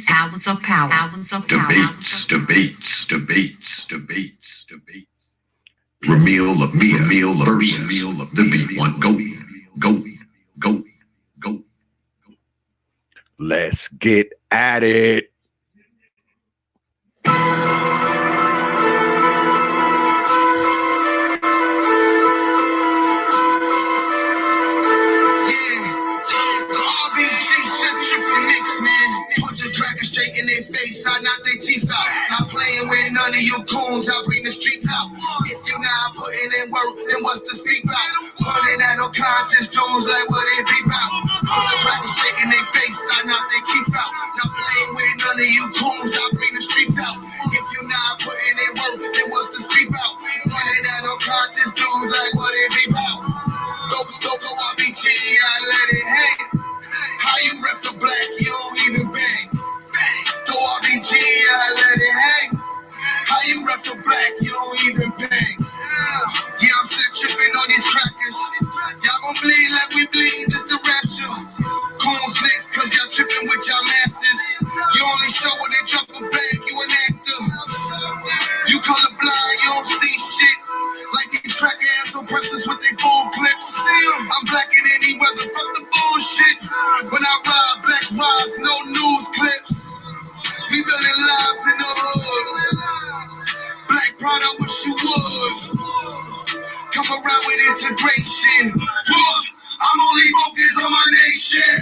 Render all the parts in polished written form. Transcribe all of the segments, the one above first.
Powers of power. Debates. Ramil Amyr versus the Beat One. Go. Let's get at it. Straight in their face, I knock their teeth out. Not playing with none of you coons, I bring the streets out. If you not putting in work, then what's to speak about? Running at no contest dudes like what it be about. Punch a cracker straight in their face, I knock their teeth out. Not playing with none of you coons, I bring the streets out. If you not putting in work, then what's to speak about? Running at no contest dudes like what it be about. Go, RBG, I let it hang. How you rep the black, you don't even bang. Go RBG, I let it hang. How you rep the black, you don't even bang. Yeah, I'm still tripping on these crackers. Y'all gon' bleed like we bleed, this the rapture. Coons next, cause y'all tripping with y'all masters. You only show when they drop a bag, you an actor. You colorblind, you don't see shit. Like these crack ass oppressors with their full clips. I'm black in any weather, fuck the bullshit. When I ride, black rides, no news clips. We building lives in the hood. Black pride, I wish you would. Come around with integration. I'm only focused on my nation.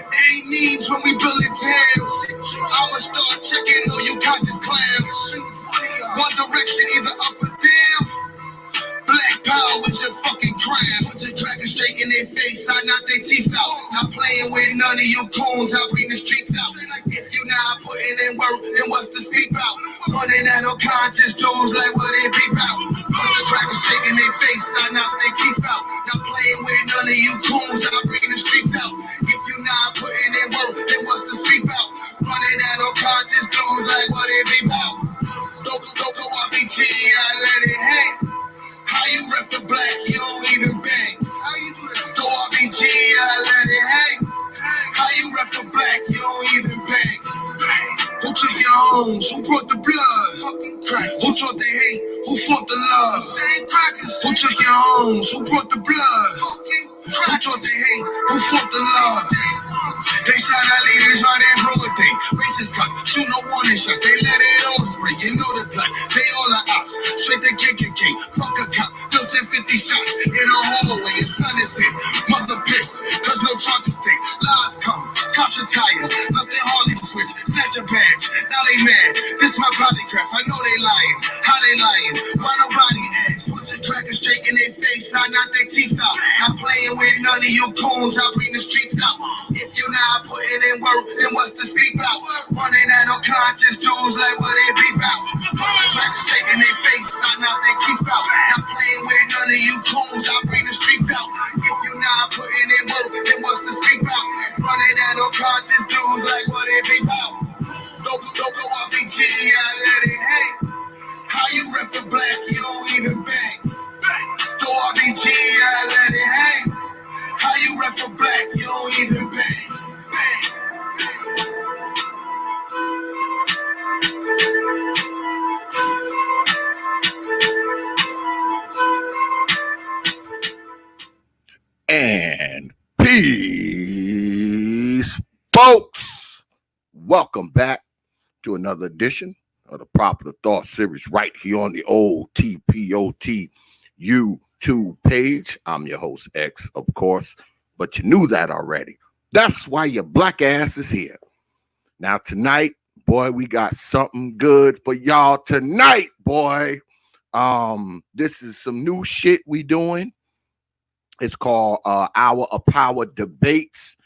Ain't needs when we building tabs. I'ma start checking all you conscious clams. One direction, either up or down. Black power with your fucking crime. Put your cracker straight in their face, I knock their teeth out. Not playing with none of you coons, I bring the streets out. If you not putting in work, then what's to speak about? Running at no contest dudes like what it be about. Put your cracker straight in their face, I knock their teeth out. Not playing with none of you coons, I bring the streets out. If you not putting in work, then what's to speak about? Running at no contest dudes like what it be about. Go, RBG, I let it hang. How you rep the black, you don't even bang. How you do that? Go RBG, I let it hang. How you rep the black, you don't even bang. Bang. Who took your homes? Who brought the blood? Fucking crack. Who taught the hate? Who fought the love? Same crackers. Who took your homes? Who brought the blood? Fucking crack. Who taught the hate? Who fought the love? They shot our leaders right in broad day. Racist cops, shoot no warning shots. They let it all spray. You know the plot. They all are ops. Straight to KKK. Fuck a cop. They'll send 50 shots in a hallway. His son is hit. Mother pissed. Cause no charges stick. Lies come. Cops are tired. Nothing hardly switch. Snatch a badge. Now they mad. This my polygraph. I know they lying. How they lying? Why nobody asks? Put your cracker straight in their face. I knock their teeth out. Not playing with none of you coons. I bring the streets out. If you not putting in work, then what's to speak about? Running at no contest dudes like what it be about. Put your cracker straight in their face. I knock their teeth out. Not playing with none of you coons. I bring the streets out. If you not putting in work, then what's to speak about? Running at no contest dudes like what it be about. Go, RBG, I let it hang. How you rep the black, you don't even bang. Go RBG, I let it hang. How you rep the black, you don't even bang. And peace, folks. Welcome back to another edition of the Popular Thought Series right here on the old T.P.O.T. YouTube page. I'm your host, X, of course, but you knew that already. That's why your black ass is here. Now, tonight, boy, we got something good for y'all tonight, boy. This is some new shit we doing. It's called Hour of Power Debates.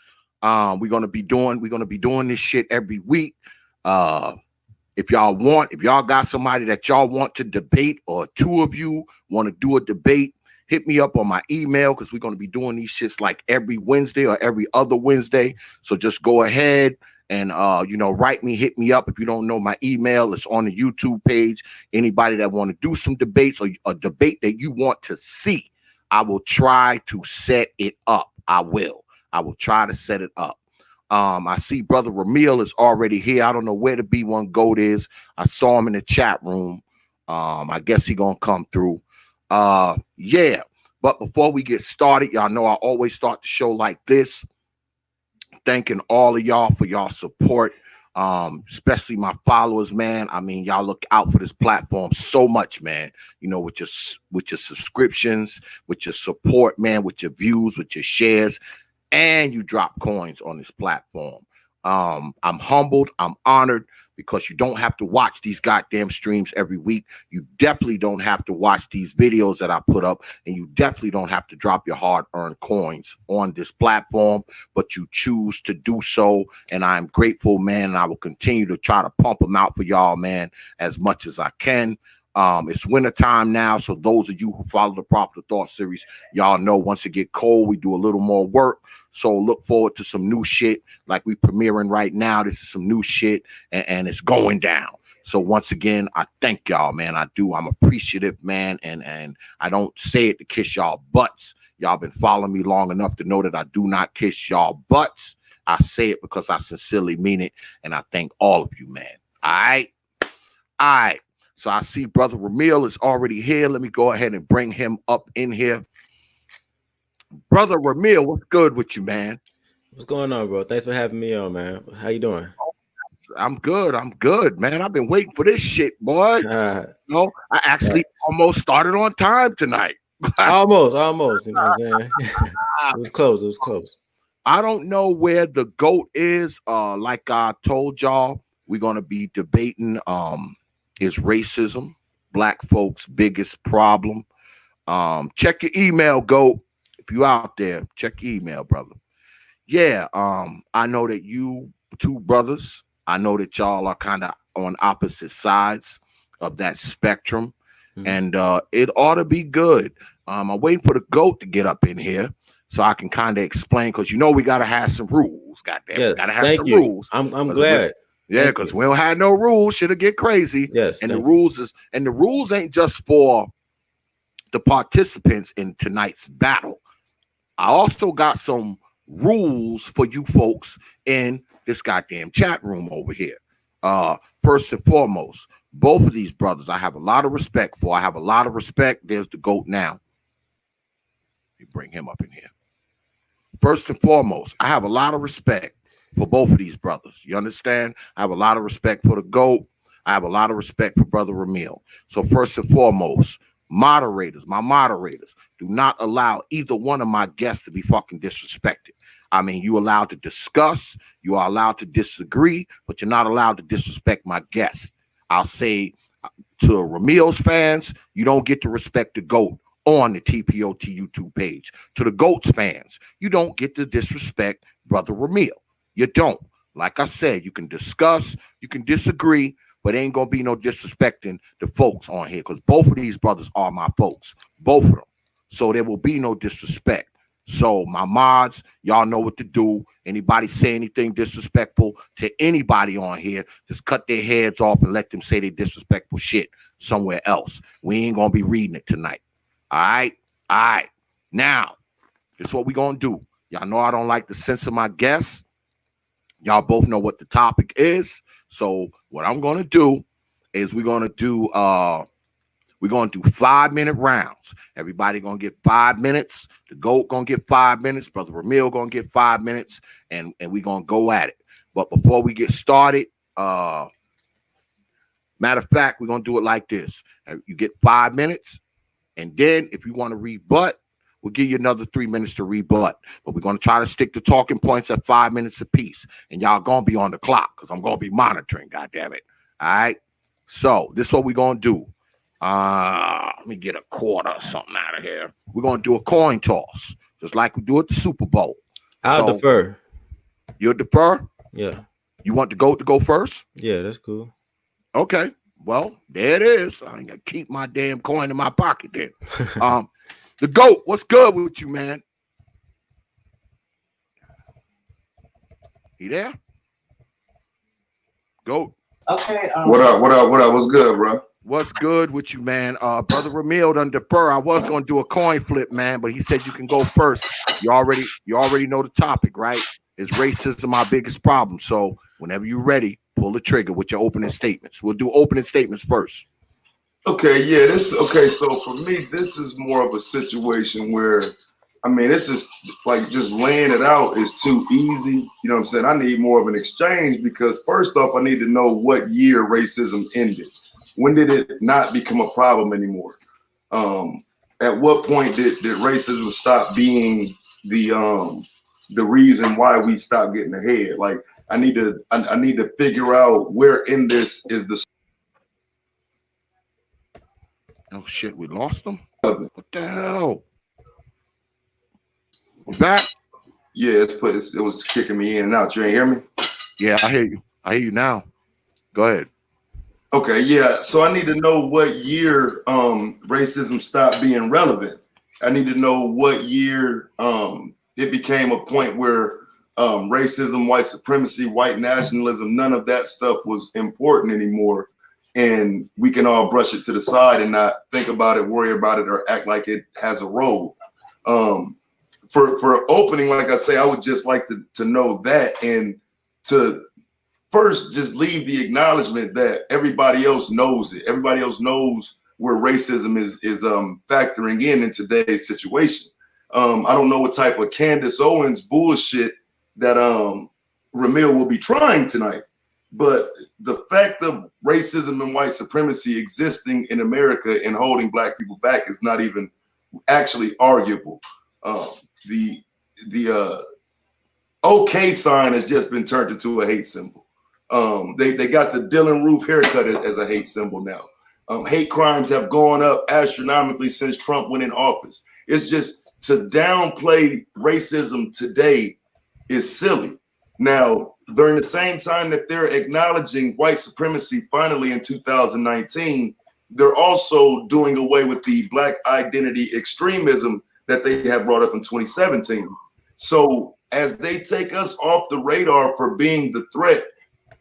We're gonna be doing this shit every week. If y'all got somebody that y'all want to debate, or two of you want to do a debate, hit me up on my email, because we're going to be doing these shits like every Wednesday or every other Wednesday. So just go ahead and write me, hit me up. If you don't know my email, it's on the YouTube page. Anybody that want to do some debates or a debate that you want to see, I will try to set it up. I will try to set it up. I see brother Ramil is already here. I don't know where the B1 GOAT is. I saw him in the chat room. I guess he gonna come through. Yeah. But before we get started, y'all know I always start the show like this. Thanking all of y'all for y'all support, especially my followers, man. I mean, y'all look out for this platform so much, man. You know, with your subscriptions, with your support, man, with your views, with your shares, and you drop coins on this platform. I'm humbled. I'm honored because you don't have to watch these goddamn streams every week. You definitely don't have to watch these videos that I put up, and you definitely don't have to drop your hard-earned coins on this platform, but you choose to do so, and I'm grateful, man, and I will continue to try to pump them out for y'all, man, as much as I can. It's winter time now, so those of you who follow the Proper Thought series, y'all know once it get cold, we do a little more work. So look forward to some new shit like we premiering right now. This is some new shit, and it's going down. So once again, I thank y'all, man. I do. I'm appreciative, man, and I don't say it to kiss y'all butts. Y'all been following me long enough to know that I do not kiss y'all butts. I say it because I sincerely mean it, and I thank all of you, man. All right. So I see brother Ramil is already here. Let me go ahead and bring him up in here. Brother Ramil, what's good with you, man? What's going on, bro? Thanks for having me on, man. How you doing? I'm good, man. I've been waiting for this shit, boy. I actually almost started on time tonight. almost. You know what I'm saying? It was close. I don't know where the GOAT is. Like I told y'all, we're gonna be debating is racism black folks' biggest problem. Check your email, GOAT. If you out there, check your email, brother. Yeah, I know that you two brothers, I know that y'all are kind of on opposite sides of that spectrum, and it ought to be good. I'm waiting for the GOAT to get up in here so I can kind of explain, because you know we gotta have some rules. Goddamn, yes, we gotta have some rules. I'm glad. Yeah, because we don't have no rules. Should it get crazy? Yes, and the rules ain't just for the participants in tonight's battle. I also got some rules for you folks in this goddamn chat room over here. First and foremost, both of these brothers I have a lot of respect for. I have a lot of respect. There's the GOAT now. You bring him up in here. First and foremost, I have a lot of respect for both of these brothers. You understand? I have a lot of respect for the GOAT. I have a lot of respect for brother Ramil. So first and foremost, my moderators, do not allow either one of my guests to be fucking disrespected. I mean, you're allowed to discuss, you are allowed to disagree, but you're not allowed to disrespect my guests. I'll say to Ramil's fans, you don't get to respect the GOAT on the T.P.O.T YouTube page. To the GOAT's fans, you don't get to disrespect brother Ramil. You don't. Like I said, you can discuss, you can disagree, but ain't gonna be no disrespecting the folks on here, because both of these brothers are my folks, both of them. So there will be no disrespect. So my mods, y'all know what to do. Anybody say anything disrespectful to anybody on here, just cut their heads off and let them say they disrespectful shit somewhere else. We ain't gonna be reading it tonight. All right. Now, this is what we gonna do. Y'all know I don't like to censor my guests. Y'all both know what the topic is. So what I'm going to do is we're going to do 5-minute rounds. Everybody going to get 5 minutes. The GOAT going to get 5 minutes. Brother Ramil going to get 5 minutes, and we're going to go at it. But before we get started, matter of fact, we're going to do it like this. You get 5 minutes, and then if you want to rebut, we'll give you another 3 minutes to rebut. But we're going to try to stick to talking points at 5 minutes apiece. And y'all going to be on the clock because I'm going to be monitoring, goddammit. All right? So this is what we're going to do. Let me get a quarter or something out of here. We're going to do a coin toss, just like we do at the Super Bowl. I'll defer. You'll defer? Yeah. You want the GOAT to go first? Yeah, that's cool. Okay. Well, there it is. I ain't going to keep my damn coin in my pocket then. The GOAT, what's good with you, man? He there? GOAT. Okay. What up? What's good, bro? What's good with you, man? Brother Ramil done defer. I was gonna do a coin flip, man, but he said you can go first. You already know the topic, right? Is racism our biggest problem? So whenever you're ready, pull the trigger with your opening statements. We'll do opening statements first. Okay, yeah, okay. So for me, this is more of a situation where, I mean, it's just like just laying it out is too easy. You know what I'm saying? I need more of an exchange because first off, I need to know what year racism ended. When did it not become a problem anymore? At what point did racism stop being the reason why we stopped getting ahead? Like I need to figure out where in this is the. Oh shit, we lost them. What the hell? We're back. Yeah, it was kicking me in and out. You ain't hear me? Yeah, I hear you. I hear you now. Go ahead. Okay, yeah. So I need to know what year racism stopped being relevant. I need to know what year it became a point where racism, white supremacy, white nationalism, none of that stuff was important anymore. And we can all brush it to the side and not think about it, worry about it, or act like it has a role. For opening, like I say, I would just like to know that and to first just leave the acknowledgement that everybody else knows it. Everybody else knows where racism is factoring in today's situation. I don't know what type of Candace Owens bullshit that Ramil will be trying tonight, but the fact of racism and white supremacy existing in America and holding black people back is not even actually arguable. The OK sign has just been turned into a hate symbol. They got the Dylan Roof haircut as a hate symbol now. Hate crimes have gone up astronomically since Trump went in office. It's just to downplay racism today is silly. Now, during the same time that they're acknowledging white supremacy finally in 2019, they're also doing away with the black identity extremism that they have brought up in 2017. So as they take us off the radar for being the threat,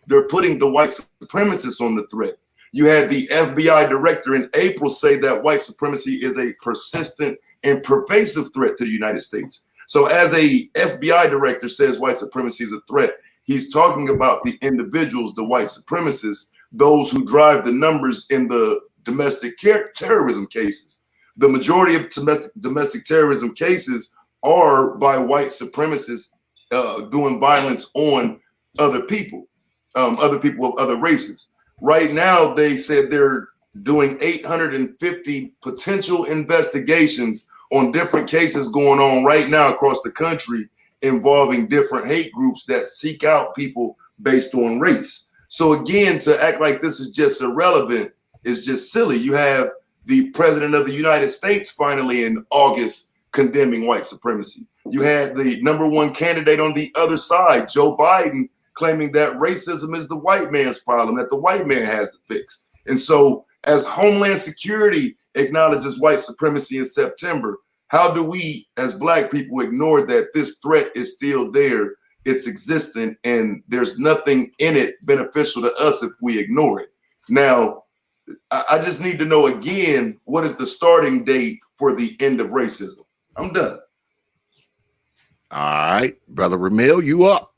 they're putting the white supremacists on the threat. You had the FBI director in April say that white supremacy is a persistent and pervasive threat to the United States. So as a FBI director says white supremacy is a threat, he's talking about the individuals, the white supremacists, those who drive the numbers in the domestic terrorism cases. The majority of domestic terrorism cases are by white supremacists doing violence on other people of other races. Right now, they said they're doing 850 potential investigations on different cases going on right now across the country involving different hate groups that seek out people based on race. So again, to act like this is just irrelevant is just silly. You have the president of the United States finally in August condemning white supremacy. You had the #1 candidate on the other side, Joe Biden, claiming that racism is the white man's problem, that the white man has to fix. And so as Homeland Security acknowledges white supremacy in September, how do we as black people ignore that this threat is still there, it's existent, and there's nothing in it beneficial to us if we ignore it? Now, I just need to know again, what is the starting date for the end of racism? I'm done. All right, Brother Ramil, you up.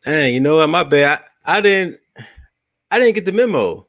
Dang, you know what? My bad. I didn't get the memo.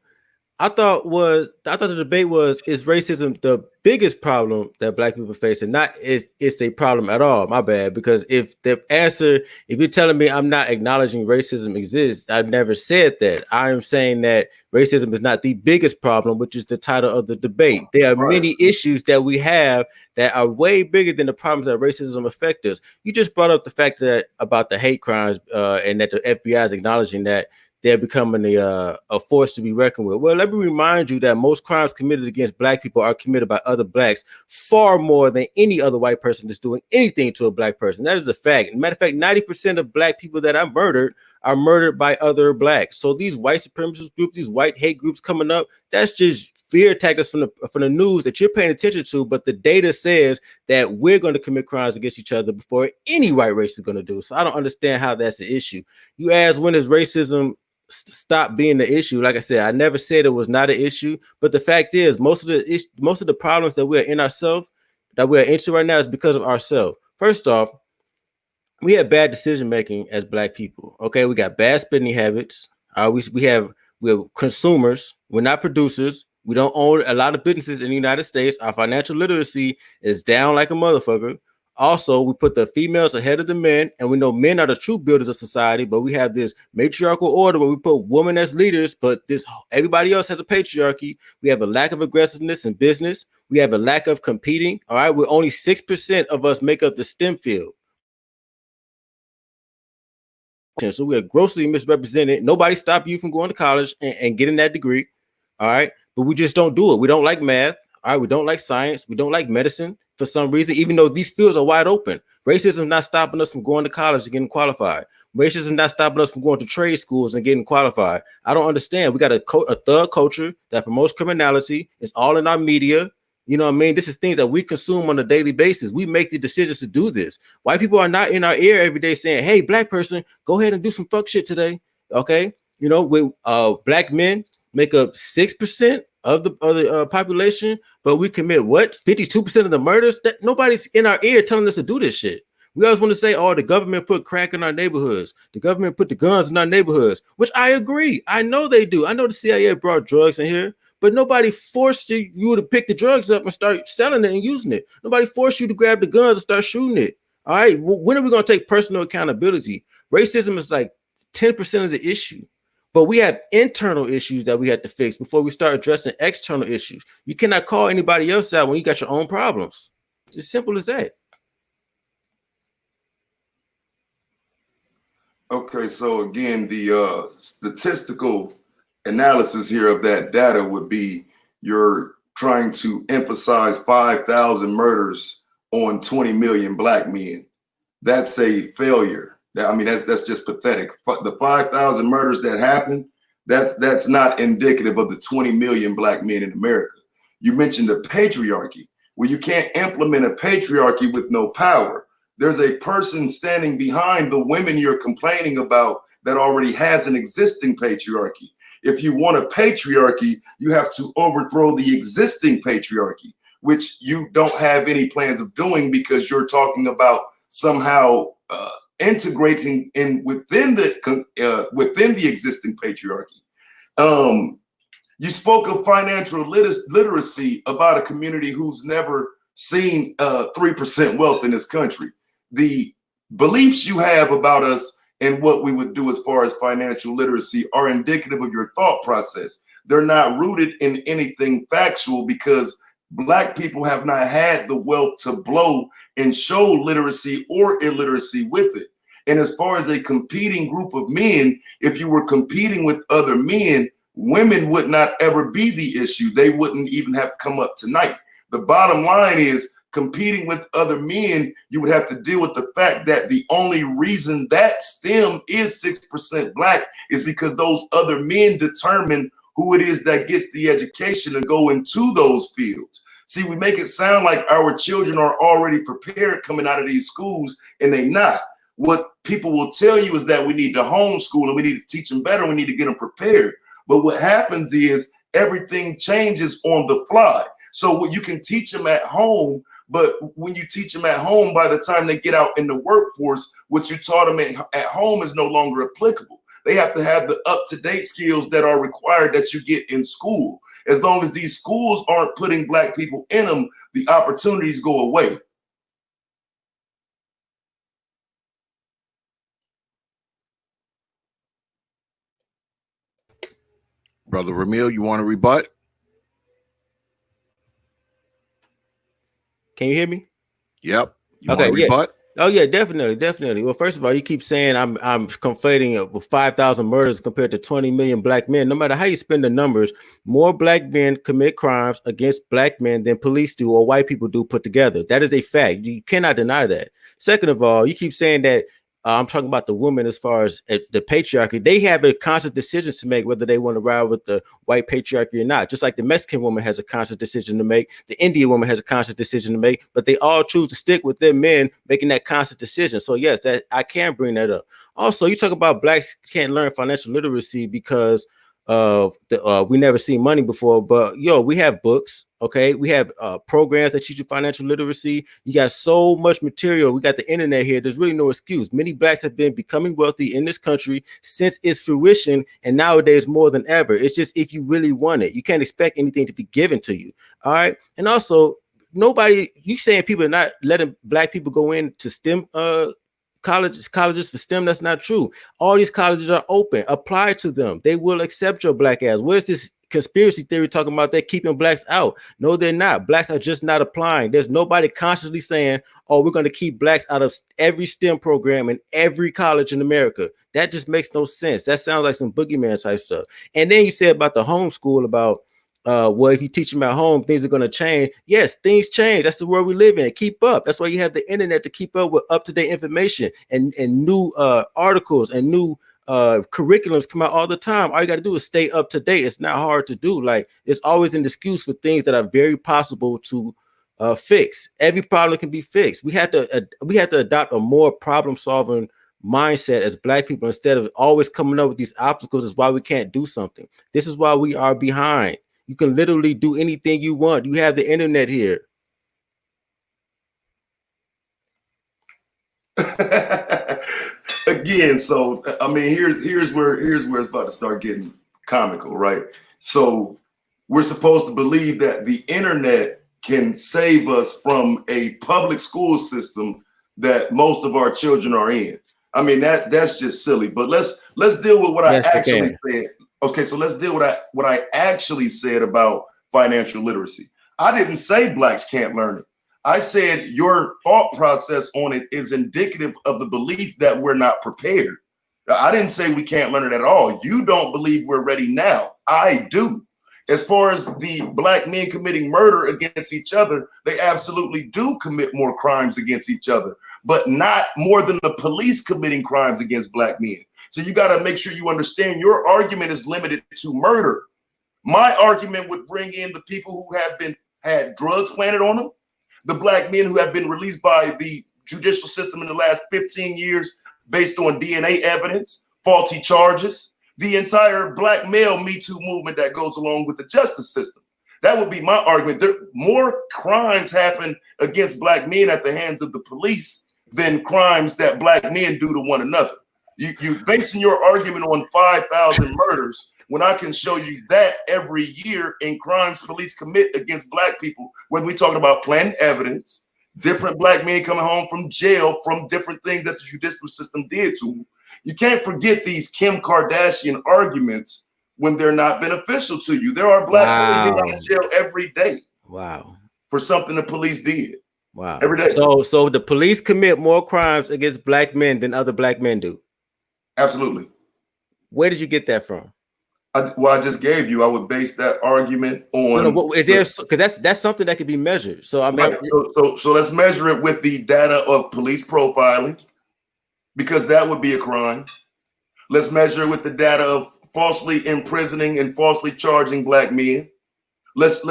I thought the debate was, is racism the biggest problem that black people face, and not it's a problem at all. My bad. Because if you're telling me I'm not acknowledging racism exists, I've never said that. I am saying that racism is not the biggest problem, which is the title of the debate. There are many issues that we have that are way bigger than the problems that racism affect us. You just brought up the fact that about the hate crimes and that the FBI is acknowledging that they're becoming a force to be reckoned with. Well, let me remind you that most crimes committed against black people are committed by other blacks far more than any other white person that's doing anything to a black person. That is a fact. Matter of fact, 90% of black people that are murdered by other blacks. So these white supremacist groups, these white hate groups coming up, that's just fear tactics from the news that you're paying attention to. But the data says that we're going to commit crimes against each other before any white race is going to do. So I don't understand how that's an issue. You ask, when is racism stop being the issue? Like I said, I never said it was not an issue, but the fact is most of the problems that we're in ourselves, that we're into right now, is because of ourselves. First off, we have bad decision making as black people. Okay, we got bad spending habits. We have consumers. We're not producers. We don't own a lot of businesses in the United States. Our financial literacy is down like a motherfucker. Also, we put the females ahead of the men, and we know men are the true builders of society. But we have this matriarchal order where we put women as leaders, but this everybody else has a patriarchy. We have a lack of aggressiveness in business. We have a lack of competing. All right, we're only 6% of us make up the STEM field. So we are grossly misrepresented. Nobody stopped you from going to college and getting that degree. All right. But we just don't do it. We don't like math. All right. We don't like science. We don't like medicine for some reason, even though these fields are wide open. Racism not stopping us from going to college and getting qualified. Racism not stopping us from going to trade schools and getting qualified. I don't understand. We got a thug culture that promotes criminality. It's all in our media. You know what I mean? This is things that we consume on a daily basis. We make the decisions to do this. White people are not in our ear every day saying, hey, black person, go ahead and do some fuck shit today. Okay. You know, with black men make up 6% of the population, but we commit what? 52% of the murders? That nobody's in our ear telling us to do this shit. We always want to say, oh, the government put crack in our neighborhoods. The government put the guns in our neighborhoods, which I agree. I know they do. I know the CIA brought drugs in here. But nobody forced you to pick the drugs up and start selling it and using it. Nobody forced you to grab the guns and start shooting it. All right. When are we going to take personal accountability? Racism is like 10% of the issue. But we have internal issues that we have to fix before we start addressing external issues. You cannot call anybody else out when you got your own problems. It's as simple as that. Okay, so again, the statistical analysis here of that data would be you're trying to emphasize 5,000 murders on 20 million black men. That's a failure. I mean, that's just pathetic. The 5,000 murders that happened, that's not indicative of the 20 million black men in America. You mentioned the patriarchy. Well, you can't implement a patriarchy with no power. There's a person standing behind the women you're complaining about that already has an existing patriarchy. If you want a patriarchy, you have to overthrow the existing patriarchy, which you don't have any plans of doing because you're talking about somehow integrating in within the existing patriarchy. You spoke of financial literacy about a community who's never seen 3% wealth in this country. The beliefs you have about us and what we would do as far as financial literacy are indicative of your thought process. They're not rooted in anything factual because black people have not had the wealth to blow and show literacy or illiteracy with it. And as far as a competing group of men, if you were competing with other men, women would not ever be the issue. They wouldn't even have come up tonight. The bottom line is, competing with other men, you would have to deal with the fact that the only reason that STEM is 6% black is because those other men determine who it is that gets the education to go into those fields. See, we make it sound like our children are already prepared coming out of these schools, and they're not. What people will tell you is that we need to homeschool and we need to teach them better. We need to get them prepared. But what happens is everything changes on the fly. So what you can teach them at home, but when you teach them at home, by the time they get out in the workforce, what you taught them at home is no longer applicable. They have to have the up-to-date skills that are required that you get in school. As long as these schools aren't putting black people in them, the opportunities go away. Brother Ramil, you want to rebut? Can you hear me? Yep. You okay, want to rebut? Oh yeah, definitely. Well, first of all, you keep saying I'm conflating it with 5,000 murders compared to 20 million black men. No matter how you spend the numbers, more black men commit crimes against black men than police do or white people do put together. That is a fact. You cannot deny that. Second of all, you keep saying that I'm talking about the women as far as the patriarchy. They have a conscious decision to make whether they want to ride with the white patriarchy or not. Just like the Mexican woman has a conscious decision to make, the Indian woman has a conscious decision to make, but they all choose to stick with their men making that conscious decision. So yes, that I can bring that up. Also, you talk about blacks can't learn financial literacy because we never seen money before, but we have books. Okay, we have programs that teach you financial literacy. You got so much material. We got the internet here. There's really no excuse. Many blacks have been becoming wealthy in this country since its fruition, and nowadays more than ever. It's just if you really want it, you can't expect anything to be given to you. All right, and also you saying people are not letting black people go into STEM colleges for STEM. That's not true. All these colleges are open. Apply to them. They will accept your black ass. Where's this conspiracy theory talking about they're keeping blacks out? No, they're not. Blacks are just not applying. There's nobody consciously saying, oh, we're going to keep blacks out of every STEM program in every college in America. That just makes no sense. That sounds like some boogeyman type stuff. And then you said about the homeschool about well, if you teach them at home, things are going to change. Yes, things change. That's the world we live in. Keep up. That's why you have the internet to keep up with up-to-date information and new articles and new curriculums come out all the time. All you got to do is stay up to date. It's not hard to do. Like, it's always an excuse for things that are very possible to fix. Every problem can be fixed. We had to adopt a more problem-solving mindset as black people instead of always coming up with these obstacles. Is why we can't do something. This is why we are behind. You can literally do anything you want. You have the internet here. Again, so I mean, here's where it's about to start getting comical, right? So we're supposed to believe that the internet can save us from a public school system that most of our children are in. I mean, that's just silly. But let's deal with what I actually said. Okay, so let's deal with what I actually said about financial literacy. I didn't say blacks can't learn it. I said your thought process on it is indicative of the belief that we're not prepared. I didn't say we can't learn it at all. You don't believe we're ready now. I do. As far as the black men committing murder against each other, they absolutely do commit more crimes against each other, but not more than the police committing crimes against black men. So you got to make sure you understand your argument is limited to murder. My argument would bring in the people who have had drugs planted on them, the black men who have been released by the judicial system in the last 15 years based on DNA evidence, faulty charges, the entire black male Me Too movement that goes along with the justice system. That would be my argument. More crimes happen against black men at the hands of the police than crimes that black men do to one another. You basing your argument on 5,000 murders when I can show you that every year in crimes police commit against black people, when we talking about planted evidence, different black men coming home from jail from different things that the judicial system did to them. You can't forget these Kim Kardashian arguments when they're not beneficial to you. There are black women in jail every day. Wow. For something the police did. Wow. Every day. So the police commit more crimes against black men than other black men do. Absolutely. Where did you get that from? I just gave you. I would base that argument on. Is there, because that's something that can be measured. So I mean, right. So let's measure it with the data of police profiling, because that would be a crime. Let's measure it with the data of falsely imprisoning and falsely charging black men. Let's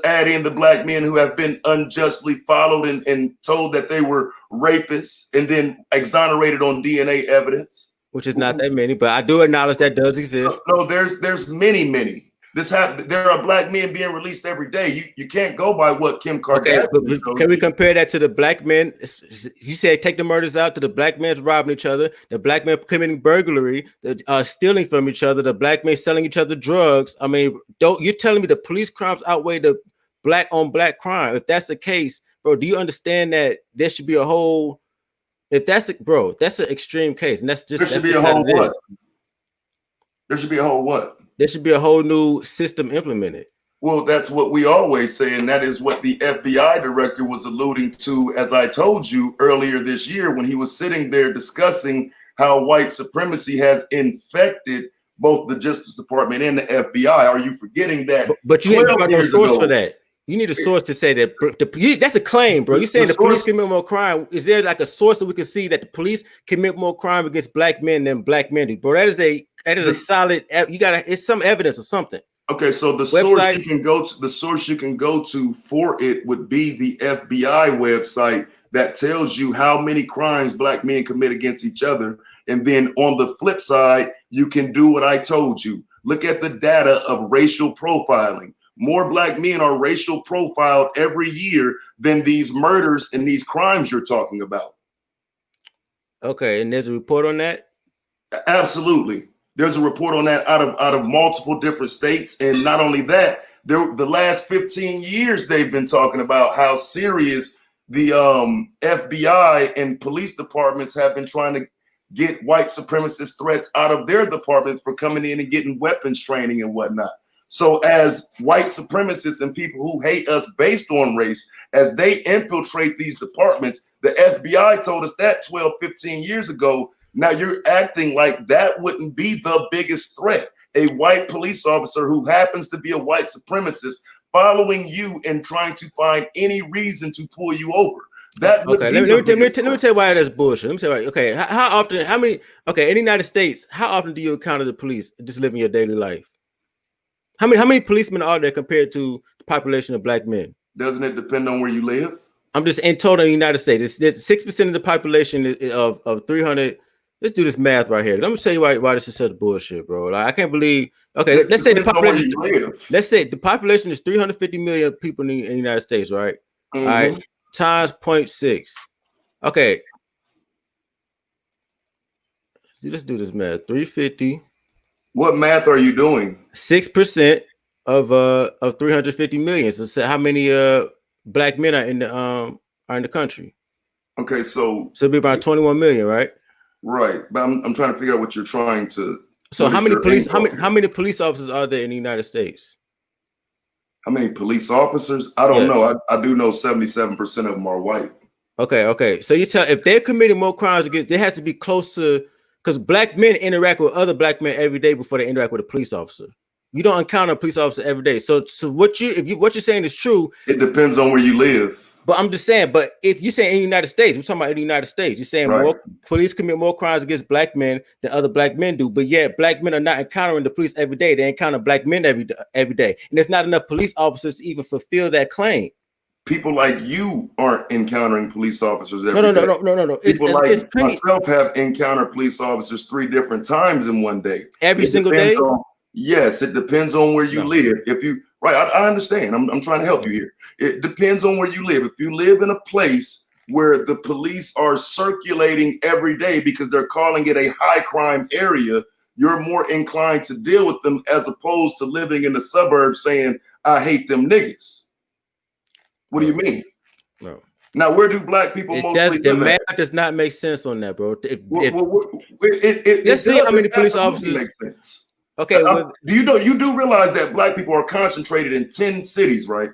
add in the black men who have been unjustly followed and told that they were rapists and then exonerated on DNA evidence. Which is not that many, but I do acknowledge that does exist. No, there's many. There are black men being released every day. You can't go by what Kim Kardashian. Okay, but can we compare that to the black men? You said take the murders out, to the black men robbing each other, the black men committing burglary, stealing from each other, the black men selling each other drugs. I mean, you're telling me the police crimes outweigh the black on black crime? If that's the case, bro, do you understand that there should be a whole? If that's that's an extreme case, and that's just there should be a whole what? There should be a whole what? There should be a whole new system implemented. Well, that's what we always say, and that is what the FBI director was alluding to, as I told you earlier this year, when he was sitting there discussing how white supremacy has infected both the Justice Department and the FBI. Are you forgetting that? But you ain't got no source for that. You need a source to say that. That's a claim, bro. You're saying the police commit more crime. Is there like a source that we can see that the police commit more crime against black men than black men do? Bro, that is a solid. It's some evidence or something. Okay, so the source you can go to for it would be the FBI website that tells you how many crimes black men commit against each other. And then on the flip side, you can do what I told you. Look at the data of racial profiling. More black men are racial profiled every year than these murders and these crimes you're talking about. Okay, and there's a report on that? Absolutely. There's a report on that out of multiple different states. And not only that, the last 15 years they've been talking about how serious the FBI and police departments have been trying to get white supremacist threats out of their departments for coming in and getting weapons training and whatnot. So as white supremacists and people who hate us based on race, as they infiltrate these departments, the FBI told us that 12, 15 years ago. Now you're acting like that wouldn't be the biggest threat. A white police officer who happens to be a white supremacist following you and trying to find any reason to pull you over. That would okay. Be Let me tell you why that's bullshit. Let me tell you why. Okay, how often? How many? Okay, in the United States, how often do you encounter the police just living your daily life? How many policemen are there compared to the population of black men? Doesn't it depend on where you live? I'm just in total in the United States. There's 6% of the population of 300. Let's do this math right here. Let me tell you why this is such bullshit, bro. Like, I can't believe. Okay, let's say the population. Let's say the population is 350 million people in the United States, right? Mm-hmm. All right, times 0.6. Okay. See, let's do this math. 350. What math are you doing? 6% of 350 million. So how many black men are in the country? Okay, so it'd be about 21 million, right? Right, but I'm trying to figure out what you're trying to. So how many police officers are there in the United States? How many police officers? I don't know. I do know 77% of them are white. Okay. So you tell if they're committing more crimes against, there has to be close to, because black men interact with other black men every day before they interact with a police officer. You don't encounter a police officer every day. So what you're saying is true. It depends on where you live. But I'm just saying, but if you're saying in the United States, we're talking about in the United States, you're saying more police commit more crimes against black men than other black men do. But yet black men are not encountering the police every day. They encounter black men every day. And there's not enough police officers to even fulfill that claim. People like you aren't encountering police officers every day. No. People like myself have encountered police officers 3 different times in one day. Every single day? Yes, it depends on where you live. If you I understand. I'm trying to help you here. It depends on where you live. If you live in a place where the police are circulating every day because they're calling it a high crime area, you're more inclined to deal with them as opposed to living in the suburbs saying, I hate them niggas. What do you mean? No. Now, where do black people mostly live? The math does not make sense on that, bro. Let's see how many police officers make sense. Okay. You do realize that black people are concentrated in 10 cities, right?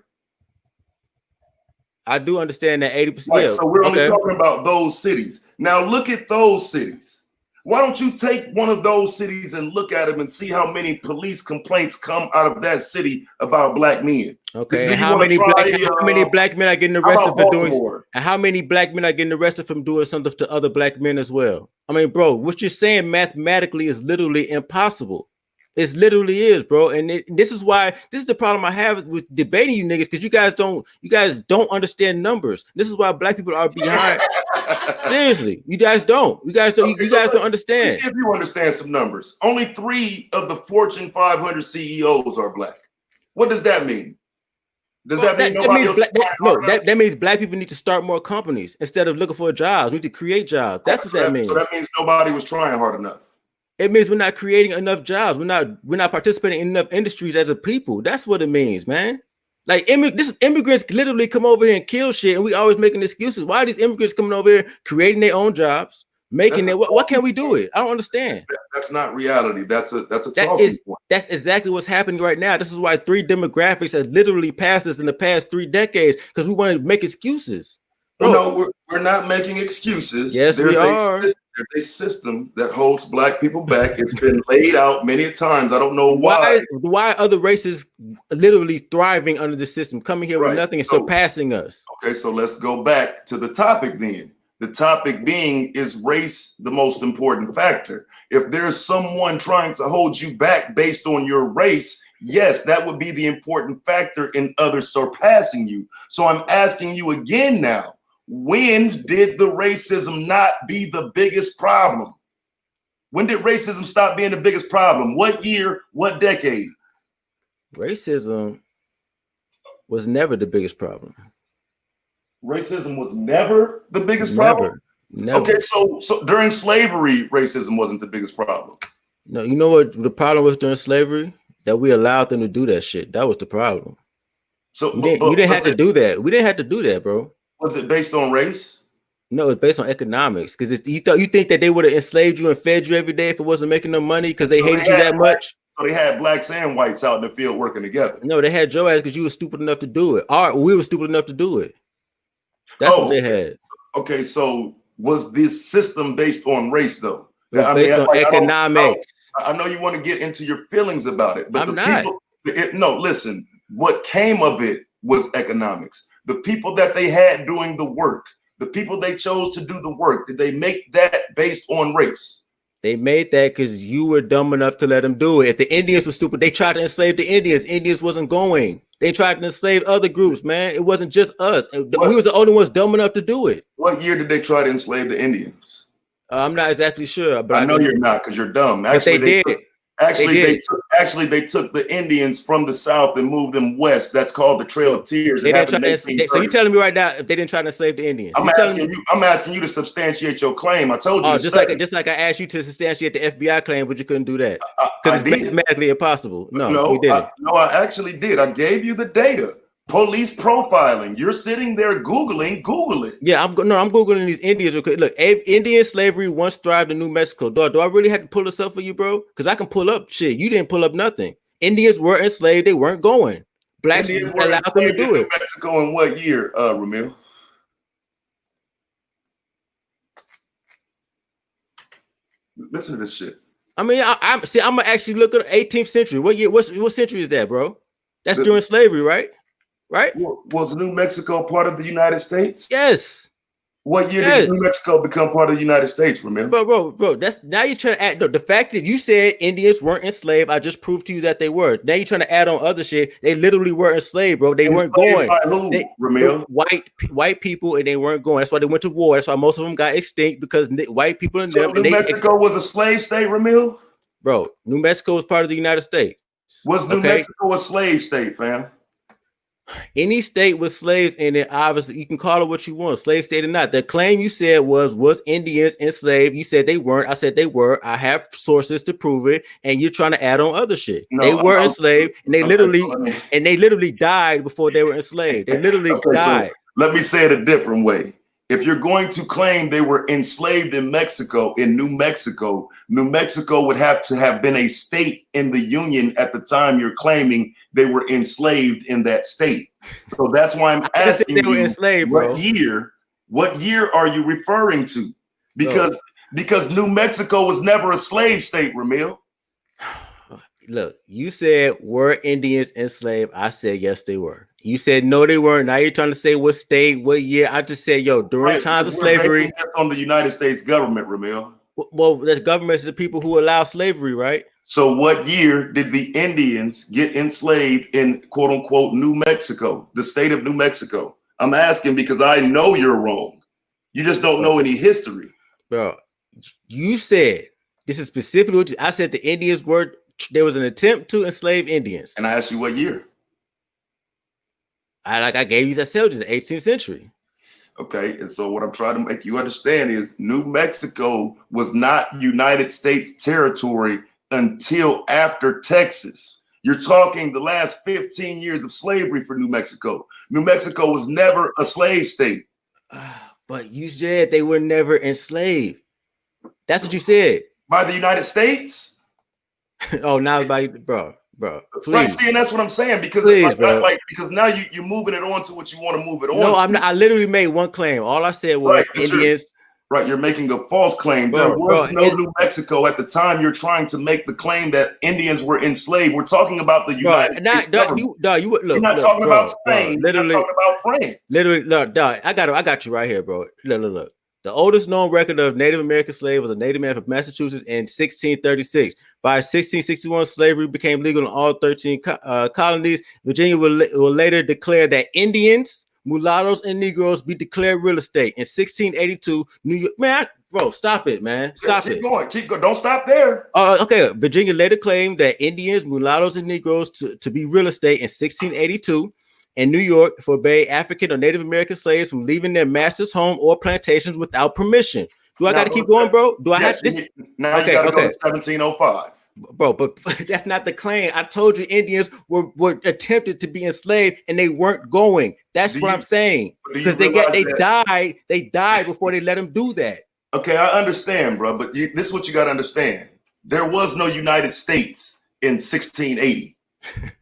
I do understand that 80%. Right, so we're only talking about those cities. Now look at those cities. Why don't you take one of those cities and look at them and see how many police complaints come out of that city about black men? Okay, and how many black men are getting arrested for doing? And how many black men are getting arrested from doing something to other black men as well? I mean, bro, what you're saying mathematically is literally impossible. It literally is, bro. And this is the problem I have with debating you niggas, because you guys don't understand numbers. This is why black people are behind. Seriously, you guys don't. You guys don't understand. Let's see if you understand some numbers. Only 3 of the Fortune 500 CEOs are black. What does that mean? Does that mean nobody else? That means black people need to start more companies instead of looking for jobs. We need to create jobs. That's what that means. So that means nobody was trying hard enough. It means we're not creating enough jobs. We're not participating in enough industries as a people. That's what it means, man. Like immigrants literally come over here and kill shit, and we always making excuses. Why are these immigrants coming over here creating their own jobs, making it? Why can't we do it? I don't understand. That's not reality. That's a talking point. That's exactly what's happening right now. This is why 3 demographics have literally passed us in the past 3 decades, because we want to make excuses. Bro. No, we're not making excuses. Yes, we are. There's a system that holds black people back. It's been laid out many times. I don't know why. Why are other races literally thriving under the system, coming here with nothing and surpassing us? Okay, so let's go back to the topic then. The topic being, is race the most important factor? If there's someone trying to hold you back based on your race, yes, that would be the important factor in others surpassing you. So I'm asking you again now. When did the racism not be the biggest problem? When did racism stop being the biggest problem? What year? What decade? Racism was never the biggest problem. Racism was never the biggest problem? Never. Okay, so during slavery, racism wasn't the biggest problem. No, you know what the problem was during slavery? That we allowed them to do that shit. That was the problem. So we didn't have to do that. We didn't have to do that, bro. Was it based on race? No, it's based on economics. Because if you think that they would have enslaved you and fed you every day if it wasn't making them money because they hated you that much? So they had blacks and whites out in the field working together. No, they had your ass because you were stupid enough to do it. We were stupid enough to do it. That's what they had. Okay, so was this system based on race though? Based on economics. I know you want to get into your feelings about it, but I'm not. No, listen. What came of it was economics. The people that they had doing the work, the people they chose to do the work, did they make that based on race? They made that because you were dumb enough to let them do it. If the Indians were stupid, they tried to enslave the Indians. Indians wasn't going. They tried to enslave other groups, man. It wasn't just us. We was the only ones dumb enough to do it. What year did they try to enslave the Indians? I'm not exactly sure, but I know you're not because you're dumb. Actually, they did. They took the Indians from the south and moved them west. That's called the Trail of Tears. So you're telling me right now if they didn't try to enslave the Indians? I'm asking you to substantiate your claim. I told you. Just like I asked you to substantiate the FBI claim, but you couldn't do that because it's mathematically impossible. No, we didn't. I actually did. I gave you the data. Police profiling. You're sitting there Googling. Google it. Yeah, I'm Googling these Indians. Look, Indian slavery once thrived in New Mexico. Do I really have to pull this up for you, bro? Because I can pull up shit. You didn't pull up nothing. Indians were enslaved. They weren't going. Blacks allowed them to do it. New Mexico in what year, Ramil? Listen to this shit. I mean, I'm gonna actually look at the 18th century. What year? What century is that, bro? That's during slavery, right? Right? Was New Mexico part of the United States? Yes. What year did New Mexico become part of the United States, remember? Bro, that's now you're trying to add the fact that you said Indians weren't enslaved. I just proved to you that they were. Now you're trying to add on other shit. They literally were enslaved, bro. They weren't going. By who, Ramil? White people, and they weren't going. That's why they went to war. That's why most of them got extinct because white people in them. New Mexico was a slave state, Ramil? Bro, New Mexico was part of the United States. Was New Mexico a slave state, fam? Any state with slaves in it, obviously, you can call it what you want, slave state or not. The claim you said was Indians enslaved. You said they weren't. I said they were. I have sources to prove it, and you're trying to add on other shit. No, they were enslaved, and they literally died before they were enslaved. They literally died. So let me say it a different way. If you're going to claim they were enslaved in Mexico, in New Mexico would have to have been a state in the Union at the time you're claiming they were enslaved in that state. So that's why I'm asking you, enslaved, what year are you referring to? Because New Mexico was never a slave state, Ramil. Look, you said were Indians enslaved? I said yes, they were. You said no, they weren't. Now you're trying to say what state, what year? I just said, during times of slavery. On the United States government, Ramil. Well, the government is the people who allow slavery, right? So what year did the Indians get enslaved in quote unquote New Mexico, the state of New Mexico? I'm asking because I know you're wrong. You just don't know any history. Bro, you said, this is specifically what I said, the Indians there was an attempt to enslave Indians. And I asked you what year. I gave you that the 18th century. Okay, and so what I'm trying to make you understand is New Mexico was not United States territory until after Texas. You're talking the last 15 years of slavery for New Mexico. New Mexico was never a slave state. But you said they were never enslaved. That's what you said. By the United States? Oh, now by bro. Please. Right, see, and that's what I'm saying because because now you're moving it on to what you want to move it on. No, I'm not. I literally made one claim. All I said was Indians. You're making a false claim. There was no New Mexico at the time you're trying to make the claim that Indians were enslaved. We're talking about the United States. You're not talking about Spain. Literally, you're talking about France. Literally, I got you right here, bro. Look. The oldest known record of Native American slave was a Native man from Massachusetts in 1636. By 1661, slavery became legal in all 13 colonies. Virginia will later declare that Indians, mulattoes, and Negroes be declared real estate. In 1682, New York, man, bro, stop it, man. Stop it. Keep going. Don't stop there. Okay. Virginia later claimed that Indians, mulattoes, and Negroes to be real estate in 1682. And New York forbade African or Native American slaves from leaving their master's home or plantations without permission. Do I got to keep going, bro? Do I have this? Now you got to go to 1705. Bro, but that's not the claim. I told you Indians were attempted to be enslaved and they weren't going. That's what I'm saying. Because they died before they let them do that. Okay, I understand, bro, but this is what you got to understand. There was no United States in 1680.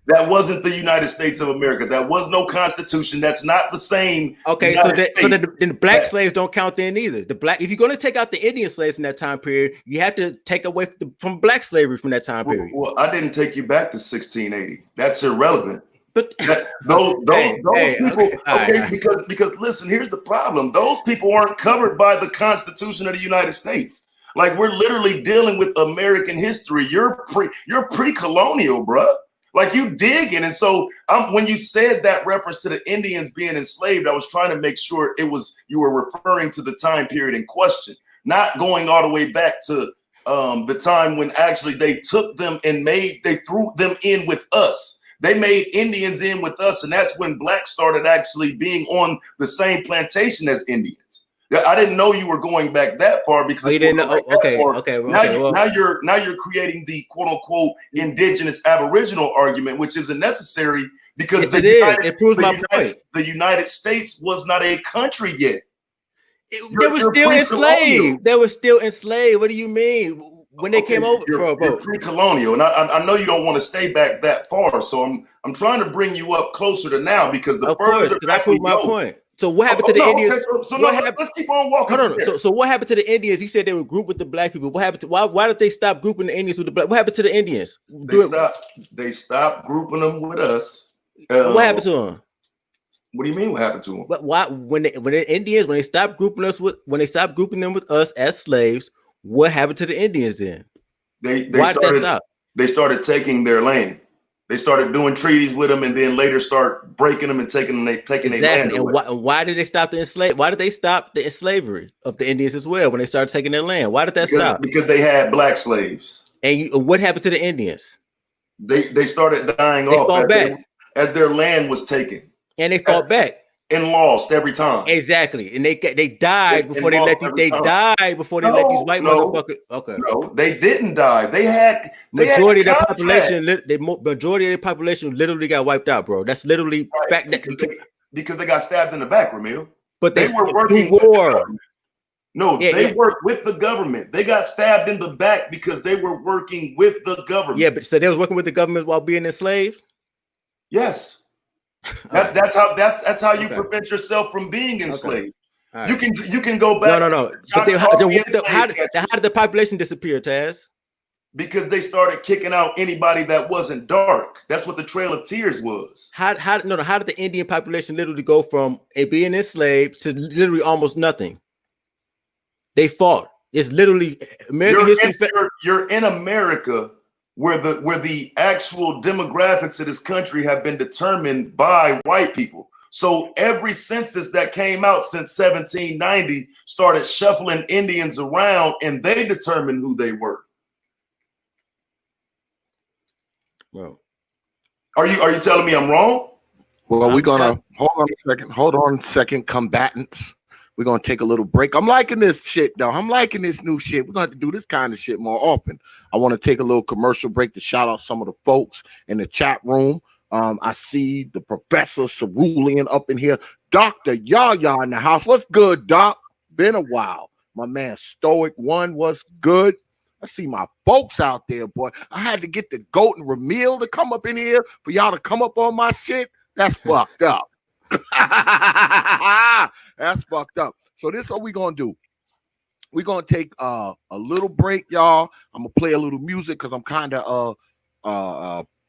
That wasn't the United States of America. That was no constitution. That's not the same. Okay, so the black slaves don't count then either. If you're going to take out the Indian slaves from that time period, you have to take away from black slavery from that time period. Well, I didn't take you back to 1680. That's irrelevant. But those people, because listen, here's the problem. Those people aren't covered by the Constitution of the United States. Like, we're literally dealing with American history. You're pre-colonial, bruh. Like, you digging. And so when you said that reference to the Indians being enslaved, I was trying to make sure you were referring to the time period in question, not going all the way back to the time when actually they took them and they threw them in with us. They made Indians in with us. And that's when blacks started actually being on the same plantation as Indians. I didn't know you were going back that far because you didn't know. Okay. Now you're creating the quote unquote indigenous aboriginal argument, which isn't necessary because it proves my point. The United States was not a country yet. They were still enslaved. They were still enslaved. What do you mean? When they came over, you're pre-colonial, and I know you don't want to stay back that far. So I'm trying to bring you up closer to now because I proved my point. So what happened to the Indians? Okay, let's keep on walking. No. So what happened to the Indians? He said they were grouped with the black people. What happened to why did they stop grouping the Indians with the black? What happened to the Indians? They stopped grouping them with us. What happened to them? What do you mean? What happened to them? But why when the Indians when they stopped grouping them with us as slaves? What happened to the Indians then? They started taking their land. They started doing treaties with them, and then later start breaking them and taking their land away. And why did they stop the enslavement? Why did they stop the slavery of the Indians as well when they started taking their land? Why did that stop? Because they had black slaves. And what happened to the Indians? They started dying off as their land was taken. And they fought back. And lost every time. Exactly. And they died before they let these white motherfuckers. Okay. No, they didn't die. Majority of the population literally got wiped out, bro. That's literally fact because they got stabbed in the back, Ramil. But they were working they worked with the government. They got stabbed in the back because they were working with the government. Yeah, but so they was working with the government while being enslaved? Yes. That's how you prevent yourself from being enslaved. Right. You can go back. No. But how did the population disappear, Taz? Because they started kicking out anybody that wasn't dark. That's what the Trail of Tears was. How did the Indian population literally go from being enslaved to literally almost nothing? They fought. It's literally American history. You're in America. Where the actual demographics of this country have been determined by white people. So every census that came out since 1790 started shuffling Indians around, and they determined who they were. Well, are you telling me I'm wrong? Well, we're gonna hold on a second, combatants. We're going to take a little break. I'm liking this shit, though. I'm liking this new shit. We're going to have to do this kind of shit more often. I want to take a little commercial break to shout out some of the folks in the chat room. I see the Professor Cerulean up in here. Dr. Yaya in the house. What's good, Doc? Been a while. My man Stoic One, what's good? I see my folks out there, boy. I had to get the GOAT and Ramil to come up in here for y'all to come up on my shit. That's fucked up. That's fucked up. So this is what we're gonna do. We're gonna take a little break, y'all. I'm gonna play a little music because I'm kind of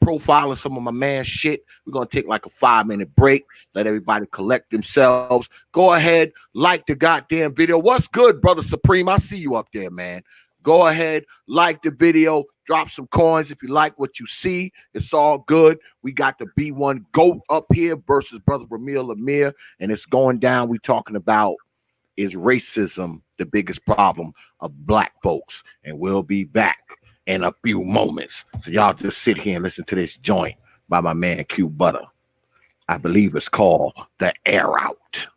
profiling some of my man's shit. We're gonna take like a 5-minute break, let everybody collect themselves. Go ahead, like the goddamn video. What's good, Brother Supreme? I see you up there, man. Go ahead, like the video, drop some coins if you like what you see. It's all good. We got the B1 GOAT up here versus Brother Ramil Amyr, and it's going down. We talking about, is racism the biggest problem of black folks. And we'll be back in a few moments. So y'all just sit here and listen to this joint by my man Q Butter. I believe it's called The Air Out.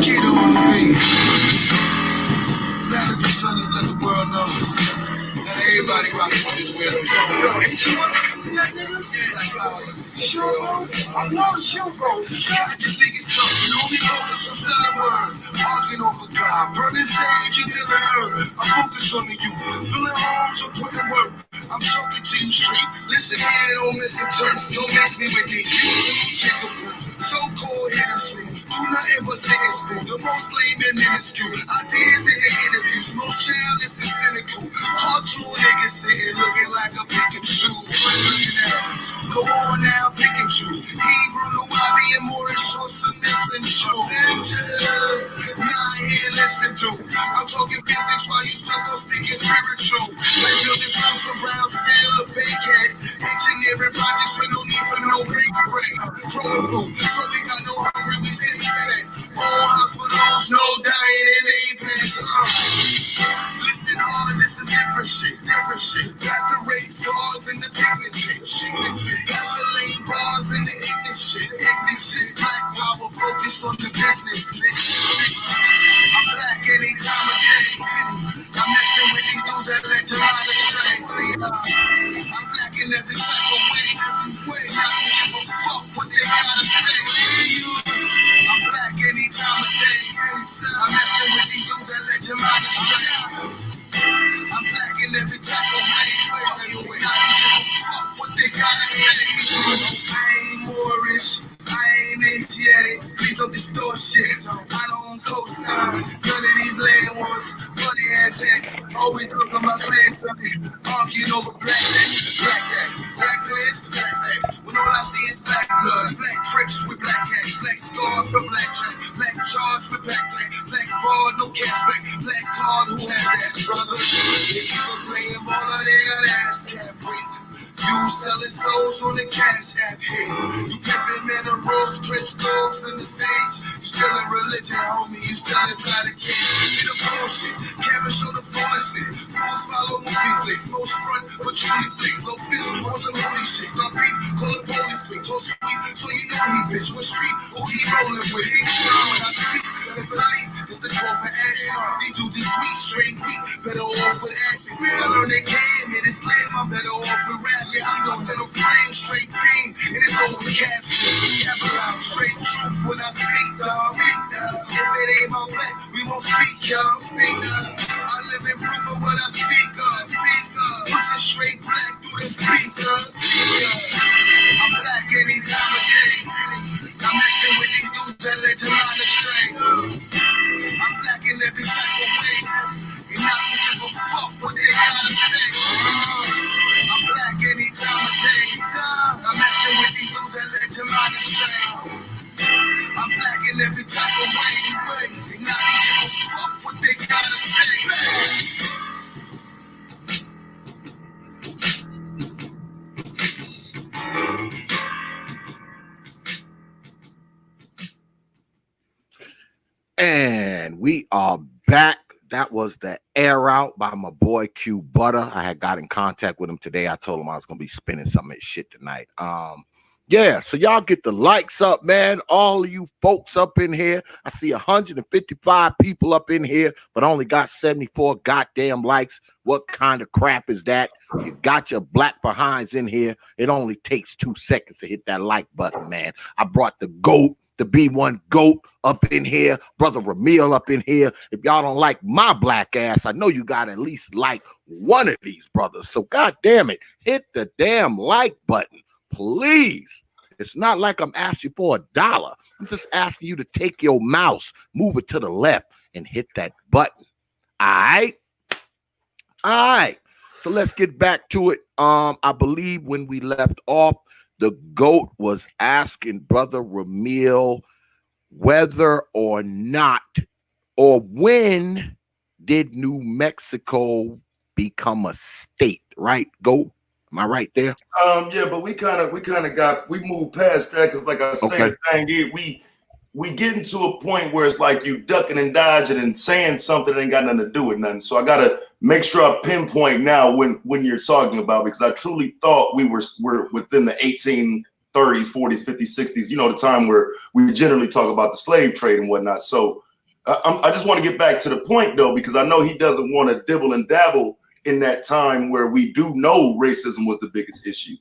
Get on the beat. Let the sun is let the world know. And everybody rockin' with this weird song. Yo, ain't you wanna I know the show goes. These niggas talking, only focus on selling words. Arguing over God, burning sage, you never heard. I focus on the youth, building homes or putting work. I'm talking to you straight. Listen here, don't miss a twist. Don't mix me with these chicken boots. So-called innocent. Do nothing but say and spin. The most lame and minuscule. Ideas in the interviews. Most childish and cynical. Cartoon niggas sitting looking like a Pikachu. Go on now, pick and choose. Hebrew, Luwabi, and Morris, short, submissive, true. And just not here, listen to. I'm talking business while you stuck on speaking spiritual. Like building schools from Brownsville, a Bakehead. Engineering projects with no need for no break. Growing food, so we got no hungry, we stay fed. All hospitals, no dying in Apex. Listen hard, this is different shit, different shit. That's the race cars and the picnic pitch. That's the lane bars and the ignorant shit. Ignorant shit, black power, focus on the business, bitch. I'm black any time of day. I'm messing with these dudes that let your mind astray. I'm black in every type of way, every way. I don't give a fuck what they gotta say. I'm black any time of day. I'm messing with these dudes that let your mind astray. I'm black in every type of way. I don't give a fuck what they gotta say. I ain't Moorish, I ain't Asiatic. Please don't distort shit. I don't co-sign none of these land wars. Funny ass acts, always look on my plans. Arguing over blackness, black that, black lives, black facts. When all I see is black blood, black crips with black cats, black scar from black tracks, black charge with black tax, black ball, no cashback, black card, who has that, brother? They either playing ball or they got ass cap break. You selling souls on the cash app, hey. You pimping minerals, crystals, and the sage. You still in religion, homie, you still inside a cage. See the bullshit, cameras show the foolishness. Fools follow movie flicks, most front, but truly flick. Low fish on some holy shit. Start beef, call it police quick. Toss sweet, so you know he bitch. What street, who he rolling with? He fly when I speak, it's belief, it's the call for action. These dudes is sweet, straight weak, better off with action. I learned the game, and it's lame, I'm better off with rap. I'm gonna set a frame, straight pain, and it's over capture. Capitalize, straight truth when I speak, dog. If it ain't my black, we won't speak, y'all. Speak up. I live in proof of what I speak of. Pushing straight black through the speakers. I'm black any time of day. I'm messing with these dudes that let your mind astray. I'm black in every type of way, and I don't give a fuck what they gotta say. I'm black any time of day. I'm messing with these dudes that let your mind astray. I'm black in every type of way, and I don't give a fuck what they gotta say. And we are back. That was The Air Out by my boy Q Butter. I had got in contact with him today. I told him I was gonna be spinning some of his shit tonight. Yeah, so y'all get the likes up, man. All of you folks up in here. I see 155 people up in here, but only got 74 goddamn likes. What kind of crap is that? You got your black behinds in here. It only takes 2 seconds to hit that like button, man. I brought the GO.A.T, the B1 GO.A.T up in here, brother Ramil up in here. If y'all don't like my black ass, I know you got at least like one of these brothers. So god damn it, hit the damn like button, please. It's not like I'm asking for $1. I'm just asking you to take your mouse, move it to the left, and hit that button. All right. So let's get back to it. I believe when we left off, the GOAT was asking brother Ramil whether or not, or when did New Mexico become a state, right? GOAT? Am I right there? Yeah, but we moved past that because, like I say, the thing is, we getting to a point where it's like you ducking and dodging and saying something that ain't got nothing to do with nothing. So I gotta make sure I pinpoint now when you're talking about, because I truly thought we're within the 1830s, 40s, 50s, 60s. You know, the time where we generally talk about the slave trade and whatnot. So I just want to get back to the point though, because I know he doesn't want to dibble and dabble in that time where we do know racism was the biggest issue.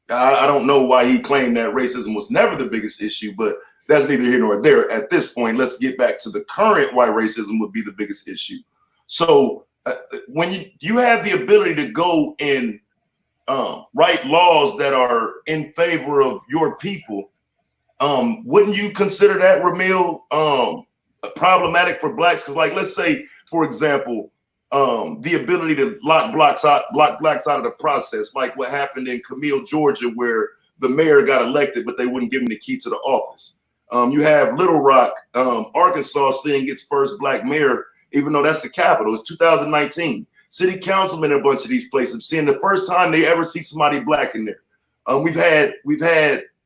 I don't know why he claimed that racism was never the biggest issue, but that's neither here nor there at this point. Let's get back to the current why racism would be the biggest issue. So when you have the ability to go and write laws that are in favor of your people, wouldn't you consider that, Ramil, problematic for blacks? Because, like, let's say, for example, the ability to lock blacks out of the process, like what happened in Camille, Georgia, where the mayor got elected, but they wouldn't give him the key to the office. You have Little Rock, Arkansas, seeing its first black mayor, even though that's the capital. It's 2019. City councilmen in a bunch of these places seeing the first time they ever see somebody black in there. We've had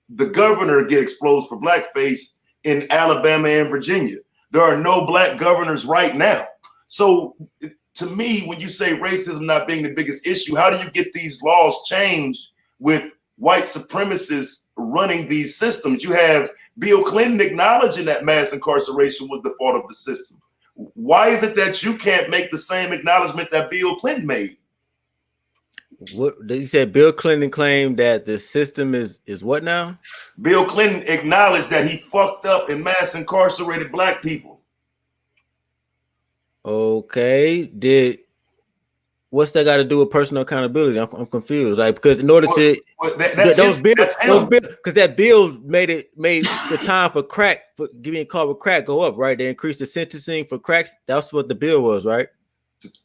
the governor get exposed for blackface in Alabama and Virginia. There are no black governors right now. So to me, when you say racism not being the biggest issue, how do you get these laws changed with white supremacists running these systems? You have Bill Clinton acknowledging that mass incarceration was the fault of the system. Why is it that you can't make the same acknowledgement that Bill Clinton made? What you said? Bill Clinton claimed that the system is what now? Bill Clinton acknowledged that he fucked up and mass incarcerated black people. Okay, what's that got to do with personal accountability? I'm confused. Like, because in order to because that bill made the time for crack, for getting caught with crack, go up, right? They increased the sentencing for cracks. That's what the bill was, right?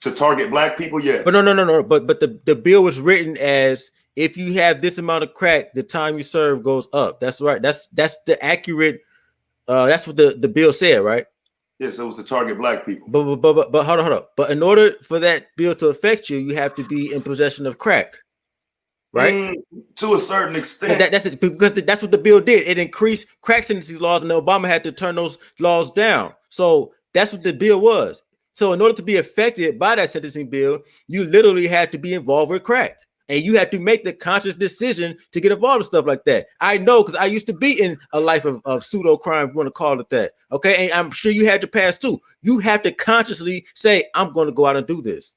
To target black people, yes. But no. But the bill was written as, if you have this amount of crack, the time you serve goes up. That's right. That's the accurate. That's what the bill said, right? Yes, it was to target black people. But hold on. But in order for that bill to affect you, you have to be in possession of crack, right? To a certain extent. That's it, because that's what the bill did. It increased crack sentencing laws, and Obama had to turn those laws down. So that's what the bill was. So in order to be affected by that sentencing bill, you literally had to be involved with crack. And you had to make the conscious decision to get involved in stuff like that. I know, because I used to be in a life of pseudo crime, if you want to call it that. Okay, and I'm sure you had to pass too. You have to consciously say, I'm going to go out and do this.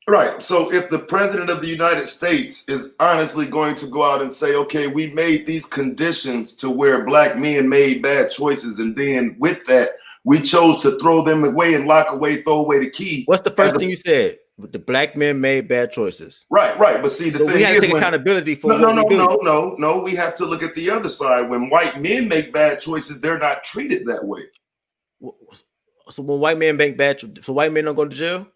Right. So if the president of the United States is honestly going to go out and say, okay, we made these conditions to where black men made bad choices, and then with that, we chose to throw them away and lock away, throw away the key. What's the first thing you said? The black men made bad choices. Right. But see, the thing we have to take accountability for no. We have to look at the other side. When white men make bad choices, they're not treated that way. So when white men make bad choices, so white men don't go to jail?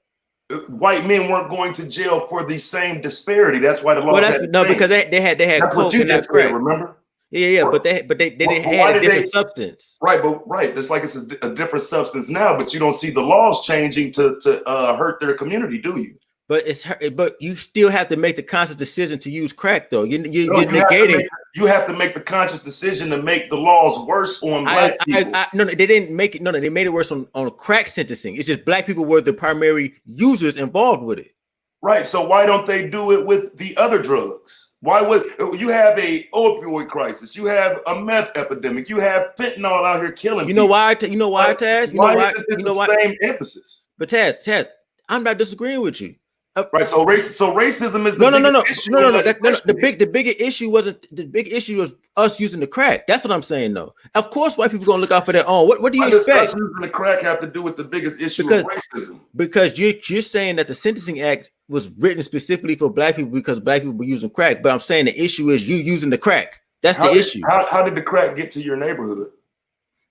White men weren't going to jail for the same disparity. That's why the law. Because they had coke and that's crack. Remember? Yeah, but they didn't have a different substance. Right. It's like it's a different substance now, but you don't see the laws changing to hurt their community, do you? But you still have to make the conscious decision to use crack, though. You're negating. You have to make the conscious decision to make the laws worse on black people. No, they didn't make it. No, they made it worse on crack sentencing. It's just black people were the primary users involved with it. Right. So why don't they do it with the other drugs? Why would you have a opioid crisis? You have a meth epidemic. You have fentanyl out here killing people. You know why, Taz? Same emphasis. But Taz, I'm not disagreeing with you. Right. So racism is the issue. No. The bigger issue wasn't the big issue was us using the crack. That's what I'm saying, though. Of course, white people gonna look out for their own. What do you expect? Us using the crack have to do with the biggest issue of racism? Because you're saying that the Sentencing Act was written specifically for black people because black people were using crack. But I'm saying the issue is you using the crack. That's the issue. How did the crack get to your neighborhood?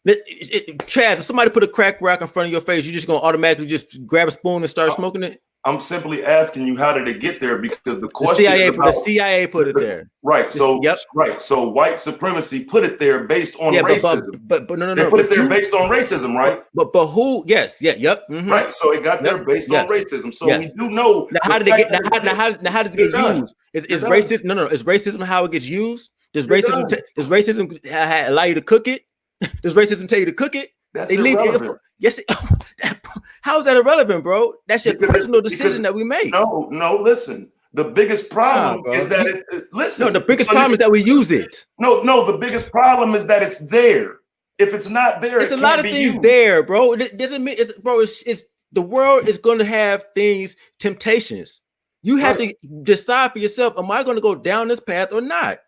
Chaz, if somebody put a crack rock in front of your face, you just gonna automatically just grab a spoon and start smoking it? I'm simply asking you, how did it get there? Because the question the CIA put it there. Right. So Yep. right. So white supremacy put it there based on racism. But no. They put it there based on racism, right? But who? Yes. Yeah. Yep. Mm-hmm. Right. So it got there based on racism. So we do know. Now how did it get? Now how does it get used? Is racism? No. Is racism how it gets used? Does racism allow you to cook it? Does racism tell you to cook it? That's irrelevant. Yes. How is that irrelevant, bro? That's your personal decision that we make. No. Listen, the biggest problem is that No, the biggest problem is that we use it. No. The biggest problem is that it's there. If it's not there, it's a lot of things there, bro. It doesn't mean it's the world is going to have temptations. You have to decide for yourself: am I going to go down this path or not?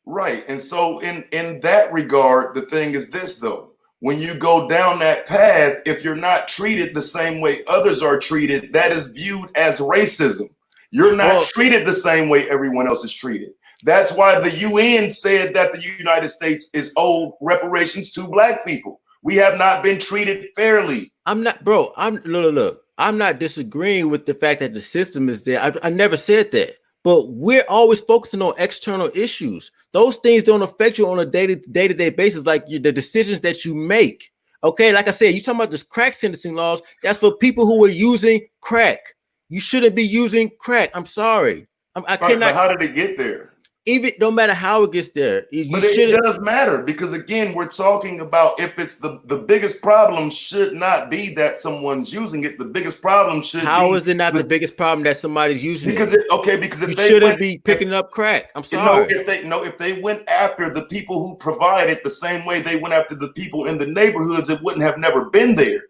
Right. And so in that regard, the thing is this, though. When you go down that path, if you're not treated the same way others are treated, that is viewed as racism. You're not treated the same way everyone else is treated. That's why the UN said that the United States is owed reparations to Black people. We have not been treated fairly. Look. I'm not disagreeing with the fact that the system is there. I never said that. But we're always focusing on external issues. Those things don't affect you on a day-to-day basis, like the decisions that you make. Okay, like I said, you talking about this crack sentencing laws. That's for people who are using crack. You shouldn't be using crack. I'm sorry. I cannot. But how did it get there? Even no matter how it gets there, but it does matter, because again, we're talking about if it's the biggest problem should not be that someone's using it. The biggest problem should how is it not the biggest problem that somebody's using because it? Because if you they shouldn't be picking up crack. I'm sorry. If they went after the people who provide it the same way they went after the people in the neighborhoods, it wouldn't have never been there.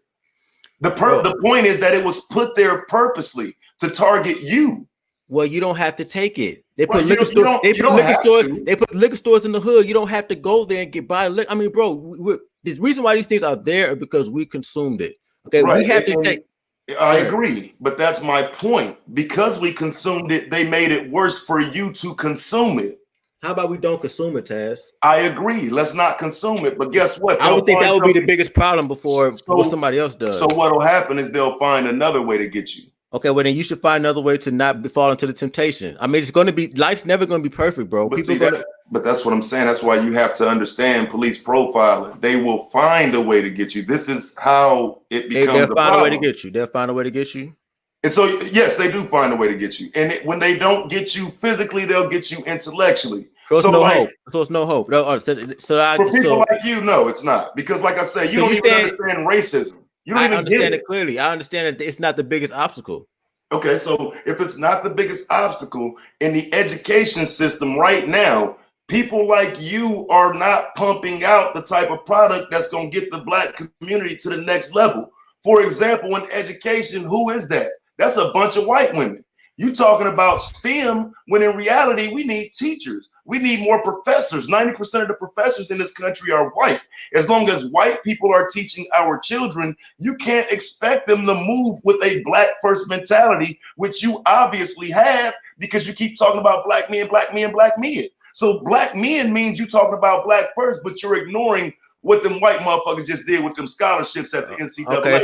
The point is that it was put there purposely to target you. Well, you don't have to take it. They put liquor stores. They put liquor stores in the hood. You don't have to go there and buy liquor. I mean, bro, the reason why these things are there is because we consumed it. Okay, we have to take. I agree, but that's my point. Because we consumed it, they made it worse for you to consume it. How about we don't consume it, Taz? I agree. Let's not consume it. But guess what? I would think that would be the biggest problem before what somebody else does. So what'll happen is they'll find another way to get you. Okay, well then you should find another way to not fall into the temptation. I mean, life's never going to be perfect, bro. But that's what I'm saying. That's why you have to understand police profiling. They will find a way to get you. This is how it becomes. They'll find a way to get you. They'll find a way to get you. And so, yes, they do find a way to get you. And when they don't get you physically, they'll get you intellectually. So it's no hope. So it's no hope. For people like you, no, it's not. Because like I said, you don't even understand racism. You don't even understand it clearly. I understand that it's not the biggest obstacle. Okay, so if it's not the biggest obstacle in the education system right now, people like you are not pumping out the type of product that's going to get the Black community to the next level. For example, in education, who is that? That's a bunch of white women. You talking about STEM when in reality, we need teachers. We need more professors. 90% of the professors in this country are white. As long as white people are teaching our children, you can't expect them to move with a Black first mentality, which you obviously have because you keep talking about Black men, Black men, Black men. So Black men means you talking about Black first, but you're ignoring what them white motherfuckers just did with them scholarships at the NCAA. Okay,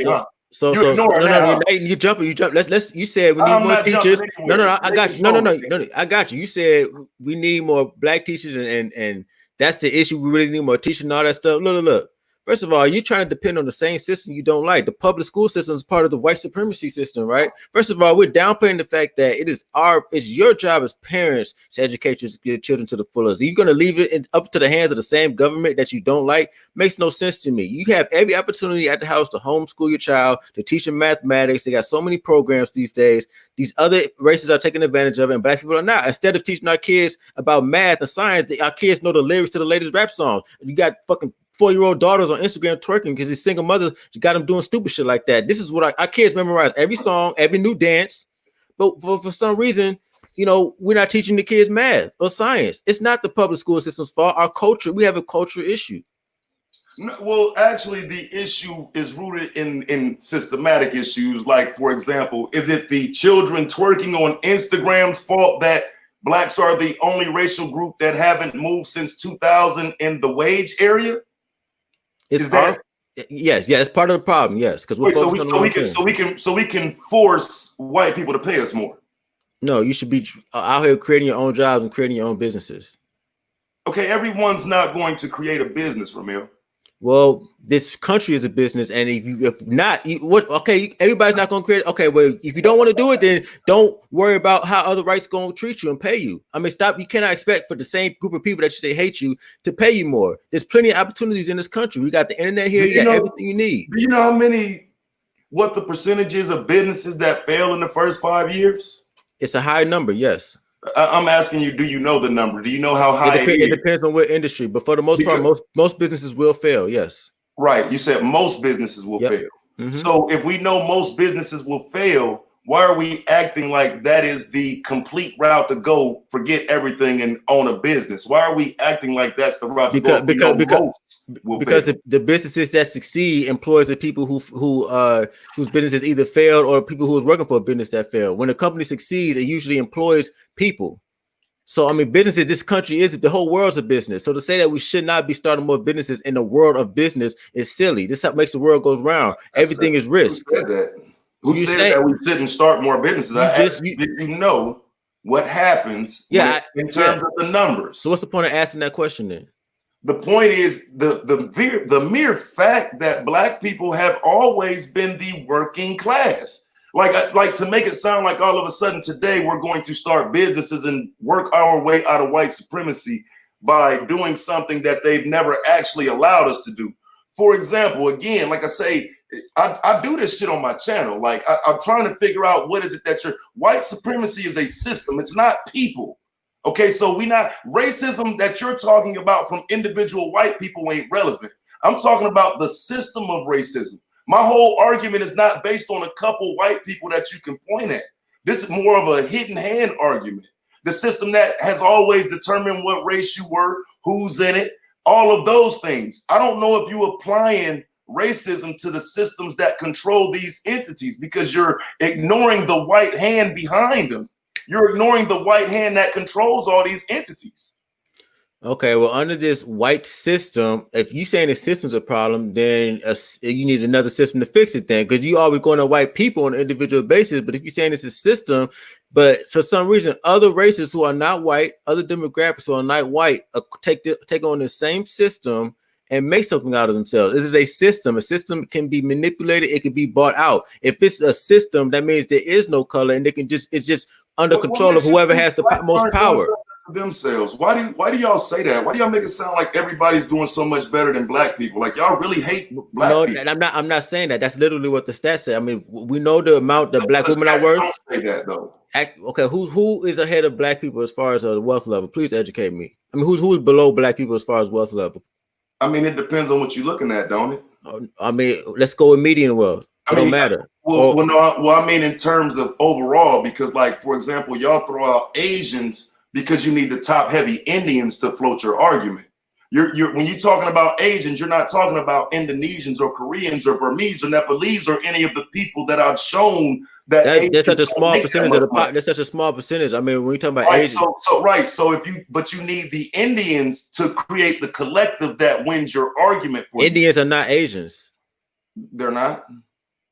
you jump. You said we need more teachers. I got you. No, I got you. You said we need more Black teachers, and that's the issue. We really need more teachers and all that stuff. Look. First of all, you're trying to depend on the same system you don't like. The public school system is part of the white supremacy system, right? First of all, we're downplaying the fact that it's your job as parents to educate your children to the fullest. You're going to leave it up to the hands of the same government that you don't like. Makes no sense to me. You have every opportunity at the house to homeschool your child, to teach them mathematics. They got so many programs these days. These other races are taking advantage of it, and Black people are not. Instead of teaching our kids about math and science, our kids know the lyrics to the latest rap song. You got fucking 4-year-old daughters on Instagram twerking because his single mother got them doing stupid shit like that. This is what our kids memorize every song, every new dance. But for some reason, we're not teaching the kids math or science. It's not the public school system's fault. Our culture, we have a culture issue. No, well, actually, the issue is rooted in systematic issues. Like, for example, is it the children twerking on Instagram's fault that Blacks are the only racial group that haven't moved since 2000 in the wage area? It's Yes, it's part of the problem. Yes, because we're Wait, focused on the wrong thing. so we can force white people to pay us more. No, you should be out here creating your own jobs and creating your own businesses. Okay, everyone's not going to create a business, Ramil. Well, this country is a business, and if not, everybody's not going to create. Okay, well, if you don't want to do it, then don't worry about how other rights going to treat you and pay you. I mean, stop. You cannot expect for the same group of people that you say hate you to pay you more. There's plenty of opportunities in this country. We got the internet here. You got everything you need. Do you know what the percentage is of businesses that fail in the first 5 years? It's a high number. Yes. I'm asking you, do you know the number? Do you know how high it is? It depends on what industry, but for the most part, most businesses will fail. Yes. Right. You said most businesses will fail. Mm-hmm. So if we know most businesses will fail, why are we acting like that is the complete route to go? Forget everything and own a business. Why are we acting like that's the route to go? Because the businesses that succeed employs the people whose businesses either failed or people who is working for a business that failed. When a company succeeds, it usually employs people. So I mean, businesses. This country the whole world's a business. So to say that we should not be starting more businesses in the world of business is silly. This is what makes the world goes round. Everything is risk. Who said that we shouldn't start more businesses? You know what happens in terms of the numbers. So what's the point of asking that question then? The point is the mere fact that Black people have always been the working class. Like to make it sound like all of a sudden today we're going to start businesses and work our way out of white supremacy by doing something that they've never actually allowed us to do. For example, again, like I say, I do this shit on my channel. Like I'm trying to figure out what is it that white supremacy is a system. It's not people. Okay, so racism that you're talking about from individual white people ain't relevant. I'm talking about the system of racism. My whole argument is not based on a couple white people that you can point at. This is more of a hidden hand argument. The system that has always determined what race you were, who's in it, all of those things. I don't know if you're applying racism to the systems that control these entities because you're ignoring the white hand behind them. You're ignoring the white hand that controls all these entities. Okay, well, under this white system, if you saying the system's a problem, then you need another system to fix it then, because you always going to white people on an individual basis. But if you're saying it's a system, but for some reason, other races who are not white, other demographics who are not white, take on the same system and make something out of themselves. This is a system. A system can be manipulated. It can be bought out. If it's a system, that means there is no color, and it's just under control of whoever has the most power. Themselves. Why do y'all say that? Why do y'all make it sound like everybody's doing so much better than Black people? Like y'all really hate Black people. And I'm not saying that. That's literally what the stats say. I mean, we know the amount that Black women are worth. Don't say that though. Okay, who is ahead of Black people as far as the wealth level? Please educate me. I mean, who's below Black people as far as wealth level? I mean, it depends on what you're looking at, don't it? I mean, let's go with median wealth. Don't matter. Well, I mean, in terms of overall, because like, for example, y'all throw out Asians because you need the top heavy Indians to float your argument. When you're talking about Asians, you're not talking about Indonesians or Koreans or Burmese or Nepalese or any of the people that I've shown that's such a small percentage of the pot. That's such a small percentage. I mean, when you talk about Asians, so you need the Indians to create the collective that wins your argument for Indians are not Asians. They're not.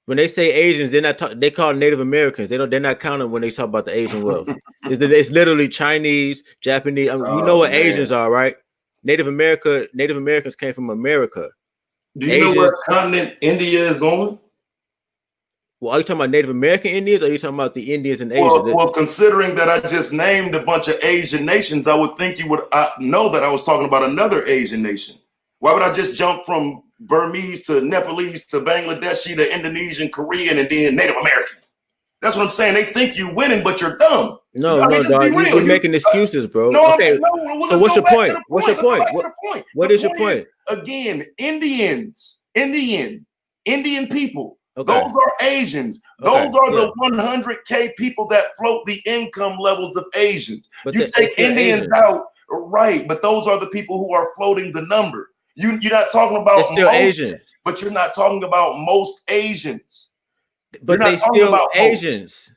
When they say Asians, they call Native Americans. They're not counting when they talk about the Asian wealth. It's literally Chinese, Japanese. I mean, you know what Asians are, right? Native Americans came from America. Do you know what continent India is on? Well, are you talking about Native American Indians, or are you talking about the Indians in Asia? Well, considering that I just named a bunch of Asian nations, I would think you would know that I was talking about another Asian nation. Why would I just jump from Burmese to Nepalese to Bangladeshi to Indonesian, Korean, and then Native American? That's what I'm saying. They think you're winning, but you're dumb. No, dog. You're making excuses, bro. No, okay. So what's your point? What's your point? What is your point? Again, Indian people. Okay. Those are Asians. Those are the 100K people that float the income levels of Asians. But you take Indians out, right? But those are the people who are floating the number. You're not talking about still Asian, but you're not talking about most Asians. But they still Asians.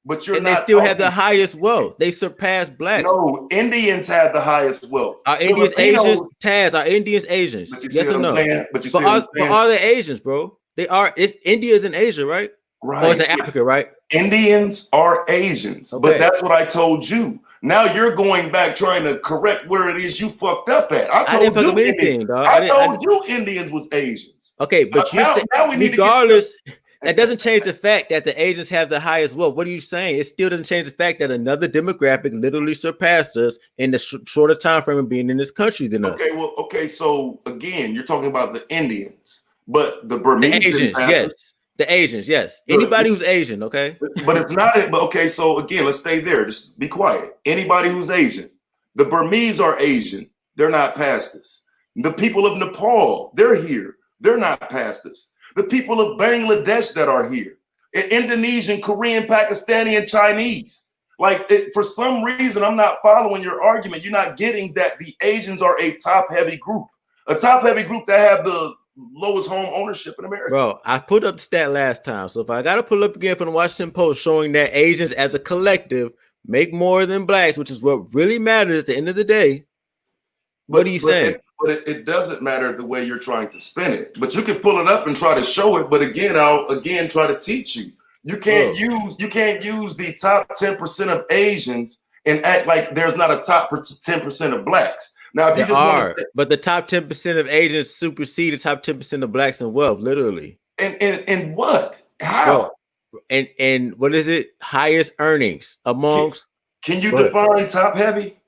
But you're and not they still have talking- the highest wealth. They surpass blacks. No, Indians had the highest wealth. Are Indians Asians? Taz, are Indians Asians? But you see Yes what or I'm no? saying? But you see what I'm But saying? are they Asians, bro? They are. It's India is in Asia, right? Right. Or it's in Africa, right? Indians are Asians, Okay. but that's what I told you. Now you're going back trying to correct where it is you fucked up at. I didn't fuck told up you anything, Indians. dog. I told you Indians was Asians. Okay, but you now, said now we need regardless, to get to that doesn't change the fact that the Asians have the highest wealth. What are you saying? It still doesn't change the fact that another demographic literally surpassed us in the shorter time frame of being in this country than us. Okay, so again, you're talking about the Indians, but the Burmese, the Asians, yes. The Asians, yes. Good. Anybody who's Asian, okay? But it's not it. But okay, so again, let's stay there. Just be quiet. Anybody who's Asian. The Burmese are Asian. They're not past us. The people of Nepal, they're here. They're not past us. The people of Bangladesh that are here. Indonesian, Korean, Pakistani, and Chinese. Like, for some reason, I'm not following your argument. You're not getting that the Asians are a top-heavy group. A top-heavy group that have the lowest home ownership in America. Bro, I put up the stat last time. So if I got to pull up again from the Washington Post showing that Asians as a collective make more than blacks, which is what really matters at the end of the day. What are you saying? It doesn't matter the way you're trying to spin it. But you can pull it up and try to show it. But again, I'll try to teach you. You can't use the top 10% of Asians and act like there's not a top 10% of blacks. Now, if you just want to, but the top 10% of Asians supersede the top 10% of blacks in wealth, literally. And what? How? And what is it? Highest earnings amongst. Can you define top heavy?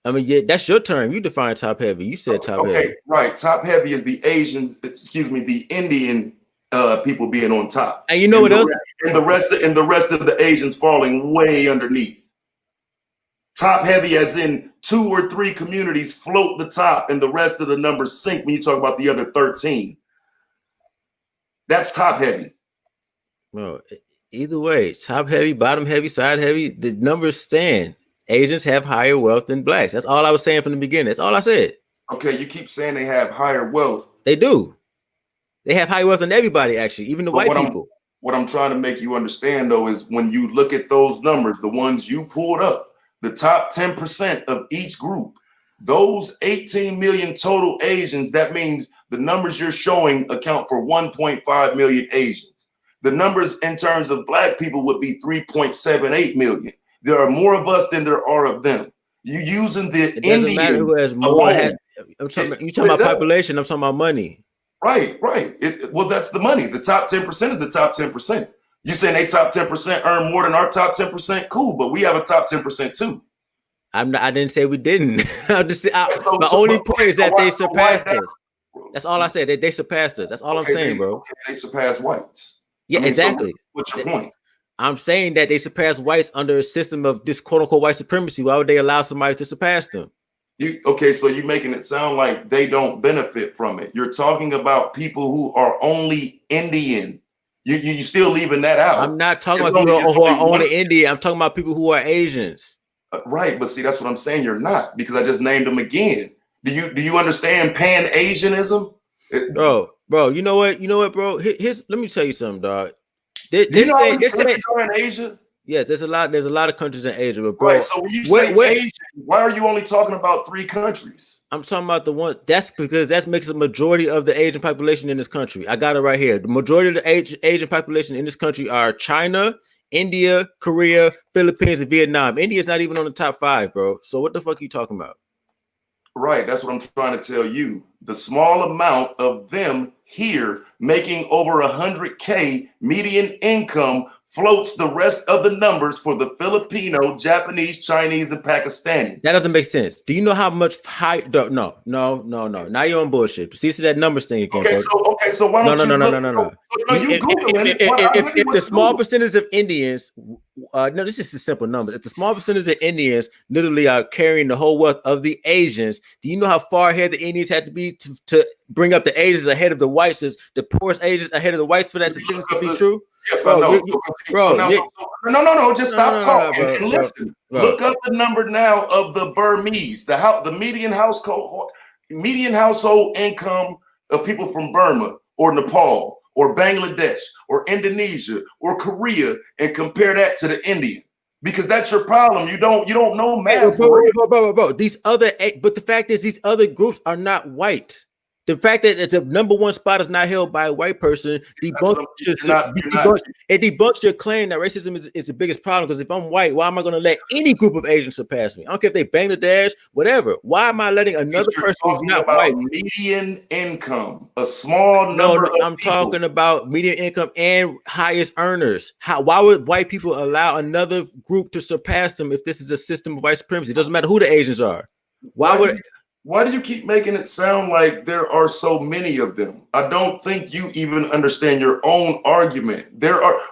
I mean, yeah, that's your term. You define top heavy. You said top heavy. Okay, right. Top heavy is the Asians, the Indian people being on top. And you know what else? And the rest of the Asians falling way underneath. Top heavy as in 2 or 3 communities float the top and the rest of the numbers sink when you talk about the other 13. That's top heavy. Well, either way, top heavy, bottom heavy, side heavy, the numbers stand. Asians have higher wealth than blacks. That's all I was saying from the beginning. That's all I said. Okay, you keep saying they have higher wealth. They do. They have higher wealth than everybody, actually, even the white people. What I'm trying to make you understand, though, is when you look at those numbers, the ones you pulled up, the top 10% of each group, those 18 million total Asians, that means the numbers you're showing account for 1.5 million Asians. The numbers in terms of black people would be 3.78 million. There are more of us than there are of them. You using the Indian matter who has more. You talking about population? I'm talking about money. Right. Well, that's the money. The top 10% is the top 10%. You saying they top 10% earn more than our top 10%? Cool, but we have a top 10% too. I didn't say we didn't. My only point is that they surpassed us. That's all I said. They surpassed us. That's all I'm saying, bro. They surpassed whites. Yeah, exactly. So what's your point? I'm saying that they surpass whites under a system of this quote unquote white supremacy. Why would they allow somebody to surpass them? So you're making it sound like they don't benefit from it. You're talking about people who are only Indian. You still leaving that out. I'm not talking about people who are only Indian. I'm talking about people who are Asians. Right, but see, that's what I'm saying. You're not, because I just named them again. Do you understand Pan-Asianism? Bro, you know what, bro? Let me tell you something, dog. They're saying in Asia. Yes, there's a lot of countries in Asia, but bro. Right, so when you say Asia, why are you only talking about 3 countries? I'm talking about the one. That's because that makes a majority of the Asian population in this country. I got it right here. The majority of the Asian population in this country are China, India, Korea, Philippines, and Vietnam. India's not even on the top 5, bro. So what the fuck are you talking about? Right, that's what I'm trying to tell you. The small amount of them here making over 100K median income floats the rest of the numbers for the Filipino, Japanese, Chinese, and Pakistani. That doesn't make sense. Do you know how much high? No. Now you're on bullshit. See that numbers thing again. So why don't No. If the small percentage of Indians, no, this is a simple number. If the small percentage of Indians literally are carrying the whole wealth of the Asians, do you know how far ahead the Indians had to be to bring up the Asians ahead of the whites? The poorest Asians ahead of the whites for that statistic to be true? Yes, I know. Just stop talking and listen. Look up the number now of the Burmese, the median household income of people from Burma or Nepal or Bangladesh or Indonesia or Korea and compare that to the Indian. Because that's your problem. You don't know math. Bro. These other, but the fact is, these other groups are not white. The fact that the number one spot is not held by a white person debunks it debunks your claim that racism is the biggest problem. Because if I'm white, why am I going to let any group of Asians surpass me? I don't care if they Bangladesh, whatever. Why am I letting another person who's not white? Median income, a small number. No, I'm talking about median income and highest earners. Why would white people allow another group to surpass them if this is a system of white supremacy? It doesn't matter who the Asians are. Why do you keep making it sound like there are so many of them? I don't think you even understand your own argument.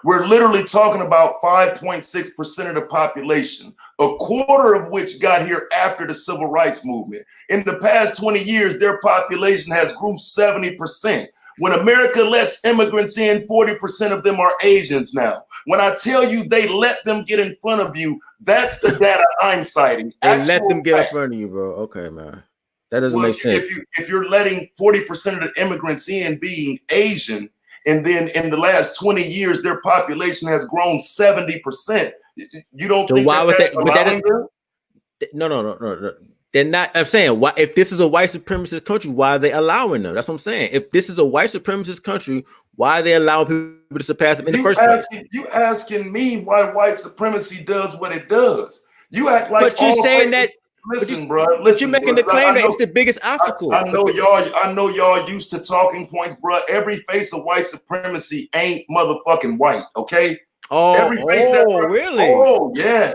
We're literally talking about 5.6% of the population, a quarter of which got here after the civil rights movement. In the past 20 years, their population has grew 70%. When America lets immigrants in, 40% of them are Asians now. When I tell you they let them get in front of you, that's the data I'm citing. And let them get in front of you, bro. Okay, man. That doesn't make sense. If you're letting 40% of the immigrants in being Asian, and then in the last 20 years, their population has grown 70%, you don't think that's allowing them? No. They're not. I'm saying, why, if this is a white supremacist country, why are they allowing them? That's what I'm saying. If this is a white supremacist country, why are they allowing people to surpass them in the first place? You asking me why white supremacy does what it does? You act like. But you're saying that. Listen, bro. Listen, you're making the claim that it's the biggest obstacle. I know y'all used to talking points, bro. Every face of white supremacy ain't motherfucking white, okay? Really? Oh, yes.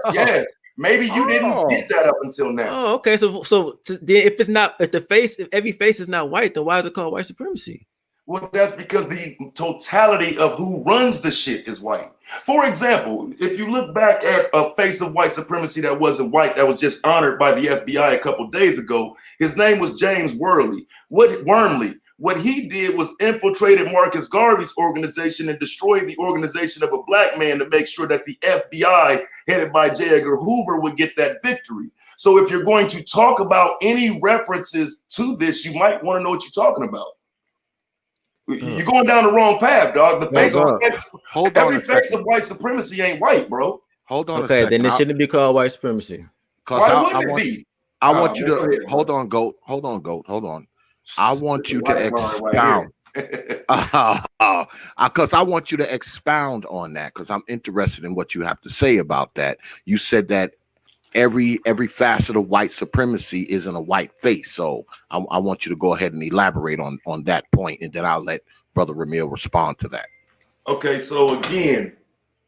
Maybe you didn't get that up until now. Oh, okay. So if every face is not white, then why is it called white supremacy? Well, that's because the totality of who runs the shit is white. For example, if you look back at a face of white supremacy that wasn't white, that was just honored by the FBI a couple days ago, his name was James Wormley. What he did was infiltrated Marcus Garvey's organization and destroyed the organization of a black man to make sure that the FBI, headed by J. Edgar Hoover, would get that victory. So if you're going to talk about any references to this, you might want to know what you're talking about. You're going down the wrong path, dog. Every face of white supremacy ain't white, bro. Hold on. Okay, then it shouldn't be called white supremacy. Why wouldn't it be? I want you to hold on, Goat. Hold on. I want you to expound. Because I want you to expound on that, because I'm interested in what you have to say about that. You said that every facet of white supremacy isn't a white face. So I want you to go ahead and elaborate on that point, and then I'll let Brother Ramil respond to that. Okay, so again,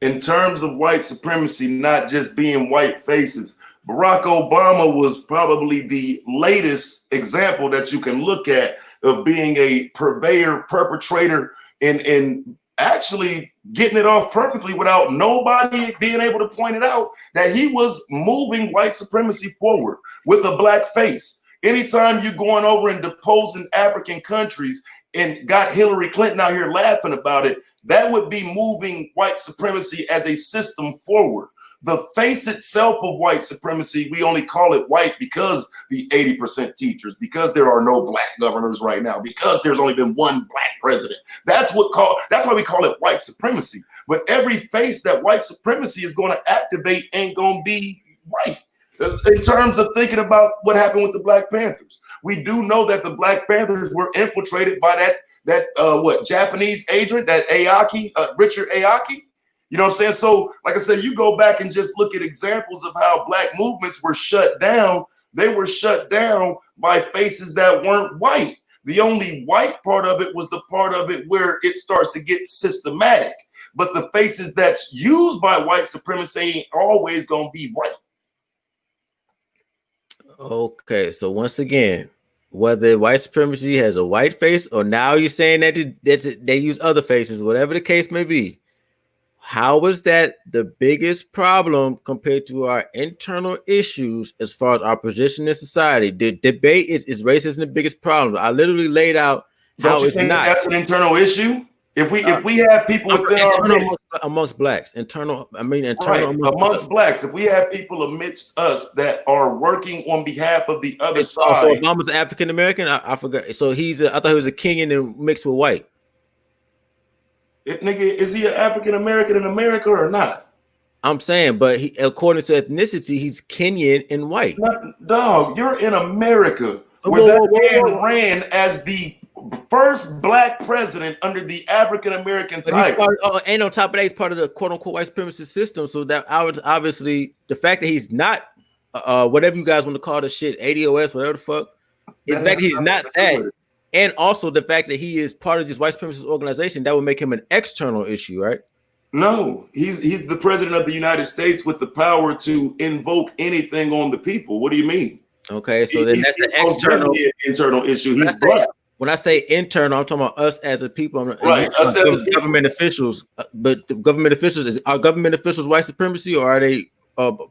in terms of white supremacy not just being white faces, Barack Obama was probably the latest example that you can look at of being a purveyor, perpetrator, and actually getting it off perfectly without nobody being able to point it out, that he was moving white supremacy forward with a black face. Anytime you're going over and deposing African countries and got Hillary Clinton out here laughing about it, that would be moving white supremacy as a system forward. The face itself of white supremacy, we only call it white because the 80% teachers, because there are no black governors right now, because there's only been one black president. That's why we call it white supremacy. But every face that white supremacy is going to activate ain't going to be white. In terms of thinking about what happened with the Black Panthers, we do know that the Black Panthers were infiltrated by that Japanese agent, that Aoki, Richard Aoki. You know what I'm saying? So, like I said, you go back and just look at examples of how black movements were shut down. They were shut down by faces that weren't white. The only white part of it was the part of it where it starts to get systematic. But the faces that's used by white supremacy ain't always going to be white. Okay, so once again, whether white supremacy has a white face or now you're saying that they use other faces, whatever the case may be, how is that the biggest problem compared to our internal issues as far as our position in society? The debate is racism the biggest problem? I literally laid out how it's not. That's an internal issue. If we have people within our midst, amongst blacks, internal amongst blacks, if we have people amidst us that are working on behalf of the other side. So Obama's African American. I forgot. So I thought he was a Kenyan and mixed with white. Nigga, is he an African American in America or not? I'm saying, but he, according to ethnicity, he's Kenyan and white. Dog, you're in America where man ran as the first black president under the African American title. And on top of that, he's part of the quote unquote white supremacist system. So that obviously the fact that he's not whatever you guys want to call the shit, ADOS, whatever the fuck, the fact that he's not that, and also the fact that he is part of this white supremacist organization, that would make him an external issue, right? No, he's the president of the United States with the power to invoke anything on the people. What do you mean? Okay, so then that's the internal issue. He's black. When I say internal, I'm talking about us as a people, right? Us as government officials. But the government officials are government officials white supremacy, or are they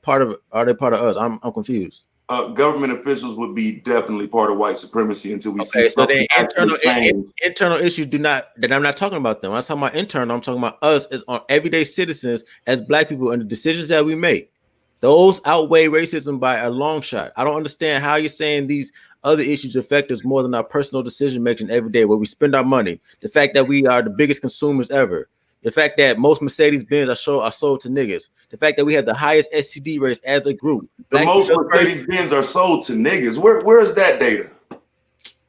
part of us? I'm confused. Government officials would be definitely part of white supremacy until we see something. So then internal issues do not. Then I'm not talking about them. When I'm talking about internal, I'm talking about us as everyday citizens, as black people, and the decisions that we make. Those outweigh racism by a long shot. I don't understand how you're saying these other issues affect us more than our personal decision making every day, where we spend our money. The fact that we are the biggest consumers ever. The fact that most Mercedes-Benz are sold to niggas. The fact that we have the highest STD rates as a group. Most Mercedes-Benz are sold to niggas. Where's that data?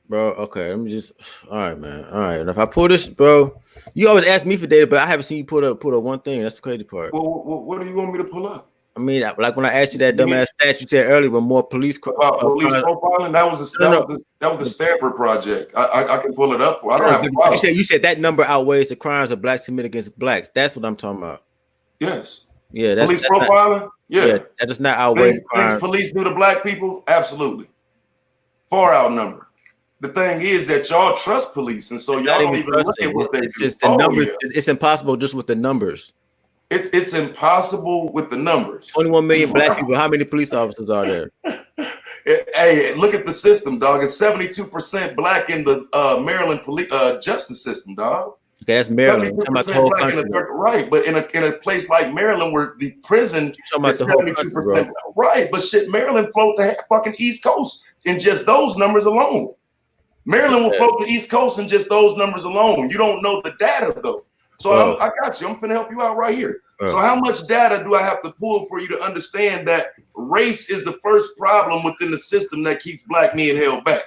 Bro, okay, let me just. All right, man. All right. And if I pull this, bro, you always ask me for data, but I haven't seen you pull up one thing. That's the crazy part. Well, what do you want me to pull up? I mean, like when I asked you that dumbass stat you said earlier, but more police profiling. That was the Stanford project. I can pull it up. I don't have a problem. You said that number outweighs the crimes of blacks committed against blacks. That's what I'm talking about. Yes. Yeah. Police profiling. Yeah. That does not outweigh things police do to black people. Absolutely. Far outnumber. The thing is that y'all trust police, and so y'all don't even look at what they do. Just the numbers. Yeah. It's impossible just with the numbers. It's impossible with the numbers. 21 million black people. How many police officers are there? Hey, look at the system, dog. It's 72% black in the Maryland police justice system, dog. Okay, that's Maryland. Black right, but in a place like Maryland where the prison is 72%, right? But shit, Maryland float the fucking East Coast in just those numbers alone. Maryland will float the East Coast in just those numbers alone. You don't know the data though. So I got you. I'm finna help you out right here. So how much data do I have to pull for you to understand that race is the first problem within the system that keeps black men held back?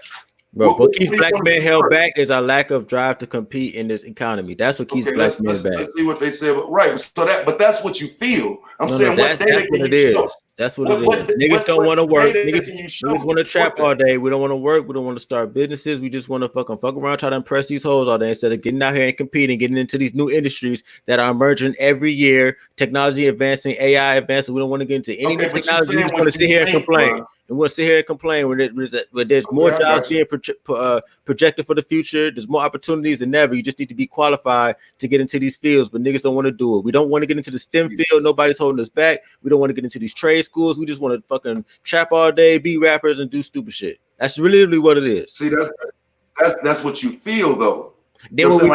Bro, what keeps black men held back is our lack of drive to compete in this economy. That's what keeps black men back. Let's see what they said. Right. So but that's what you feel. I'm saying what data can you show? That's what it is. Niggas don't want to work. Niggas want to trap all day. We don't want to work. We don't want to start businesses. We just want to fuck around, try to impress these hoes all day instead of getting out here and competing, getting into these new industries that are emerging every year. Technology advancing, AI advancing. We don't want to get into any new technology. We just want to sit here and complain. We want to sit here and complain when there's more jobs being projected for the future. There's more opportunities than ever. You just need to be qualified to get into these fields, but niggas don't want to do it. We don't want to get into the STEM field. Nobody's holding us back. We don't want to get into these trade schools. We just want to fucking trap all day, be rappers, and do stupid shit. That's really what it is. See, that's what you feel though. Then when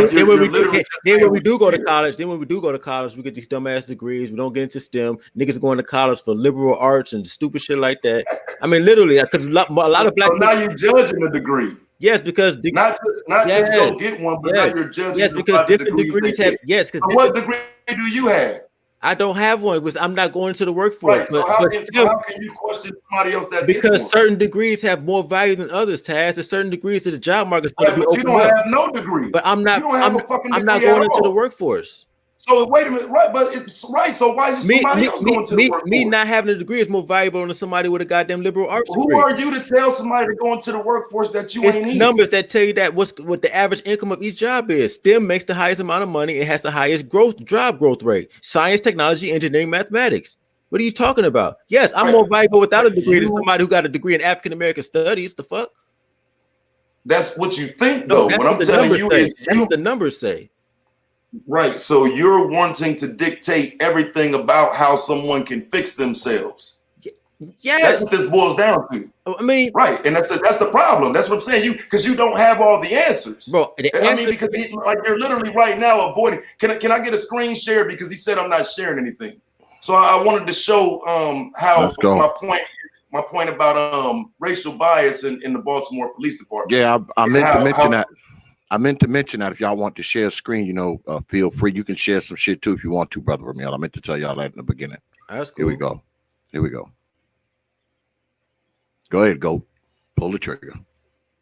we do go to college, we get these dumbass degrees. We don't get into STEM. Niggas going to college for liberal arts and stupid shit like that. I mean, literally, because a lot of black. So now you're judging the degree. Yes, because not just go get one, but now you're judging. Yes, because different degrees have. Yes, because what degree do you have? I don't have one because I'm not going to the workforce. Right. So how can you question somebody else that? Because certain degrees have more value than others, Taz. There's certain degrees that the job market. Right, but you don't have no degree. But I'm not. I'm not going into the workforce. So wait a minute, right? But it's right. So why is somebody else going to the workforce? Me not having a degree is more valuable than somebody with a goddamn liberal arts degree. Who are you to tell somebody to go into the workforce that you ain't need? Numbers that tell you that what the average income of each job is. STEM makes the highest amount of money. It has the highest job growth rate. Science, technology, engineering, mathematics. What are you talking about? Yes, I'm more valuable without a degree than somebody who got a degree in African American studies. The fuck? That's what you think, though. What I'm telling you is that's what the numbers say. Right. So you're wanting to dictate everything about how someone can fix themselves. Yes. That's what this boils down to. I mean, right. And that's the problem. That's what I'm saying. Because you don't have all the answers. Bro, because you're literally right now avoiding. Can I get a screen share? Because he said I'm not sharing anything. So I wanted to show how my point about racial bias in the Baltimore Police Department. Yeah, I meant to mention that. I meant to mention that if y'all want to share a screen, feel free. You can share some shit too if you want to, Brother Ramil. I meant to tell y'all that in the beginning. That's cool. Here we go. Go ahead, go. Pull the trigger.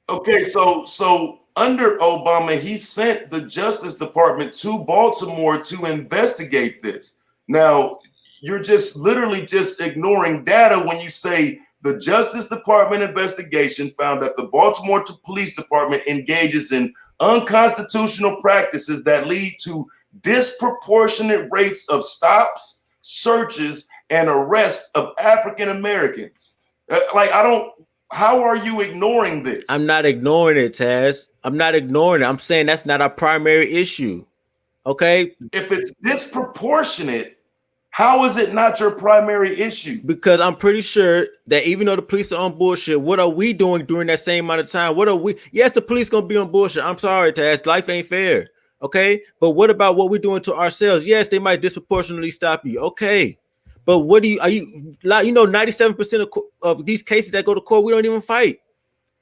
Okay, so under Obama, he sent the Justice Department to Baltimore to investigate this. Now, you're just literally just ignoring data when you say the Justice Department investigation found that the Baltimore Police Department engages in unconstitutional practices that lead to disproportionate rates of stops, searches, and arrests of African Americans. How are you ignoring this? I'm not ignoring it, Taz. I'm not ignoring it. I'm saying that's not our primary issue. Okay? If it's disproportionate, how is it not your primary issue? Because I'm pretty sure that even though the police are on bullshit, what are we doing during that same amount of time? What are we? Yes, the police gonna be on bullshit. I'm sorry, Taz. Life ain't fair. Okay, but what about what we're doing to ourselves? Yes, they might disproportionately stop you. Okay, but what do you? Are you? 97% of these cases that go to court, we don't even fight.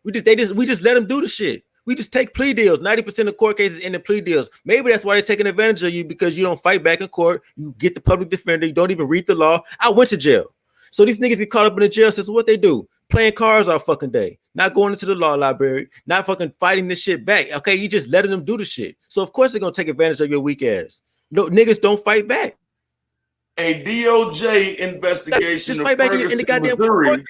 We just let them do the shit. We just take plea deals. 90% of court cases end in plea deals. Maybe that's why they're taking advantage of you, because you don't fight back in court. You get the public defender. You don't even read the law. I went to jail. So these niggas get caught up in the jail system. What they do? Playing cards all fucking day. Not going into the law library. Not fucking fighting this shit back. Okay, you just letting them do the shit. So of course they're going to take advantage of your weak ass. No, niggas don't fight back. A DOJ investigation just fight back in the goddamn Missouri.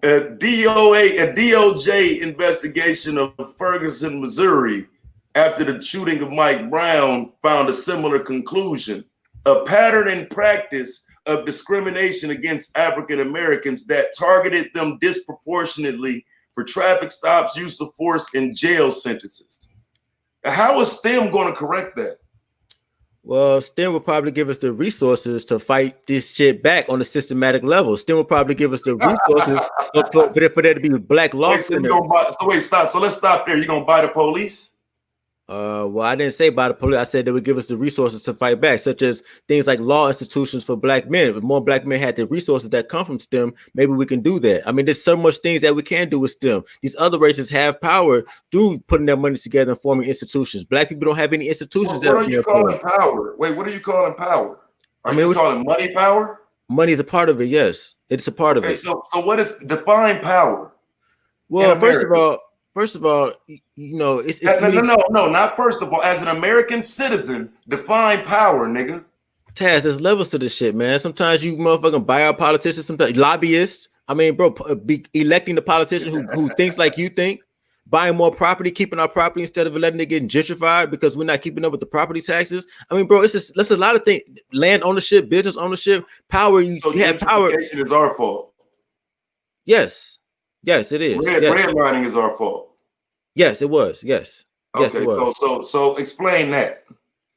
A DOJ investigation of Ferguson, Missouri, after the shooting of Mike Brown, found a similar conclusion: a pattern and practice of discrimination against African Americans that targeted them disproportionately for traffic stops, use of force, and jail sentences. How is STEM going to correct that? Well, STEM will probably give us the resources to fight this shit back on a systematic level. STEM will probably give us the resources for there to be black law. So let's stop there. You're going to buy the police? Well, I didn't say by the police. I said they would give us the resources to fight back, such as things like law institutions for black men. If more black men had the resources that come from STEM, maybe we can do that. I mean, there's so much things that we can do with STEM. These other races have power through putting their money together and forming institutions. Black people don't have any institutions. What are you calling power? Wait, what are you calling power? You calling money power? Money is a part of it. Yes, it's a part of it. So what is define power? Well, First of all, it's no, not first of all. As an American citizen, define power, nigga. Taz, there's levels to this shit, man. Sometimes you motherfucking buy out politicians, sometimes lobbyists. I mean, bro, be electing the politician who thinks like you think, buying more property, keeping our property instead of letting it get gentrified because we're not keeping up with the property taxes. I mean, bro, that's a lot of things. Land ownership, business ownership, power. So you have power. Gentrification is our fault. Yes, it is. Redlining is our fault. Yes, it was. Yes. Okay, yes, it was. So explain that.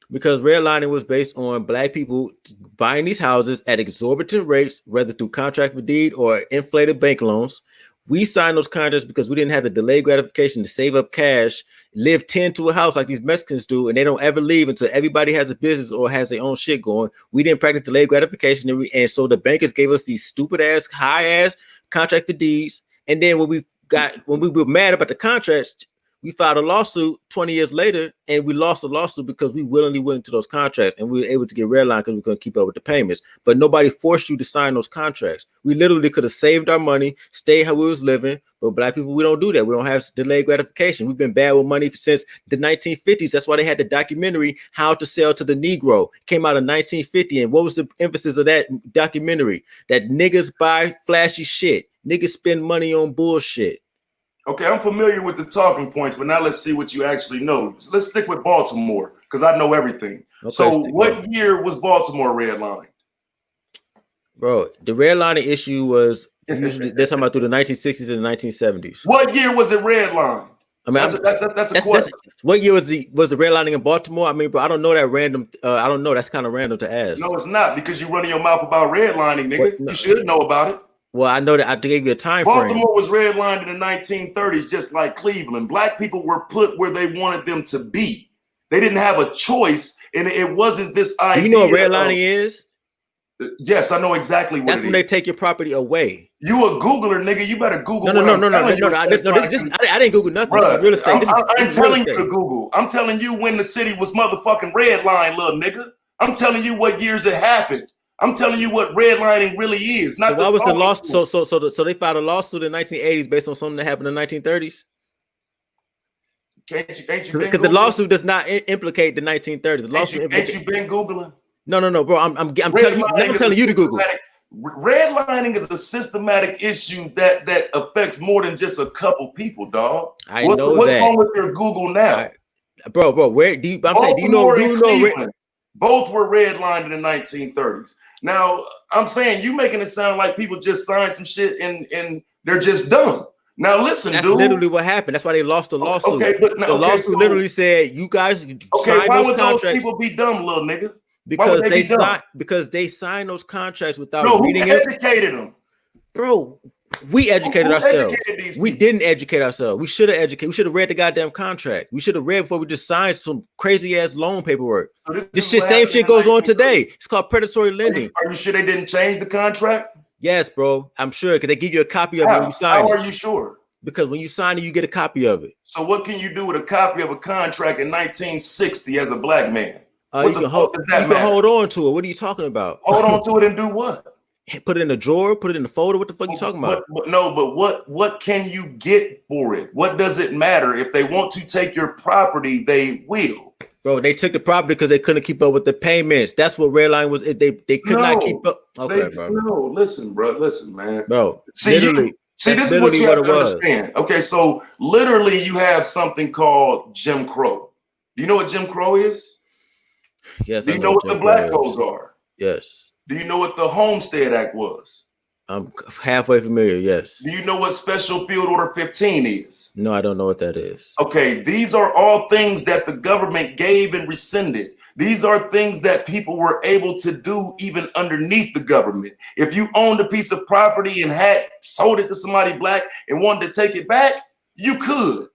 Because redlining was based on black people buying these houses at exorbitant rates, whether through contract for deed or inflated bank loans. We signed those contracts because we didn't have the delayed gratification to save up cash, live 10 to a house like these Mexicans do, and they don't ever leave until everybody has a business or has their own shit going. We didn't practice delayed gratification, and so the bankers gave us these stupid ass, high ass contract for deeds. And then when we were mad about the contracts, we filed a lawsuit 20 years later, and we lost the lawsuit because we willingly went into those contracts, and we were able to get redlined because we couldn't keep up with the payments. But nobody forced you to sign those contracts. We literally could have saved our money, stayed how we was living. But black people, we don't do that. We don't have delayed gratification. We've been bad with money since the 1950s. That's why they had the documentary "How to Sell to the Negro." It came out in 1950, and what was the emphasis of that documentary? That niggas buy flashy shit. Niggas spend money on bullshit. Okay, I'm familiar with the talking points, but now let's see what you actually know. So let's stick with Baltimore because I know everything. Okay, so what year was Baltimore redlined? Bro, the redlining issue was usually they're talking about through the 1960s and the 1970s. What year was it redlined? I mean, that's a question. What year was the redlining in Baltimore? I mean, bro, I don't know that random. I don't know. That's kind of random to ask. No, it's not because you're running your mouth about redlining, nigga. No. You should know about it. Well, I know that I gave you a time frame. Baltimore was redlined in the 1930s, just like Cleveland. Black people were put where they wanted them to be. They didn't have a choice, and it wasn't this idea. Do you know what redlining is? Yes, I know exactly what That's it when is. they take your property away. You a Googler, nigga. You better Google. No. I Didn't Google nothing. Bruh, This is real estate. I ain't This is real telling you estate. to Google. I'm telling you when the city was motherfucking redline, little nigga. I'm telling you what years it happened. I'm telling you what redlining really is. Not So why was the lawsuit? So they filed a lawsuit in the 1980s based on something that happened in the 1930s. Ain't you Because the lawsuit does not implicate the 1930s. The lawsuit ain't you been Googling? No, bro. I'm telling you. I'm telling you to Google. Redlining is a systematic issue that affects more than just a couple people, dog. What's wrong with your Google now, bro? Where do you? I'm saying, do you know? Both were redlined in the 1930s. Now I'm saying you making it sound like people just signed some shit and they're just done. Now listen, that's dude. literally what happened. That's why they lost the lawsuit. Okay, but the lawsuit literally said you guys. Okay, why would those people be dumb, little nigga? Because they signed those contracts without reading it. Who educated them? Bro, we educated ourselves. We people? didn't educate ourselves. We should have educated. We should have read the goddamn contract. We should have read before we just signed some crazy ass loan paperwork. So this same shit goes on today. It's called predatory lending. Are you sure they didn't change the contract? Yes, bro. I'm sure because they give you a copy of it when you sign it. How are you sure? Because when you sign it, you get a copy of it. So what can you do with a copy of a contract in 1960 as a black man? You can hold on to it. What are you talking about? Hold on to it and do what? Put it in a drawer, put it in the folder. What the fuck are you talking about? But what can you get for it? What does it matter? If they want to take your property, they will. Bro, they took the property because they couldn't keep up with the payments. That's what redline was. They could not keep up. Okay, bro. No, listen, bro. Listen, man. Bro, See, this is what you have to understand. Okay, so literally you have something called Jim Crow. Do you know what Jim Crow is? Yes. Do you know what the black codes are? Yes. Do you know what the Homestead Act was? I'm halfway familiar, yes. Do you know what Special Field Order 15 is? No, I don't know what that is. Okay, these are all things that the government gave and rescinded. These are things that people were able to do even underneath the government. If you owned a piece of property and had sold it to somebody black and wanted to take it back, you could.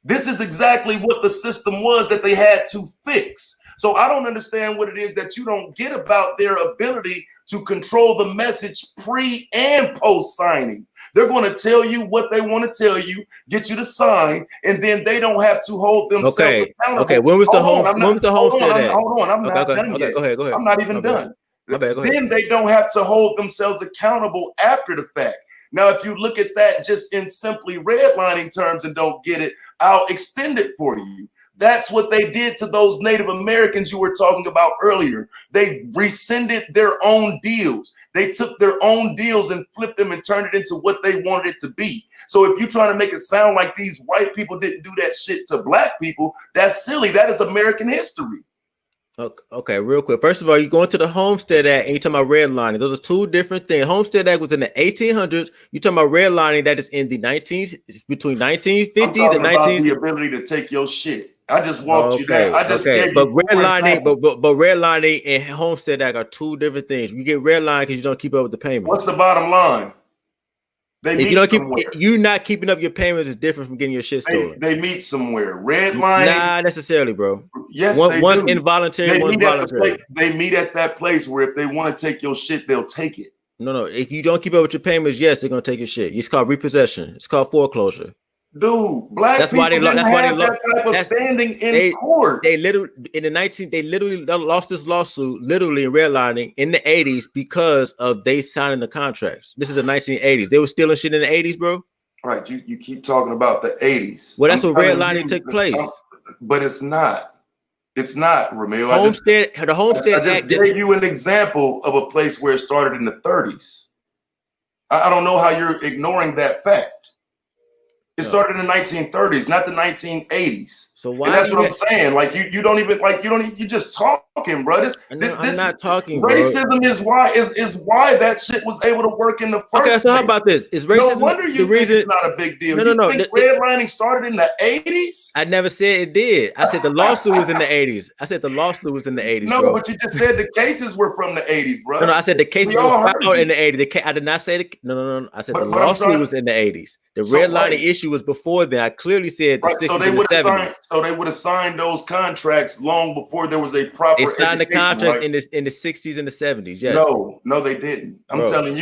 This is exactly what the system was that they had to fix. So I don't understand what it is that you don't get about their ability to control the message pre and post signing. They're going to tell you what they want to tell you, get you to sign, and then they don't have to hold themselves accountable. Okay. When was the Homestead Act? Hold on. I'm not done yet. Go ahead. I'm not even done. Then they don't have to hold themselves accountable after the fact. Now, if you look at that just in simply redlining terms and don't get it, I'll extend it for you. That's what they did to those Native Americans you were talking about earlier. They rescinded their own deals. They took their own deals and flipped them and turned it into what they wanted it to be. So if you're trying to make it sound like these white people didn't do that shit to black people, that's silly. That is American history. Okay, real quick. First of all, you go into the Homestead Act and you're talking about redlining. Those are two different things. Homestead Act was in the 1800s. You're talking about redlining that is in the between 1950s and 19s. The ability to take your shit. I just walked you down. I just gave but you redlining, but redlining and Homestead Act are two different things. You get redlined because you don't keep up with the payments. What's the bottom line? If you don't you not keeping up your payments is different from getting your shit stolen. They meet somewhere. Redlining, not necessarily, bro. Yes, one's involuntary, one's voluntary. They meet at that place where if they want to take your shit, they'll take it. No. If you don't keep up with your payments, yes, they're gonna take your shit. It's called repossession. It's called foreclosure. Dude, black people didn't have that type of standing in court. They literally lost this lawsuit literally in redlining in the 80s because of they signing the contracts. This is the 1980s. They were stealing shit in the 80s, bro. Right. You keep talking about the 80s. Well, that's when redlining took place. But it's not. It's not, Ramil. The Homestead Act. I just gave you an example of a place where it started in the 30s. I don't know how you're ignoring that fact. It started in the 1930s, not the 1980s. So why? And that's what I'm saying. Like you just talking, bro. I'm not talking. Racism is why that shit was able to work in the first place. Okay, so how about this? Is racism? No wonder you think it's not a big deal. No. You think redlining started in the 80s? I never said it did. I said the lawsuit was in the 80s. No, but you just said the cases were from the 80s, bro. No, I said the cases were filed in the 80s. I did not say no. I said the lawsuit was in the 80s. The redlining issue was before then. I clearly said the 60s and the 70s. So they would have signed those contracts long before there was a proper. They signed the contracts right? in the 60s and the 70s. Yes. No, they didn't. I'm Bro. telling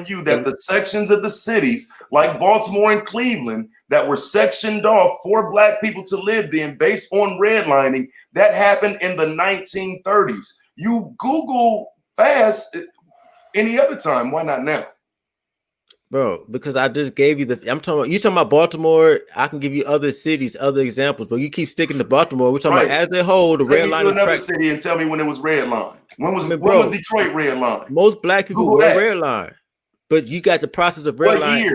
you that the sections of the cities like Baltimore and Cleveland that were sectioned off for black people to live in based on redlining, that happened in the 1930s. You Google fast any other time. Why not now? Bro, because I just gave you you talking about Baltimore. I can give you other cities, other examples, but you keep sticking to Baltimore. We're talking about as a whole, the red line. Take me to another city and tell me when it was red line. When was Detroit red line? Most black people were red line, but you got the process of red line.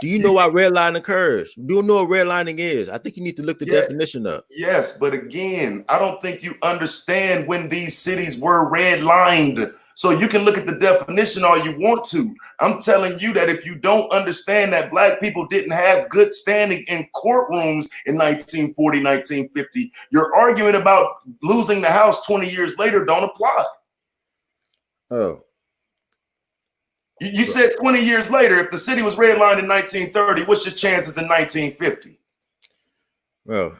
Do you know why red line occurs? Do you know what redlining is? I think you need to look the definition up. Yes, but again, I don't think you understand when these cities were redlined. So you can look at the definition all you want to. I'm telling you that if you don't understand that black people didn't have good standing in courtrooms in 1940, 1950, your argument about losing the house 20 years later don't apply. Oh. You said 20 years later, if the city was redlined in 1930, what's your chances in 1950? Bro.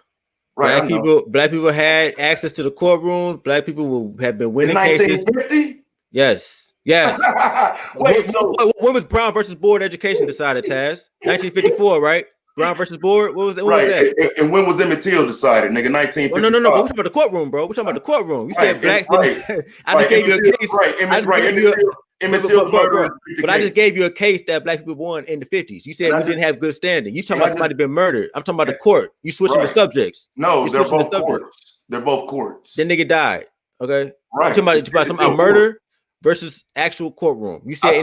Right, black people had access to the courtrooms. Black people will have been winning cases. 1950? Yes. Wait, so when was Brown versus Board Education decided, Taz? 1954, right? Brown versus Board. What was that? And when was Emmett Till decided, nigga? 1955. No. We're talking about the courtroom, bro. We're talking about the courtroom. You said blacks. I just gave you a case. But I just gave you a case that black people won in the 50s. You said we didn't have good standing. You talking about somebody been murdered. I'm talking about the court. You switching the subjects. No, they're both courts. They're both courts. That nigga died. Okay. Right. You talking about some murder versus actual courtroom. You said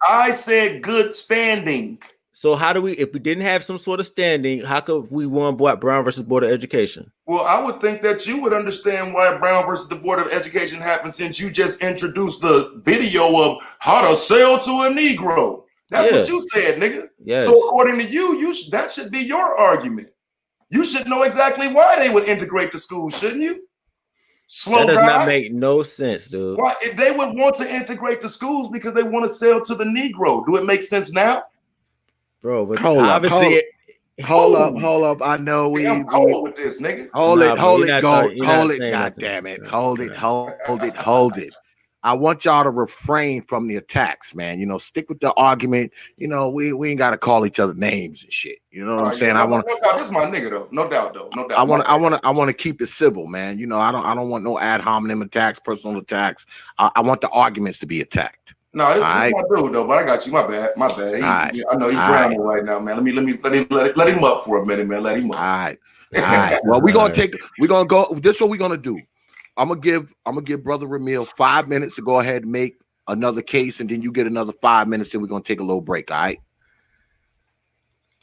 I said good standing. So how do we, if we didn't have some sort of standing, how could we won Brown versus Board of Education? Well, I would think that you would understand why Brown versus the Board of Education happened since you just introduced the video of how to sell to a Negro. That's what you said, nigga. Yes. So according to you, that should be your argument. You should know exactly why they would integrate the schools, shouldn't you? That does not make no sense, dude. Why if they would want to integrate the schools because they want to sell to the Negro? Do it make sense now? Bro, but hold up. I know I'm cold with this, nigga. Hold it, God damn it. Hold it. I want y'all to refrain from the attacks, man. You know, stick with the argument. You know, we ain't gotta call each other names and shit. You know what I'm saying? No doubt, this is my nigga though. No doubt. I want to keep it civil, man. You know, I don't want no ad hominem attacks, personal attacks. I want the arguments to be attacked. No, this is my dude though, but I got you. My bad. I know he's drowning right now, man. Let him up for a minute, man. Let him up. All right. Well, we're gonna go. This is what we're gonna do. I'm gonna give Brother Ramil 5 minutes to go ahead and make another case, and then you get another 5 minutes. Then we're gonna take a little break. All right.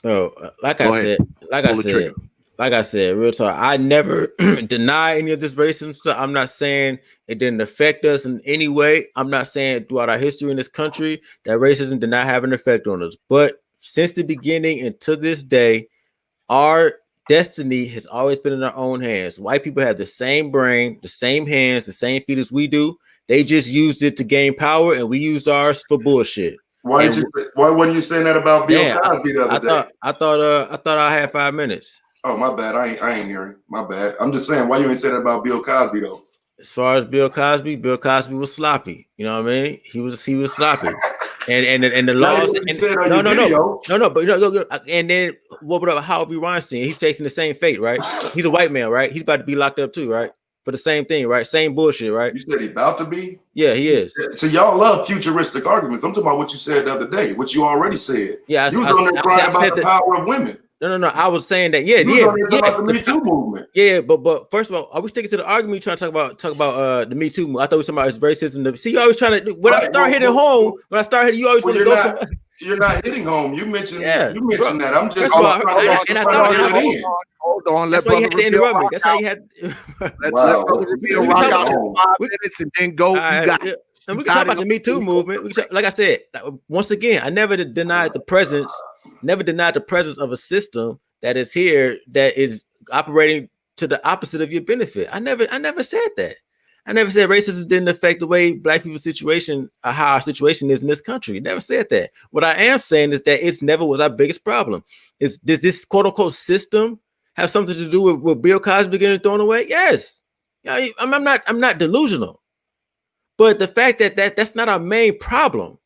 Oh, like I said, real talk. I never deny any of this racism stuff. I'm not saying it didn't affect us in any way. I'm not saying throughout our history in this country that racism did not have an effect on us. But since the beginning and to this day, our destiny has always been in our own hands. White people have the same brain, the same hands, the same feet as we do. They just used it to gain power, and we used ours for bullshit. Why wasn't you saying that about Bill Cosby the other day? I thought I had 5 minutes. Oh, my bad. I ain't hearing. My bad. I'm just saying, why you ain't say that about Bill Cosby though? As far as Bill Cosby was sloppy. You know what I mean? He was sloppy. And the laws. But and then what about Harvey Weinstein? He's facing the same fate, right? He's a white man, right? He's about to be locked up too, right? For the same thing, right? Same bullshit, right? You said he's about to be? Yeah, he is. So y'all love futuristic arguments. I'm talking about what you said the other day, what you already said. Yeah, you was on there crying about the power of women. No. I was saying that. Yeah. About the Me Too movement. Yeah, but first of all, are we sticking to the argument? You trying to talk about the Me Too movement? I thought we were talking about his racism. See, you always trying to. When I start hitting home, you always want to go. You're not hitting home. You mentioned that. I'm just. Hold on. Let brother interrupt me. That's how you had. Let brother Ramil rock out for 5 minutes and then go. And we can talk about the Me Too movement. Like I said, once again, I never denied the presence of a system that is here that is operating to the opposite of your benefit. I never said that. I never said racism didn't affect the way black people's situation, or how our situation is in this country. Never said that. What I am saying is that it's never was our biggest problem. Is this quote unquote system have something to do with Bill Cosby getting thrown away? Yes. Yeah, I'm not delusional. But the fact that's not our main problem.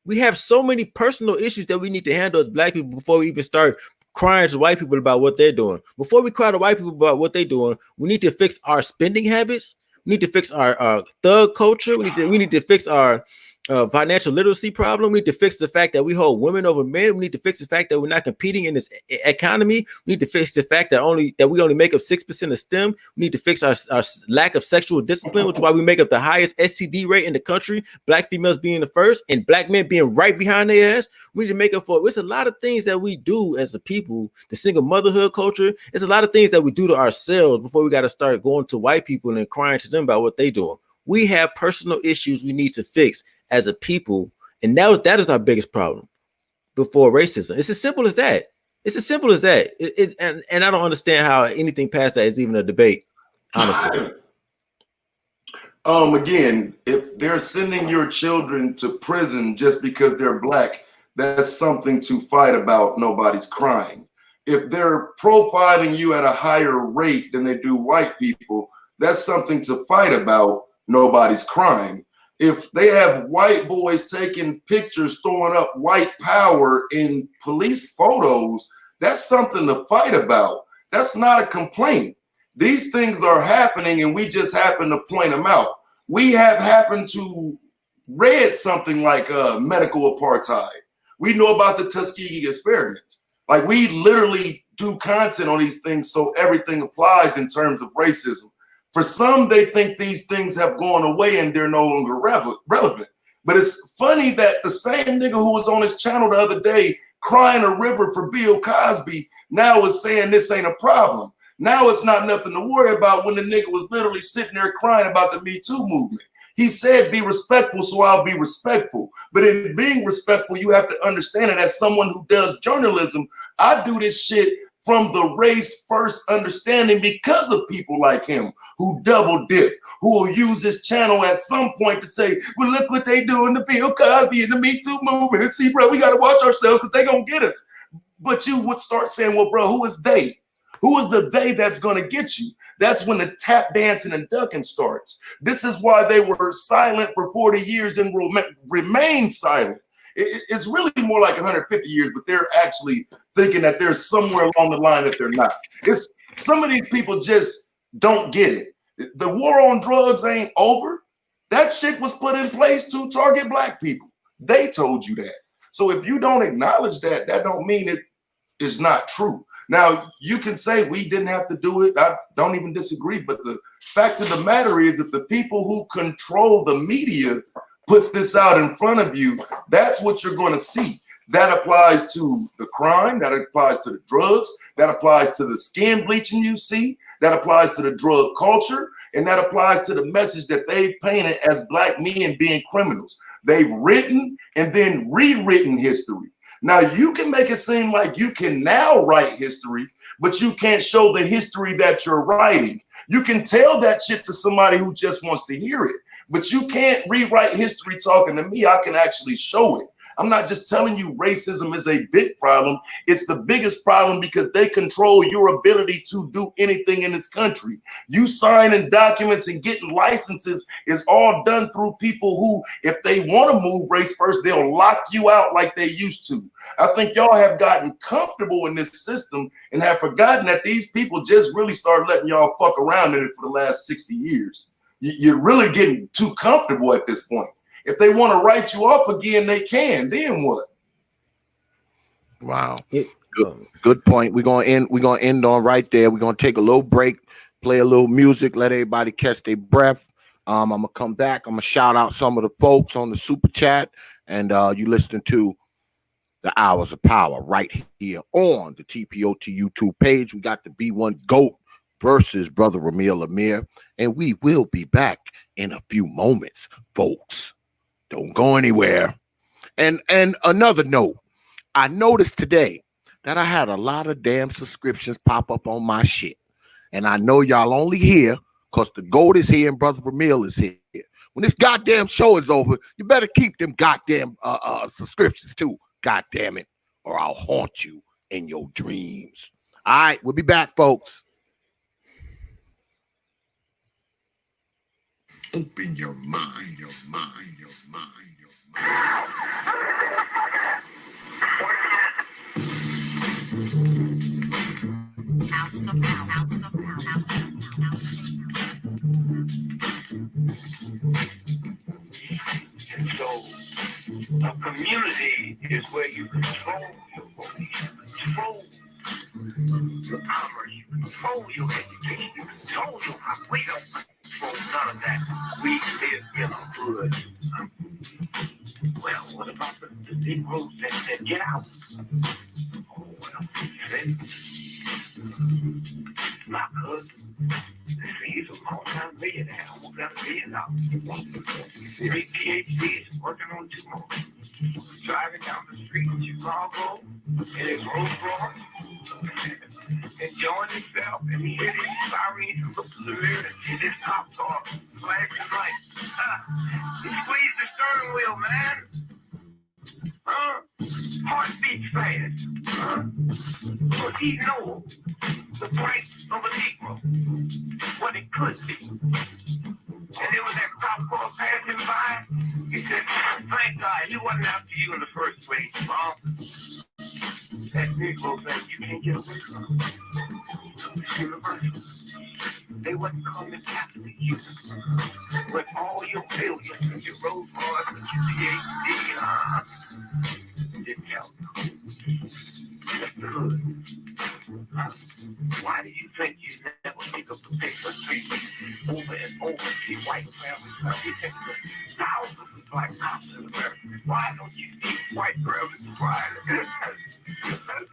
We have so many personal issues that we need to handle as black people before we even start crying to white people about what they're doing. Before we cry to white people about what they're doing, we need to fix our spending habits. We need to fix our thug culture. We need to fix our financial literacy problem. We need to fix the fact that we hold women over men. We need to fix the fact that we're not competing in this economy. We need to fix the fact that we only make up 6% of STEM. We need to fix our lack of sexual discipline, which is why we make up the highest STD rate in the country. Black females being the first, and black men being right behind their ass. We need to make up for it. It's a lot of things that we do as a people. The single motherhood culture. It's a lot of things that we do to ourselves before we got to start going to white people and crying to them about what they doing. We have personal issues we need to fix as a people, and that is our biggest problem before racism. It's as simple as that. It's as simple as that. And I don't understand how anything past that is even a debate, honestly. Again, if they're sending your children to prison just because they're black, that's something to fight about. Nobody's crying. If they're profiling you at a higher rate than they do white people, that's something to fight about. Nobody's crying. If they have white boys taking pictures, throwing up white power in police photos, that's something to fight about. That's not a complaint. These things are happening and we just happen to point them out. We have happened to read something like medical apartheid. We know about the Tuskegee experiments. Like, we literally do content on these things so everything applies in terms of racism. For some, they think these things have gone away and they're no longer relevant. But it's funny that the same nigga who was on his channel the other day crying a river for Bill Cosby now is saying this ain't a problem. Now it's not nothing to worry about, when the nigga was literally sitting there crying about the Me Too movement. He said, be respectful, so I'll be respectful. But in being respectful, you have to understand it. As someone who does journalism, I do this shit from the race first understanding because of people like him who double dip, who will use this channel at some point to say, well, look what they doing to Bill Cosby and the Me Too movement. And see, bro, we got to watch ourselves because they going to get us. But you would start saying, well, bro, who is they? Who is the they that's going to get you? That's when the tap dancing and ducking starts. This is why they were silent for 40 years and remain silent. It's really more like 150 years, but they're actually thinking that there's somewhere along the line that they're not. It's, some of these people just don't get it. The war on drugs ain't over. That shit was put in place to target black people. They told you that. So if you don't acknowledge that, that don't mean it is not true. Now, you can say we didn't have to do it. I don't even disagree. But the fact of the matter is, if the people who control the media puts this out in front of you, that's what you're going to see. That applies to the crime, that applies to the drugs, that applies to the skin bleaching you see, that applies to the drug culture, and that applies to the message that they've painted as black men being criminals. They've written and then rewritten history. Now, you can make it seem like you can now write history, but you can't show the history that you're writing. You can tell that shit to somebody who just wants to hear it, but you can't rewrite history talking to me. I can actually show it. I'm not just telling you racism is a big problem. It's the biggest problem because they control your ability to do anything in this country. You signing documents and getting licenses is all done through people who, if they want to move race first, they'll lock you out like they used to. I think y'all have gotten comfortable in this system and have forgotten that these people just really started letting y'all fuck around in it for the last 60 years. You're really getting too comfortable at this point. If they want to write you off again, they can. Then what? Wow. Good point. We're gonna end on right there. We're gonna take a little break, play a little music, let everybody catch their breath. I'm gonna come back. I'm gonna shout out some of the folks on the super chat, and you listening to the Hours of Power right here on the T.P.O.T YouTube page. We got the B1 GOAT versus Brother Ramil Amyr, and we will be back in a few moments, folks. Don't go anywhere. And another note, I noticed today that I had a lot of damn subscriptions pop up on my shit. And I know y'all only here because the GOAT is here and Brother Ramil is here. When this goddamn show is over, you better keep them goddamn subscriptions too. God damn it. Or I'll haunt you in your dreams. All right, we'll be back, folks. Open your mind, your mind, your mind, your mind. And so a community is where you control your voting, you control your commerce, you control your education, you control your power. We don't control none of that. We live in a hood. Well, what about the Negroes that said get out? Oh, well, my cousin, he's a multi-millionaire, almost got $1 billion. 3 PhDs, working on 2 more. Driving down the street in Chicago in his Rolls Royce, enjoying himself, and he hit his sirens and looked to the rear and hit his top car, flashing lights. He squeezed the steering wheel, man. Heart beats fast. Because he knows the price of a Negro, what it could be. And then when that cop car passing by, he said, thank God, he wasn't after you in the first place, Mom. That Negro thing, you can't get away from. It's universal. They wasn't coming after you. But all your failures and your Rolls Royce and your PhD, didn't help. That's the hood. Why do you think you never pick up the paper and over and over see white families? We take the thousands of black cops in America. Why don't you see white families crying?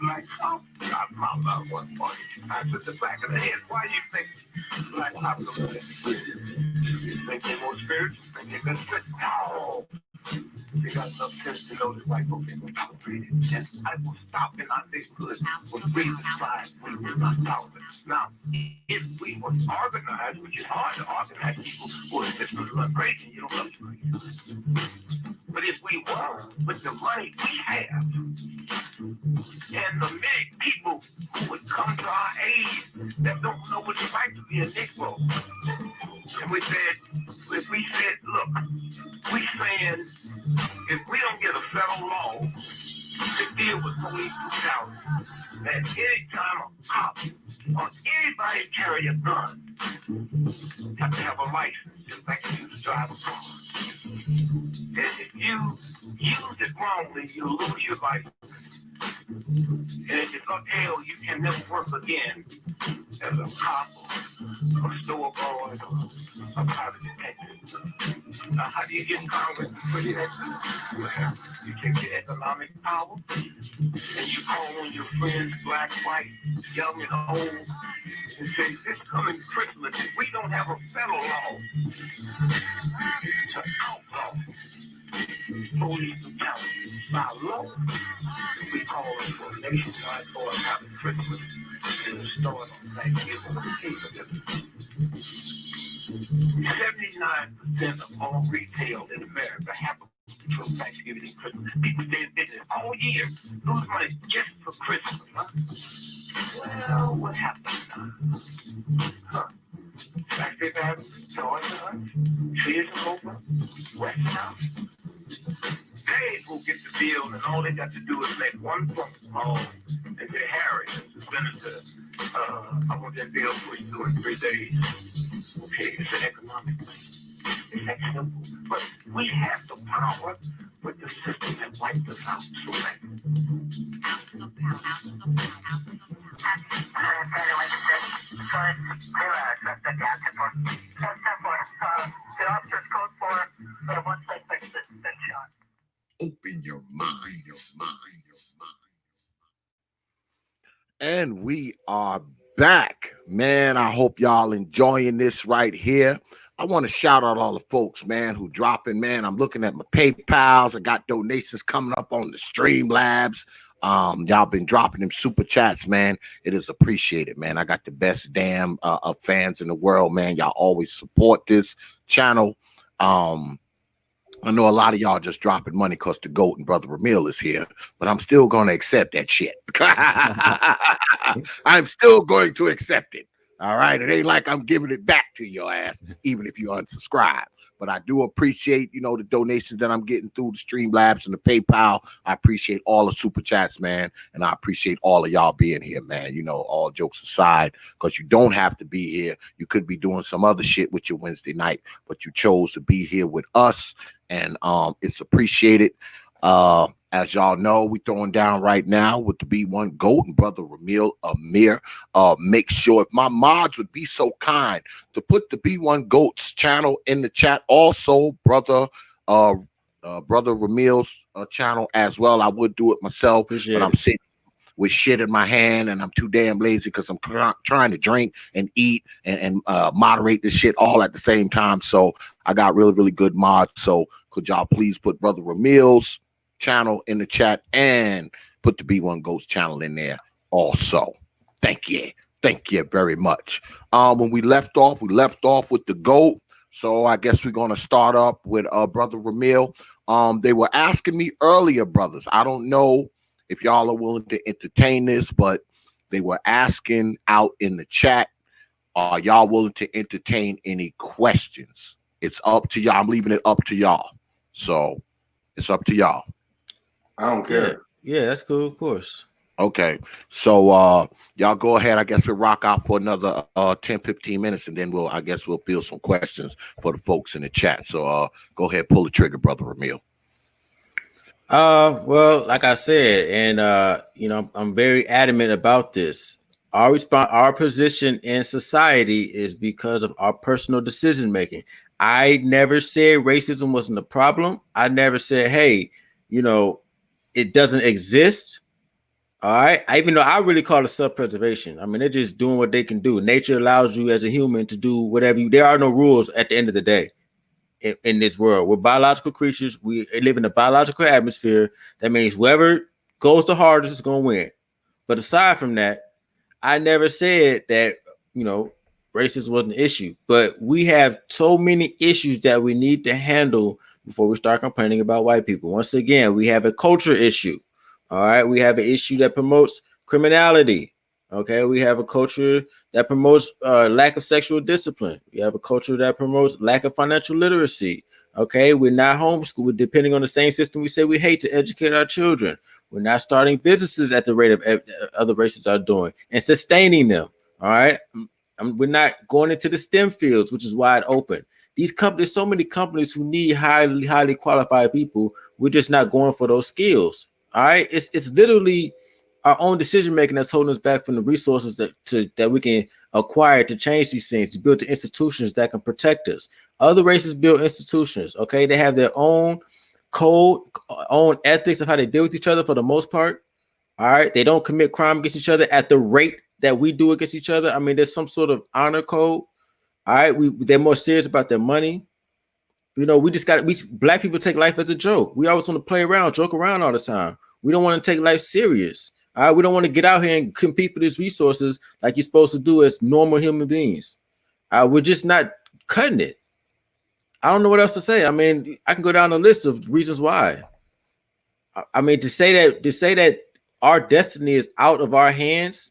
Like, oh, God, my love, one funny. I took the back of the head. Why do you think black cops are think they're more spiritual? Think they're good fit? No. They got enough sense to know that white folks ain't gonna tolerate it. And I will stop in our neighborhood with reason side when we're not tolerant. Now, if we were organized, which is hard to organize people who are just run crazy, you don't love to crazy. But if we were, with the money we have, and the many people who would come to our aid that don't know what it's like to be a Negro, and we said, if we said, look, we saying, if we don't get a federal law to deal with police brutality, that any time a cop or anybody carry a gun, have to have a license just like you to drive a car. And if you use it wrongly, you'll lose your license. And if you go to jail, you can never work again as a cop or a store boy or a private detective. Now, how do you get Congress to protect you? Well, you take your economic power and you call on your friends, black, white, young, and old, and say, this coming Christmas, if we don't have a federal law to outlaw police brutality by law, we call it for a nationwide for a having Christmas and the start on Thanksgiving. 79% of all retail in America happens between Thanksgiving and Christmas. People stay in business all year, lose money just for Christmas. Huh? Well, what happened now? Huh? Thanksgiving happens, Toys R Us, Sears and Roebuck, Westinghouse. They will get the bill, and all they got to do is make one phone call and say, Harry, Senator, I want that bill pushed through in 3 days. Okay, it's an economic thing. It's that simple. But we have the power with the system that wiped us out so bad. Open your mind, your mind, your mind. And we are back, man. I hope y'all enjoying this right here. I want to shout out all the folks, man, who dropping, man. I'm looking at my PayPals. I got donations coming up on the Streamlabs. Y'all been dropping them super chats, man. It is appreciated, man. I got the best damn of fans in the world, man. Y'all always support this channel. I know a lot of y'all just dropping money because the GOAT and Brother Ramil is here, but I'm still going to accept that shit. I'm still going to accept it. All right. It ain't like I'm giving it back to your ass, even if you unsubscribe. But I do appreciate, the donations that I'm getting through the Streamlabs and the PayPal. I appreciate all the super chats, man. And I appreciate all of y'all being here, man. All jokes aside, because you don't have to be here. You could be doing some other shit with your Wednesday night, but you chose to be here with us. And it's appreciated. As y'all know, we throwing down right now with the B1 GOAT and Brother Ramil Amyr. Make sure, if my mods would be so kind to put the B1 GOAT's channel in the chat. Also, Brother Ramil's channel as well. I would do it myself, but I'm sitting with shit in my hand and I'm too damn lazy because I'm trying to drink and eat and moderate this shit all at the same time. So I got really, really good mods. So could y'all please put Brother Ramil's channel in the chat and put the B1 GOAT's channel in there also. Thank you very much. When we left off with the GOAT. So I guess we're gonna start up with Brother Ramil. They were asking me earlier, brothers. I don't know if y'all are willing to entertain this, but they were asking out in the chat, are y'all willing to entertain any questions? It's up to y'all. I'm leaving it up to y'all. So it's up to y'all. I don't care. Yeah, that's cool, of course. Okay. So y'all go ahead. I guess we'll rock out for another 10-15 minutes, and then we'll field some questions for the folks in the chat. So go ahead, pull the trigger, Brother Ramil. Well, like I said, and I'm very adamant about this. Our position in society is because of our personal decision making. I never said racism wasn't a problem. I never said, hey, it doesn't exist. All right. Even though I really call it self-preservation. I mean, they're just doing what they can do. Nature allows you as a human to do whatever there are no rules at the end of the day. In this world, we're biological creatures. We live in a biological atmosphere. That means whoever goes the hardest is going to win. But aside from that, I never said that racism was an issue. But we have so many issues that we need to handle before we start complaining about white people. Once again, we have a culture issue. All right, we have an issue that promotes criminality. Okay, we have a culture that promotes lack of sexual discipline. We have a culture that promotes lack of financial literacy. Okay, we're not homeschooled, depending on the same system we say we hate to educate our children. We're not starting businesses at the rate of other races are doing and sustaining them. All right, we're not going into the STEM fields, which is wide open. These companies, so many companies who need highly qualified people. We're just not going for those skills. All right, it's literally our own decision making that's holding us back from the resources that we can acquire to change these things, to build the institutions that can protect us. Other races build institutions. Okay, they have their own code, own ethics of how they deal with each other for the most part. All right, they don't commit crime against each other at the rate that we do against each other. I mean, there's some sort of honor code. All right, they're more serious about their money. We black people take life as a joke. We always want to play around, joke around all the time. We don't want to take life serious. All right, we don't want to get out here and compete for these resources like you're supposed to do as normal human beings. We're just not cutting it. I don't know what else to say. I mean, I can go down a list of reasons why. I mean, to say that our destiny is out of our hands,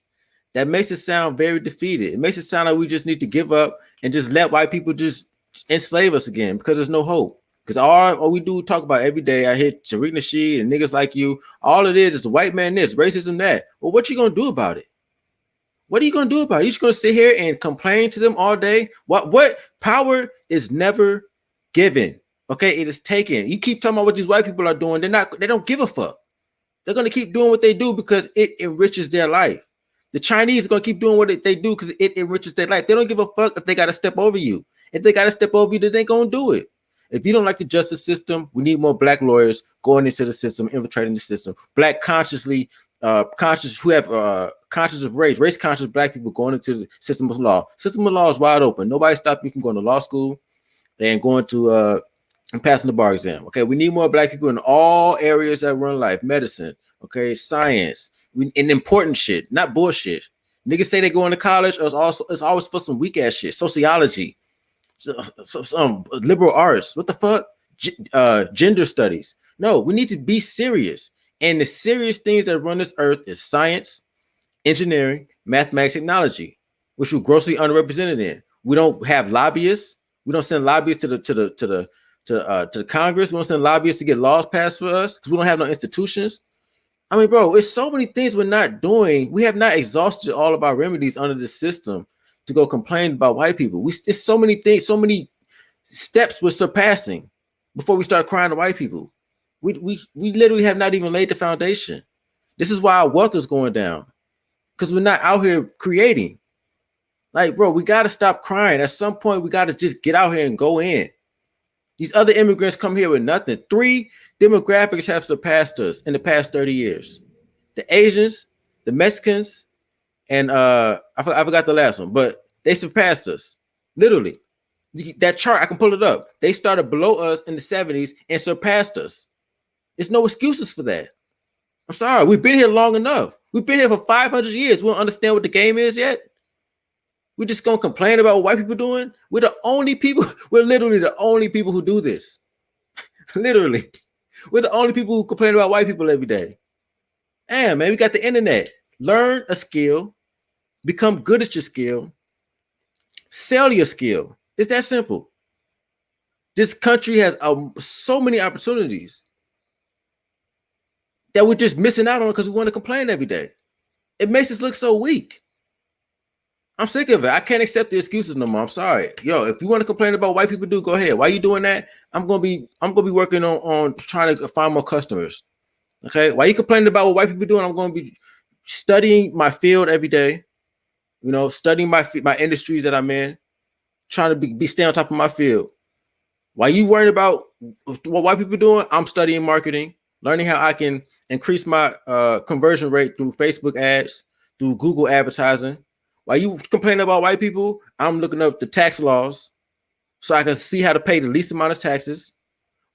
that makes it sound very defeated. It makes it sound like we just need to give up and just let white people just enslave us again because there's no hope. Because all we do talk about every day, I hear Tariq Nasheed and niggas like you. All it is the white man this, racism that. Well, what you gonna do about it? What are you gonna do about it? You just gonna sit here and complain to them all day? What power is never given? Okay, it is taken. You keep talking about what these white people are doing. They don't give a fuck. They're gonna keep doing what they do because it enriches their life. The Chinese are gonna keep doing what they do because it enriches their life. They don't give a fuck if they gotta step over you. If they gotta step over you, then they gonna do it. If you don't like the justice system, we need more black lawyers going into the system, infiltrating the system. Black conscious who have conscious of race conscious black people going into the system of law. System of law is wide open. Nobody stopped you from going to law school and going to and passing the bar exam. Okay, we need more black people in all areas that run life, medicine, okay, science, and important shit, not bullshit. Niggas say they going to college, it's always for some weak ass shit, sociology. Some liberal arts. What the fuck? gender studies. No, we need to be serious. And the serious things that run this earth is science, engineering, mathematics, technology, which we're grossly underrepresented in. We don't have lobbyists. We don't send lobbyists to the Congress. We don't send lobbyists to get laws passed for us because we don't have no institutions. I mean, bro, it's so many things we're not doing. We have not exhausted all of our remedies under the system to go complain about white people. It's so many things, so many steps we're surpassing before we start crying to white people. We literally have not even laid the foundation. This is why our wealth is going down, because we're not out here creating. Like, bro, we got to stop crying. At some point, we got to just get out here and go in. These other immigrants come here with nothing. 3 demographics have surpassed us in the past 30 years. The Asians, the Mexicans, and I forgot the last one, but they surpassed us. Literally. That chart, I can pull it up. They started below us in the 70s and surpassed us. There's no excuses for that. I'm sorry. We've been here long enough. We've been here for 500 years. We don't understand what the game is yet. We're just going to complain about what white people doing? We're the only people. We're literally the only people who do this. Literally. We're the only people who complain about white people every day. Damn, man, we got the internet. Learn a skill. Become good at your skill. Sell your skill. It's that simple. This country has so many opportunities that we're just missing out on because we want to complain every day. It makes us look so weak. I'm sick of it. I can't accept the excuses no more. I'm sorry. Yo, if you want to complain about what white people do, go ahead. Why are you doing that? I'm gonna be working on trying to find more customers. Okay. Why you complaining about what white people doing? I'm gonna be studying my field every day. You know, studying my industries that I'm in, trying to be stay on top of my field. Why you worrying about what white people doing? I'm studying marketing, learning how I can increase my conversion rate through Facebook ads, through Google advertising. While you complaining about white people, I'm looking up the tax laws so I can see how to pay the least amount of taxes.